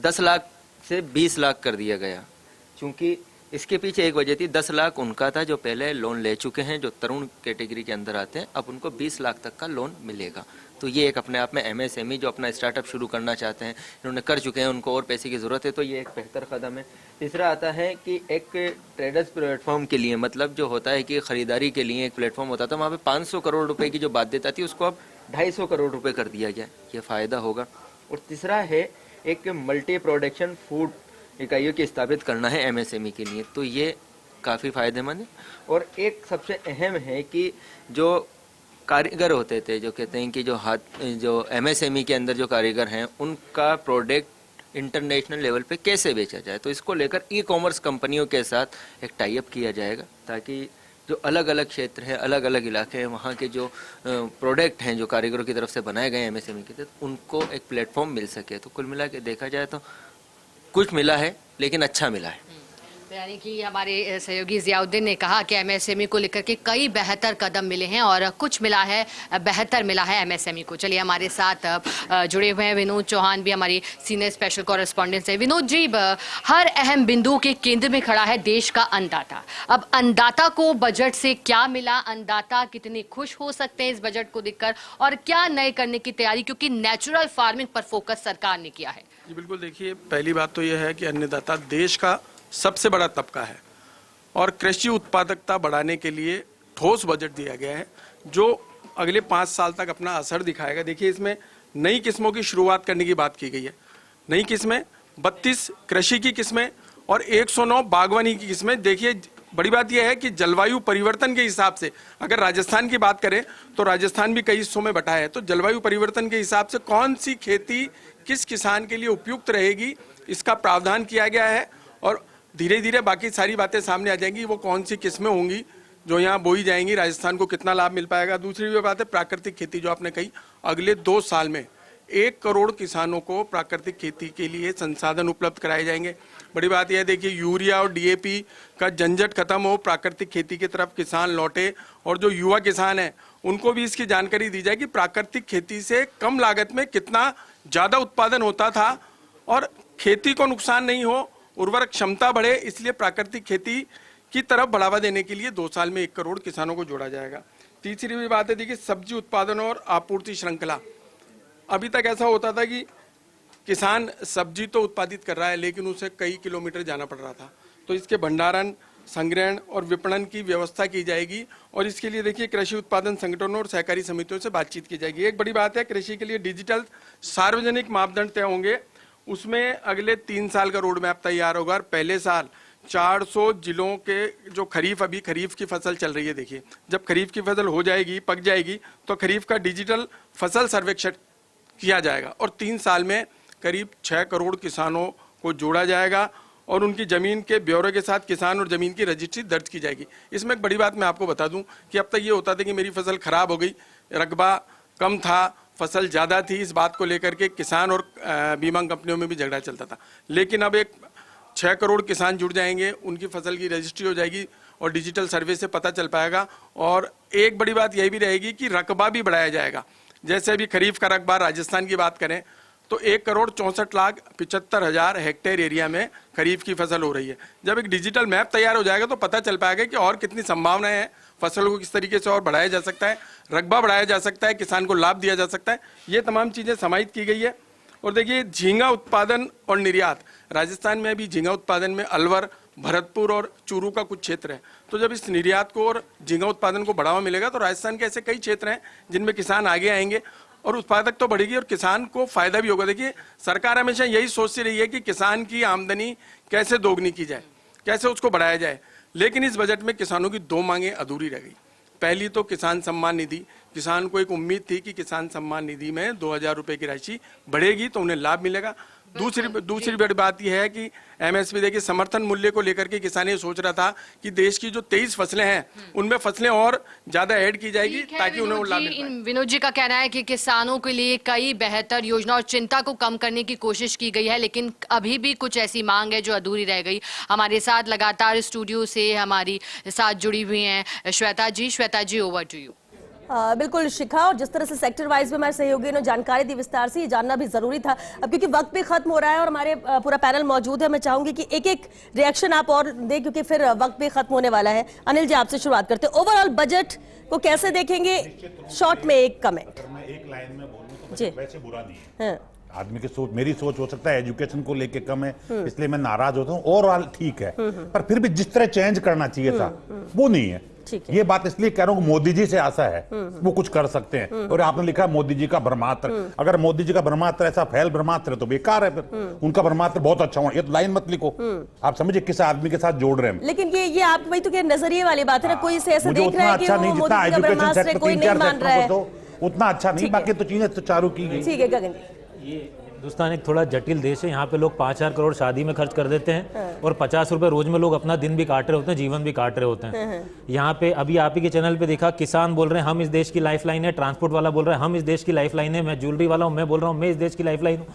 10 लाख से 20 लाख कर दिया गया, क्योंकि इसके पीछे एक वजह थी। 10 लाख उनका था जो पहले लोन ले चुके हैं, जो तरुण कैटेगरी के अंदर आते हैं, अब उनको 20 लाख तक का लोन मिलेगा। तो ये एक अपने आप में MSME जो अपना स्टार्टअप शुरू करना चाहते हैं, इन्होंने कर चुके हैं, उनको और पैसे की ज़रूरत है, तो ये एक बेहतर कदम है। तीसरा आता है कि एक ट्रेडर्स प्लेटफॉर्म के लिए, मतलब जो होता है कि ख़रीदारी के लिए एक प्लेटफॉर्म होता था, वहाँ पे 500 करोड़ रुपए की जो बाध्यता थी उसको अब 250 करोड़ रुपए कर दिया गया, ये फ़ायदा होगा। और तीसरा है एक मल्टी प्रोडक्शन फूड इकाइयों की स्थापित करना है MSME के लिए, तो ये काफ़ी फ़ायदेमंद है। और एक सबसे अहम है कि जो कारीगर होते थे, जो कहते हैं कि जो MSME के अंदर जो कारीगर हैं उनका प्रोडक्ट इंटरनेशनल लेवल पे कैसे बेचा जाए, तो इसको लेकर ई-कॉमर्स कंपनियों के साथ एक टाई अप किया जाएगा, ताकि जो अलग अलग क्षेत्र है, अलग अलग इलाके हैं, वहाँ के जो प्रोडक्ट हैं जो कारीगरों की तरफ से बनाए गए MSME के तहत, उनको एक प्लेटफॉर्म मिल सके। तो कुल मिला के देखा जाए तो कुछ मिला है, लेकिन अच्छा मिला है। तो यानी कि हमारे सहयोगी जियाउद्दीन ने कहा कि MSME को लेकर के कई बेहतर कदम मिले हैं और कुछ मिला है, बेहतर मिला है MSME को। चलिए, हमारे साथ जुड़े हुए हैं विनोद चौहान भी, हमारी सीनियर स्पेशल कॉरेस्पॉन्डेंट है। विनोद जी, हर अहम बिंदु के केंद्र में खड़ा है देश का अन्नदाता। अब अन्नदाता को बजट से क्या मिला, अन्नदाता कितने खुश हो सकते हैं इस बजट को देखकर, और क्या नए करने की तैयारी, क्योंकि नेचुरल फार्मिंग पर फोकस सरकार ने किया है? जी बिल्कुल, देखिए, पहली बात तो यह है कि अन्नदाता देश का सबसे बड़ा तबका है और कृषि उत्पादकता बढ़ाने के लिए ठोस बजट दिया गया है जो अगले 5 साल तक अपना असर दिखाएगा। देखिए, इसमें नई किस्मों की शुरुआत करने की बात की गई है। नई किस्में 32 कृषि की किस्में और 109 बागवानी की किस्में। देखिए, बड़ी बात यह है कि जलवायु परिवर्तन के हिसाब से अगर राजस्थान की बात करें तो राजस्थान भी कई हिस्सों में बटा है, तो जलवायु परिवर्तन के हिसाब से कौन सी खेती किस किसान के लिए उपयुक्त रहेगी, इसका प्रावधान किया गया है। और धीरे धीरे बाकी सारी बातें सामने आ जाएंगी, वो कौन सी किस्में होंगी जो यहाँ बोई जाएंगी, राजस्थान को कितना लाभ मिल पाएगा। दूसरी भी बात है प्राकृतिक खेती, जो आपने कही, अगले 2 साल में 1 करोड़ किसानों को प्राकृतिक खेती के लिए संसाधन उपलब्ध कराए जाएंगे। बड़ी बात यह देखिए, यूरिया और डीएपी का झंझट खत्म हो, प्राकृतिक खेती की तरफ किसान लौटे, और जो युवा किसान हैं उनको भी इसकी जानकारी दी जाए कि प्राकृतिक खेती से कम लागत में कितना ज़्यादा उत्पादन होता था और खेती को नुकसान नहीं हो, उर्वरक क्षमता बढ़े। इसलिए प्राकृतिक खेती की तरफ बढ़ावा देने के लिए 2 साल में 1 करोड़ किसानों को जोड़ा जाएगा। तीसरी भी बात है, देखिए सब्जी उत्पादन और आपूर्ति श्रृंखला। अभी तक ऐसा होता था कि किसान सब्जी तो उत्पादित कर रहा है लेकिन उसे कई किलोमीटर जाना पड़ रहा था, तो इसके भंडारण, संग्रहण और विपणन की व्यवस्था की जाएगी, और इसके लिए देखिए कृषि उत्पादन संगठनों और सहकारी समितियों से बातचीत की जाएगी। एक बड़ी बात है, कृषि के लिए डिजिटल सार्वजनिक मापदंड तय होंगे, उसमें अगले 3 साल का रोड मैप तैयार होगा। और पहले साल 400 जिलों के जो खरीफ, अभी खरीफ की फसल चल रही है, देखिए जब खरीफ की फसल हो जाएगी, पक जाएगी, तो खरीफ का डिजिटल फसल सर्वेक्षण किया जाएगा और 3 साल में करीब 6 करोड़ किसानों को जोड़ा जाएगा और उनकी जमीन के ब्यौरे के साथ किसान और जमीन की रजिस्ट्री दर्ज की जाएगी। इसमें एक बड़ी बात मैं आपको बता दूं कि अब तक ये होता था कि मेरी फसल खराब हो गई, रकबा कम था, फसल ज़्यादा थी, इस बात को लेकर के किसान और बीमा कंपनियों में भी झगड़ा चलता था। लेकिन अब 6 करोड़ किसान जुड़ जाएंगे, उनकी फसल की रजिस्ट्री हो जाएगी और डिजिटल सर्वे से पता चल पाएगा। और एक बड़ी बात यह भी रहेगी कि रकबा भी बढ़ाया जाएगा। जैसे अभी खरीफ का रकबा राजस्थान की बात करें तो 1,64,75,000 हेक्टेयर एरिया में खरीफ की फसल हो रही है। जब एक डिजिटल मैप तैयार हो जाएगा तो पता चल पाएगा कि और कितनी संभावनाएं हैं, फसलों को किस तरीके से और बढ़ाया जा सकता है, रकबा बढ़ाया जा सकता है, किसान को लाभ दिया जा सकता है। ये तमाम चीज़ें समाहित की गई है। और देखिए झींगा उत्पादन और निर्यात, राजस्थान में अभी झींगा उत्पादन में अलवर, भरतपुर और चूरू का कुछ क्षेत्र है। तो जब इस निर्यात को और झींगा उत्पादन को बढ़ावा मिलेगा तो राजस्थान के ऐसे कई क्षेत्र हैं जिनमें किसान आगे आएंगे और उत्पादक तो बढ़ेगी और किसान को फायदा भी होगा। देखिए सरकार हमेशा यही सोचती रही है कि किसान की आमदनी कैसे दोगुनी की जाए, कैसे उसको बढ़ाया जाए, लेकिन इस बजट में किसानों की 2 मांगें अधूरी रह गई। पहली तो किसान सम्मान निधि, किसान को एक उम्मीद थी कि किसान सम्मान निधि में 2,000 रुपए की राशि बढ़ेगी तो उन्हें लाभ मिलेगा। दूसरी बड़ी बात यह है कि एमएसपी, देखिए समर्थन मूल्य को लेकर के किसान ये सोच रहा था कि देश की जो 23 फसलें हैं उनमें फसलें और ज्यादा ऐड की जाएगी ताकि उन्हें लाभ मिल पाए। विनोद जी का कहना है कि किसानों के लिए कई बेहतर योजना और चिंता को कम करने की कोशिश की गई है, लेकिन अभी भी कुछ ऐसी मांग है जो अधूरी रह गई। हमारे साथ लगातार स्टूडियो से हमारी साथ जुड़ी हुई हैं श्वेता जी। श्वेता जी, ओवर टू यू। बिल्कुल शिखा, और जिस तरह से सेक्टर वाइज में हमारे सहयोगी ने जानकारी दी विस्तार से, ये जानना भी जरूरी था। अब क्योंकि वक्त भी खत्म हो रहा है और हमारे पूरा पैनल मौजूद है, मैं चाहूंगी कि एक एक रिएक्शन आप और दें क्योंकि फिर वक्त भी खत्म होने वाला है। अनिल जी, आपसे शुरुआत करते हैं। ओवरऑल बजट को कैसे देखेंगे, शॉर्ट में एक कमेंट। एक लाइन में बोलूं जी, तो वैसे बुरा नहीं है। आदमी की सोच, मेरी सोच हो सकता है एजुकेशन को लेके कम है इसलिए मैं नाराज होता हूँ, ओवरऑल ठीक है, पर फिर भी जिस तरह चेंज करना चाहिए था वो नहीं है। ये बात इसलिए कह रहा हूँ, मोदी जी से आशा है वो कुछ कर सकते हैं। और आपने लिखा मोदी जी का ब्रह्मास्त्र, अगर मोदी जी का ब्रह्मास्त्र ऐसा फैल ब्रह्मास्त्र है तो बेकार है, फिर उनका ब्रह्मास्त्र बहुत अच्छा हो। ये तो लाइन मत लिखो, आप समझिए किस आदमी के साथ जोड़ रहे हैं। लेकिन ये आप वही तो नजरिए वाली बात है ना, कोई से ऐसा देख रहा है कि अच्छा नहीं, जितना एजुकेशन सेक्टर कोई नहीं मान रहा है उतना अच्छा नहीं, बाकी तो चीजें सुचारू की गई। ठीक है गगन, ये हिंदुस्तान एक थोड़ा जटिल देश है। यहाँ पे लोग 5,000 करोड़ शादी में खर्च कर देते हैं और 50 रुपए रोज में लोग अपना दिन भी काट रहे होते हैं, जीवन भी काट रहे होते हैं। यहाँ पे अभी आप ही के चैनल पे देखा, किसान बोल रहे हैं हम इस देश की लाइफलाइन है, ट्रांसपोर्ट वाला बोल रहा है हम इस देश की लाइफलाइन है, मैं ज्वेलरी वाला हूँ मैं बोल रहा हूँ मैं इस देश की लाइफलाइन हूँ।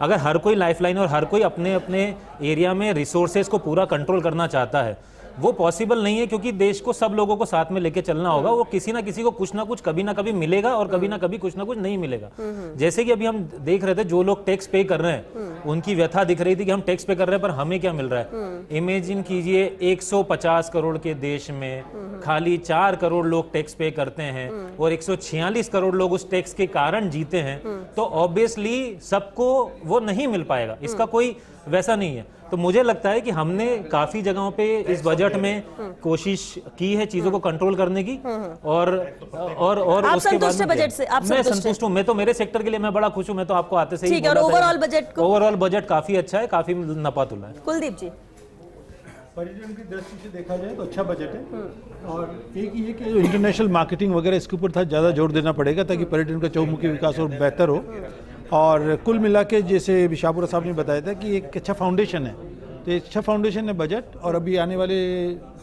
अगर हर कोई लाइफलाइन और हर कोई अपने अपने एरिया में रिसोर्सेज को पूरा कंट्रोल करना चाहता है, वो पॉसिबल नहीं है क्योंकि देश को सब लोगों को साथ में लेके चलना होगा। वो किसी ना किसी को कुछ ना कुछ कभी ना कभी मिलेगा और कभी ना कभी कुछ ना कुछ नहीं मिलेगा। जैसे कि अभी हम देख रहे थे, जो लोग टैक्स पे कर रहे हैं उनकी व्यथा दिख रही थी कि हम टैक्स पे कर रहे हैं पर हमें क्या मिल रहा है। इमेजिन कीजिए 150 करोड़ के देश में खाली 4 करोड़ लोग टैक्स पे करते हैं और 146 करोड़ लोग उस टैक्स के कारण जीते हैं, तो ऑब्वियसली सबको वो नहीं मिल पाएगा। इसका कोई वैसा नहीं है। तो मुझे लगता है कि हमने काफी जगहों पे इस बजट में कोशिश की है चीजों को कंट्रोल करने की और आप उसके बाद बजट से आप मैं संतुष्ट हूँ। मैं तो मेरे सेक्टर के लिए मैं बड़ा खुश हूँ। मैं तो आपको आते से ही बोल रहा था ओवरऑल बजट काफी अच्छा है, काफी नपातुला है। कुलदीप जी, पर्यटन की दृष्टि से देखा जाए तो अच्छा बजट है और एक ये कि जो इंटरनेशनल मार्केटिंग वगैरह इसके ऊपर था ज़्यादा जोर देना पड़ेगा ताकि पर्यटन का चौमुखी विकास और बेहतर हो। और कुल मिला के जैसे शाहपुरा साहब ने बताया था कि एक अच्छा फाउंडेशन है, तो एक अच्छा फाउंडेशन है बजट। और अभी आने वाले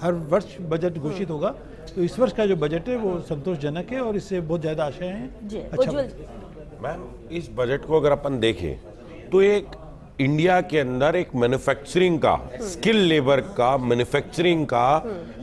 हर वर्ष बजट घोषित होगा, तो इस वर्ष का जो बजट है वो संतोषजनक है और इससे बहुत ज़्यादा आशाएं हैं। अच्छा मैम इस बजट को अगर अपन देखें तो एक इंडिया के अंदर एक मैन्युफैक्चरिंग का, स्किल लेबर का, मैन्युफैक्चरिंग का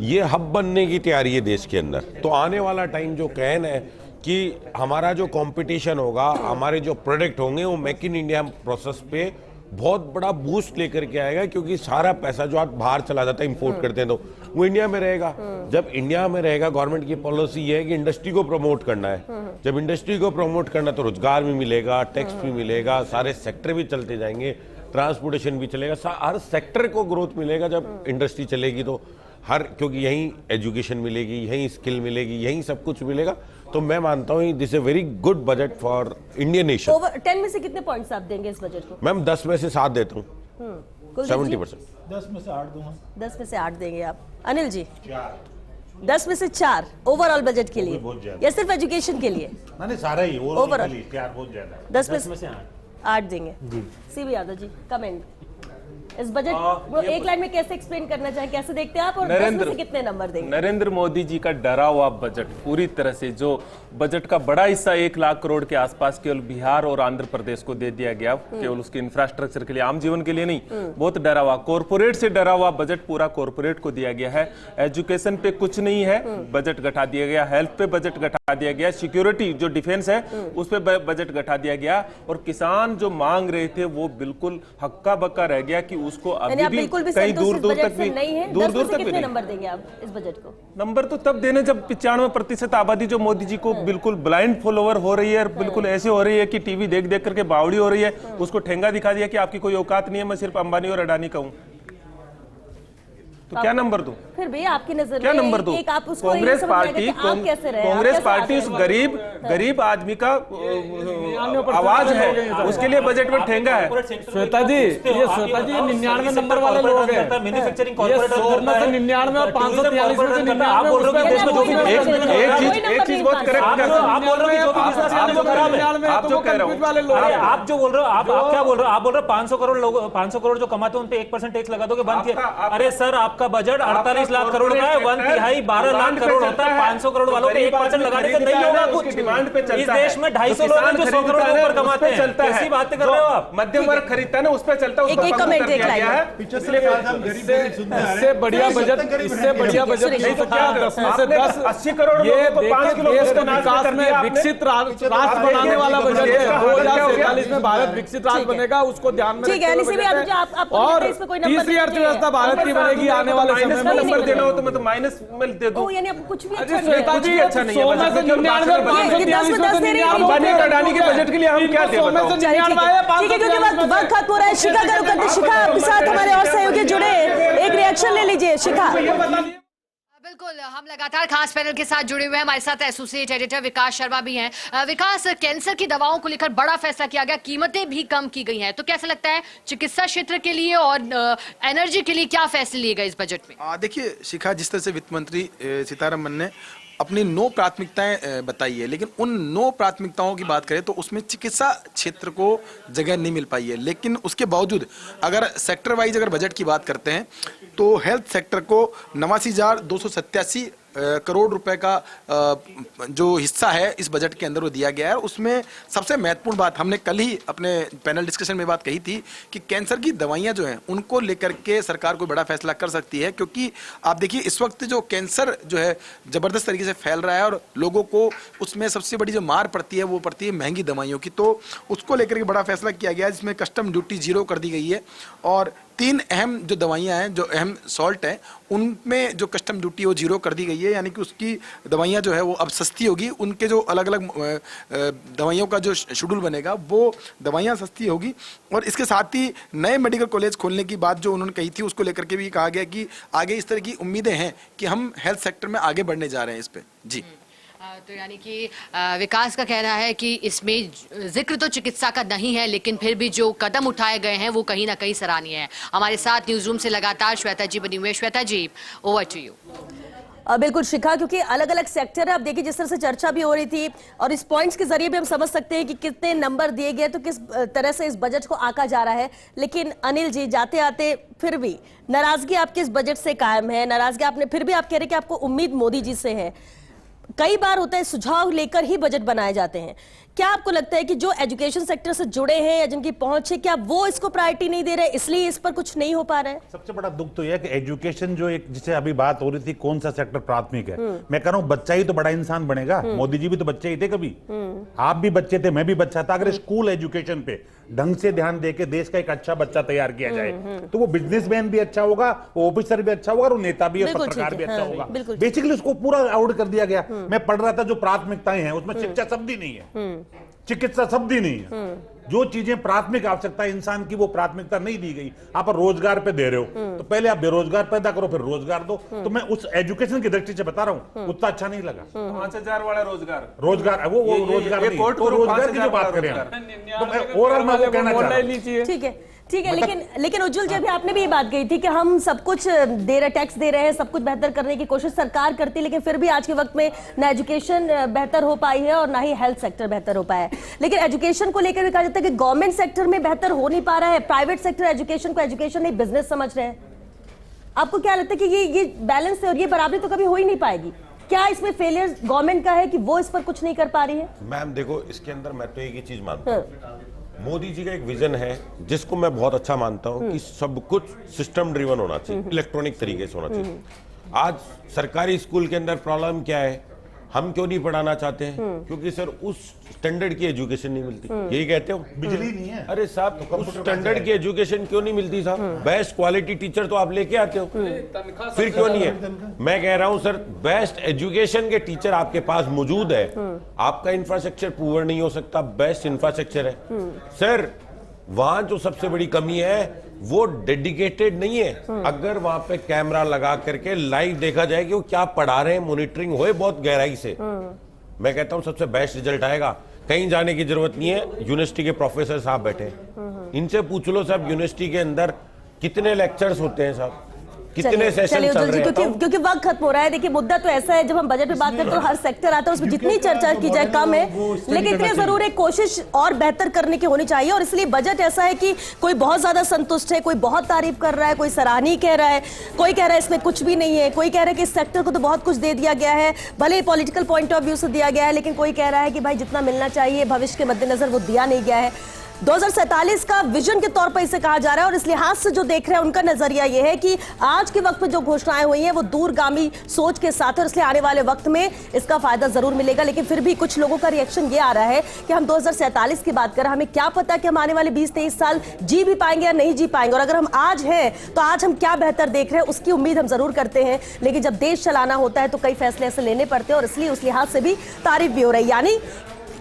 ये हब बनने की तैयारी है देश के अंदर। तो आने वाला टाइम जो कहना है कि हमारा जो कंपटीशन होगा, हमारे जो प्रोडक्ट होंगे वो मेक इन इंडिया प्रोसेस पे बहुत बड़ा बूस्ट लेकर के आएगा, क्योंकि सारा पैसा जो आज बाहर चला जाता है इंपोर्ट करते हैं तो वो इंडिया में रहेगा। जब इंडिया में रहेगा, गवर्नमेंट की पॉलिसी ये है कि इंडस्ट्री को प्रमोट करना है। जब इंडस्ट्री को प्रमोट करना तो रोजगार भी मिलेगा, टैक्स भी मिलेगा, सारे सेक्टर भी चलते जाएंगे, ट्रांसपोर्टेशन भी चलेगा, हर सेक्टर को ग्रोथ मिलेगा जब इंडस्ट्री चलेगी तो। क्योंकि यहीं एजुकेशन मिलेगी, यहीं स्किल मिलेगी, यहीं सब कुछ मिलेगा। तो मैं मानता हूँ this a very good budget for Indian nation. Over 10 में से कितने पॉइंट्स आप देंगे इस बजट को? मैम 10 में से 7 देता हूँ, 70%। 10 में से 8 दूंगा। 10 में से 8 देंगे आप। अनिल जी? 10 में से 4 ओवरऑल बजट के लिए या सिर्फ एजुकेशन के लिए? नहीं, सारा ही ओवरऑल 4 बहुत ज्यादा। 10 में से 8 देंगे जी। सीबी यादव जी, कमेंट इस बजट वो एक लाइन में कैसे एक्सप्लेन करना चाहें, कैसे देखते हैं आप, और 10 में से कितने नंबर देंगे? नरेंद्र मोदी जी का डरा हुआ बजट पूरी तरह से, जो बजट का बड़ा हिस्सा 1 लाख करोड़ के आसपास केवल बिहार और आंध्र प्रदेश को दे दिया गया, केवल उसके इंफ्रास्ट्रक्चर के लिए, आम जीवन के लिए नहीं, बहुत डरा हुआ। कॉर्पोरेट से डरा हुआ बजट पूरा कॉर्पोरेट को दिया गया है। एजुकेशन पे कुछ नहीं है, बजट घटा दिया गया। हेल्थ पे बजट घटा दिया गया। सिक्योरिटी जो डिफेंस है उस पे बजट घटा दिया गया। और किसान जो मांग रहे थे वो बिल्कुल हक्का बक्का रह गया कि उसको अभी भी कहीं दूर दूर तक भी कितने नंबर देंगे आप इस बजट को? नंबर तो तब देने जब 95% आबादी जो मोदी जी को बिल्कुल ब्लाइंड फॉलोवर हो रही है, बिल्कुल ऐसे हो रही है कि टीवी देख देख करके बावड़ी हो रही है, उसको ठेंगा दिखा दिया कि आपकी कोई औकात नहीं है, मैं सिर्फ अंबानी और अडानी का हूं। तो क्या नंबर दूं? फिर भी आपकी नजर में क्या नंबर दूं? कांग्रेस पार्टी उस गरीब आदमी का आवाज है, उसके लिए बजट में ठेंगा है। श्वेता जी, ये 99 नंबर वाले लोग हैं। मैन्युफैक्चरिंग ये 100 में से 99 और 543 में से 99। एक चीज बहुत करेक्ट कर रहे हो आप, बोल रहे हो आप जो कह रहे हो, आप जो बोल रहे हो, आप क्या बोल रहे हो? आप बोल रहे हो 500 करोड़ लोग, 500 करोड़ जो कमाते हैं उन पे 1% टैक्स लगा दोगे, बंद किया। अरे सर, आपका बजट 48 लाख करोड़ का है, 1/3 12 लाख करोड़ होता है। 500 करोड़ वालों पे 1% लगाने से नहीं होगा कुछ। डिमांड पे चलता है। इस देश में 250 लोग हैं जो 100 करोड़ के ऊपर कमाते हैं। कैसी बातें कर रहे हो आप? मध्यम वर्ग खरीदता है ना, उस पे चलता है। एक कमेंट एक लाइन इससे बढ़िया बजट नहीं तो क्या 10 में से 10 80 करोड़ ये देश को विकास में विकसित राष्ट्र बनाने वाला बजट है। 2047 में भारत विकसित राष्ट्र बनेगा, उसको ध्यान में ठीक है। और तीसरी अर्थव्यवस्था भारत की बनेगी आने वाले समय में। नंबर देना हो तो मैं तो माइनस में दे दूं। यानी आपको कुछ भी अच्छा नहीं है, कुछ भी अच्छा नहीं है। 100 में से 99 और 543 अंबानी और अडानी के बजट के लिए हम क्या दें? 100 में से 99 है, 543 वक्त खत्म हो रहा है। शिखा का रुख करते, शिखा आपके साथ हमारे और सहयोगी जुड़े, एक रिएक्शन ले लीजिए। शिखा, बिल्कुल, हम लगातार खास पैनल के साथ जुड़े हुए हैं। हमारे साथ एसोसिएट एडिटर विकास शर्मा भी हैं। विकास, कैंसर की दवाओं को लेकर बड़ा फैसला किया गया, कीमतें भी कम की गई हैं, तो कैसा लगता है चिकित्सा क्षेत्र के लिए और एनर्जी के लिए क्या फैसले लिए गए इस बजट में? देखिए शिखा, जिस तरह से वित्त मंत्री सीतारमण ने अपनी 9 प्राथमिकताएं बताई है, लेकिन उन 9 प्राथमिकताओं की बात करें तो उसमें चिकित्सा क्षेत्र को जगह नहीं मिल पाई है। लेकिन उसके बावजूद अगर सेक्टर वाइज अगर बजट की बात करते हैं तो हेल्थ सेक्टर को 89,287 करोड़ रुपए का जो हिस्सा है इस बजट के अंदर वो दिया गया है। उसमें सबसे महत्वपूर्ण बात हमने कल ही अपने पैनल डिस्कशन में बात कही थी कि कैंसर की दवाइयां जो हैं उनको लेकर के सरकार कोई बड़ा फैसला कर सकती है, क्योंकि आप देखिए इस वक्त जो कैंसर जो है ज़बरदस्त तरीके से फैल रहा है और लोगों को उसमें सबसे बड़ी जो मार पड़ती है वो पड़ती है महंगी दवाइयों की। तो उसको लेकर के बड़ा फैसला किया गया है, जिसमें कस्टम ड्यूटी 0 कर दी गई है और 3 अहम जो दवाइयां हैं, जो अहम सॉल्ट हैं, उनमें जो कस्टम ड्यूटी वो 0 कर दी गई है, यानी कि उसकी दवाइयां जो है वो अब सस्ती होगी। उनके जो अलग अलग दवाइयों का जो शेड्यूल बनेगा वो दवाइयां सस्ती होगी। और इसके साथ ही नए मेडिकल कॉलेज खोलने की बात जो उन्होंने कही थी उसको लेकर के भी कहा गया कि आगे इस तरह की उम्मीदें हैं कि हम हेल्थ सेक्टर में आगे बढ़ने जा रहे हैं इस पे। जी, तो यानी कि विकास का कहना है कि इसमें जिक्र तो चिकित्सा का नहीं है, लेकिन फिर भी जो कदम उठाए गए हैं वो कहीं ना कहीं सराहनीय है। हमारे साथ न्यूज रूम से लगातार श्वेता जी बनी हुई है। श्वेता जी, ओवर टू यू। बिल्कुल शिखा, क्योंकि अलग अलग सेक्टर है। अब देखिए जिस तरह से चर्चा भी हो रही थी और इस पॉइंट्स के जरिए भी हम समझ सकते हैं कि कितने नंबर दिए गए, तो किस तरह से इस बजट को आंका जा रहा है। लेकिन अनिल जी, जाते आते फिर भी नाराजगी आपके इस बजट से कायम है। नाराजगी आपने फिर भी, आप कह रहे हैं कि आपको उम्मीद मोदी जी से है। कई बार होता है सुझाव लेकर ही बजट बनाए जाते हैं। क्या आपको लगता है कि जो एजुकेशन सेक्टर से जुड़े हैं या जिनकी पहुंच है, क्या वो इसको प्रायोरिटी नहीं दे रहे, इसलिए इस पर कुछ नहीं हो पा रहा है? सबसे बड़ा दुख तो यह है कि एजुकेशन जो एक जिसे अभी बात हो रही थी कौन सा सेक्टर प्राथमिक है, मैं कह रहा हूं बच्चा ही तो बड़ा इंसान बनेगा। मोदी जी भी तो बच्चे ही थे कभी, आप भी बच्चे थे, मैं भी बच्चा था। अगर स्कूल एजुकेशन पे ढंग से ध्यान देके देश का एक अच्छा बच्चा तैयार किया जाए तो वो बिजनेसमैन भी अच्छा होगा, वो ऑफिसर भी अच्छा होगा और वो नेता भी और पत्रकार भी अच्छा होगा। बेसिकली उसको पूरा आउट कर दिया गया। मैं पढ़ रहा था जो प्राथमिकताएं हैं उसमें शिक्षा शब्द ही नहीं है, चिकित्सा शब्द ही नहीं है। जो चीजें प्राथमिक आवश्यकता है इंसान की वो प्राथमिकता नहीं दी गई। आप रोजगार पे दे रहे हो तो पहले आप बेरोजगार पैदा करो फिर रोजगार दो। तो मैं उस एजुकेशन की दृष्टि से बता रहा हूँ उतना अच्छा नहीं लगा। 5,000 वाला रोजगार वो रोजगार नहीं, तो रोजगार की जो बात करें ओवरऑल मैं वो कहना चाह रहा हूं। ठीक है, लेकिन उज्जवल जी अभी आपने भी ये बात कही थी कि हम सब कुछ दे रहे, टैक्स दे रहे हैं, सब कुछ बेहतर करने की कोशिश सरकार करती है, लेकिन फिर भी आज के वक्त में ना एजुकेशन बेहतर हो पाई है और ना ही हेल्थ सेक्टर बेहतर हो पाया है। लेकिन एजुकेशन को लेकर भी कहा जाता है कि गवर्नमेंट सेक्टर में बेहतर हो नहीं पा रहा है, प्राइवेट सेक्टर एजुकेशन को एजुकेशन नहीं बिजनेस समझ रहे हैं। आपको क्या लगता है कि ये बैलेंस है और ये बराबरी तो कभी हो ही नहीं पाएगी? क्या इसमें फेलियर गवर्नमेंट का है कि वो इस पर कुछ नहीं कर पा रही है? मैम देखो, इसके अंदर मैं तो एक ही चीज मानता हूँ, मोदी जी का एक विजन है जिसको मैं बहुत अच्छा मानता हूं कि सब कुछ सिस्टम ड्रिवन होना चाहिए, इलेक्ट्रॉनिक तरीके से होना चाहिए। आज सरकारी स्कूल के अंदर प्रॉब्लम क्या है, हम क्यों नहीं पढ़ाना चाहते हैं? क्योंकि सर उस स्टैंडर्ड की एजुकेशन नहीं मिलती। यही कहते हो, बिजली नहीं है। अरे साहब उस स्टैंडर्ड की एजुकेशन क्यों नहीं मिलती साहब? बेस्ट क्वालिटी टीचर तो आप लेके आते हो, फिर क्यों नहीं है? मैं कह रहा हूं सर, बेस्ट एजुकेशन के टीचर आपके पास मौजूद है, आपका इंफ्रास्ट्रक्चर पुअर नहीं हो सकता, बेस्ट इंफ्रास्ट्रक्चर है। सर वहां जो सबसे बड़ी कमी है वो डेडिकेटेड नहीं है। अगर वहां पे कैमरा लगा करके लाइव देखा जाए कि वो क्या पढ़ा रहे हैं, मॉनिटरिंग होए बहुत गहराई से, मैं कहता हूं सबसे बेस्ट रिजल्ट आएगा। कहीं जाने की जरूरत नहीं है, यूनिवर्सिटी के प्रोफेसर साहब बैठे, इनसे पूछ लो साहब यूनिवर्सिटी के अंदर कितने लेक्चर्स होते हैं साहब, कितने सेशन चल रहे हैं? क्योंकि वक्त खत्म हो रहा है। देखिए मुद्दा तो ऐसा है, जब हम बजट पे बात करते हैं तो हर सेक्टर आता है, उसमें जितनी चर्चा की जाए कम है, लेकिन इतनी जरूर एक कोशिश और बेहतर करने की होनी चाहिए। और इसलिए बजट ऐसा है कि कोई बहुत ज्यादा संतुष्ट है, कोई बहुत तारीफ कर रहा है, कोई सराहनीय कह रहा है, कोई कह रहा है इसमें कुछ भी नहीं है, कोई कह रहा है कि इस सेक्टर को तो बहुत कुछ दे दिया गया है, भले ही पॉलिटिकल पॉइंट ऑफ व्यू से दिया गया है, लेकिन कोई कह रहा है कि भाई जितना मिलना चाहिए भविष्य के मद्देनजर वो दिया नहीं गया है। 2047 का विजन के तौर पर इसे कहा जा रहा है और इस लिहाज से जो देख रहे हैं उनका नजरिया यह है कि आज के वक्त में जो घोषणाएं हुई हैं वो दूरगामी सोच के साथ है और इसलिए आने वाले वक्त में इसका फायदा जरूर मिलेगा। लेकिन फिर भी कुछ लोगों का रिएक्शन ये आ रहा है कि हम 2047 की बात करें, हमें क्या पता कि हम आने वाले 20-23 साल जी भी पाएंगे या नहीं जी पाएंगे, और अगर हम आज हैं तो आज हम क्या बेहतर देख रहे हैं उसकी उम्मीद हम जरूर करते हैं। लेकिन जब देश चलाना होता है तो कई फैसले ऐसे लेने पड़ते हैं और इसलिए उस लिहाज से भी तारीफ भी हो रही है, यानी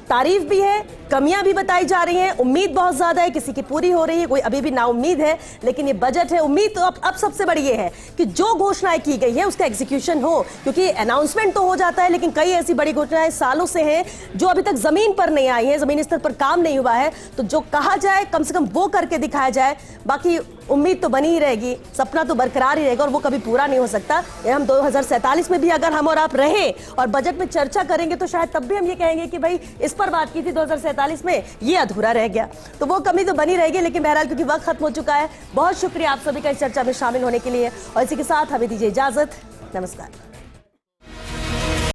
तारीफ भी है, कमियां भी बताई जा रही हैं, उम्मीद बहुत ज्यादा है, किसी की पूरी हो रही है, कोई अभी भी नाउम्मीद है। लेकिन ये बजट है, उम्मीद तो अब सबसे बड़ी ये है कि जो घोषणाएं की गई है उसका एग्जीक्यूशन हो, क्योंकि अनाउंसमेंट तो हो जाता है लेकिन कई ऐसी बड़ी घोषणाएं सालों से हैं जो अभी तक जमीन पर नहीं आई है, जमीनी स्तर पर काम नहीं हुआ है। तो जो कहा जाए कम से कम वो करके दिखाया जाए, बाकी उम्मीद तो बनी ही रहेगी, सपना तो बरकरार ही रहेगा और वो कभी पूरा नहीं हो सकता। हम 2047 में भी अगर हम और आप रहे और बजट में चर्चा करेंगे तो शायद तब भी हम ये कहेंगे कि भाई इस पर बात की थी 2047 में, ये अधूरा रह गया। तो वो कमी तो बनी रहेगी, लेकिन बहरहाल क्योंकि वक्त खत्म हो चुका है, बहुत शुक्रिया आप सभी का इस चर्चा में शामिल होने के लिए और इसी के साथ हमें दीजिए इजाजत। नमस्कार।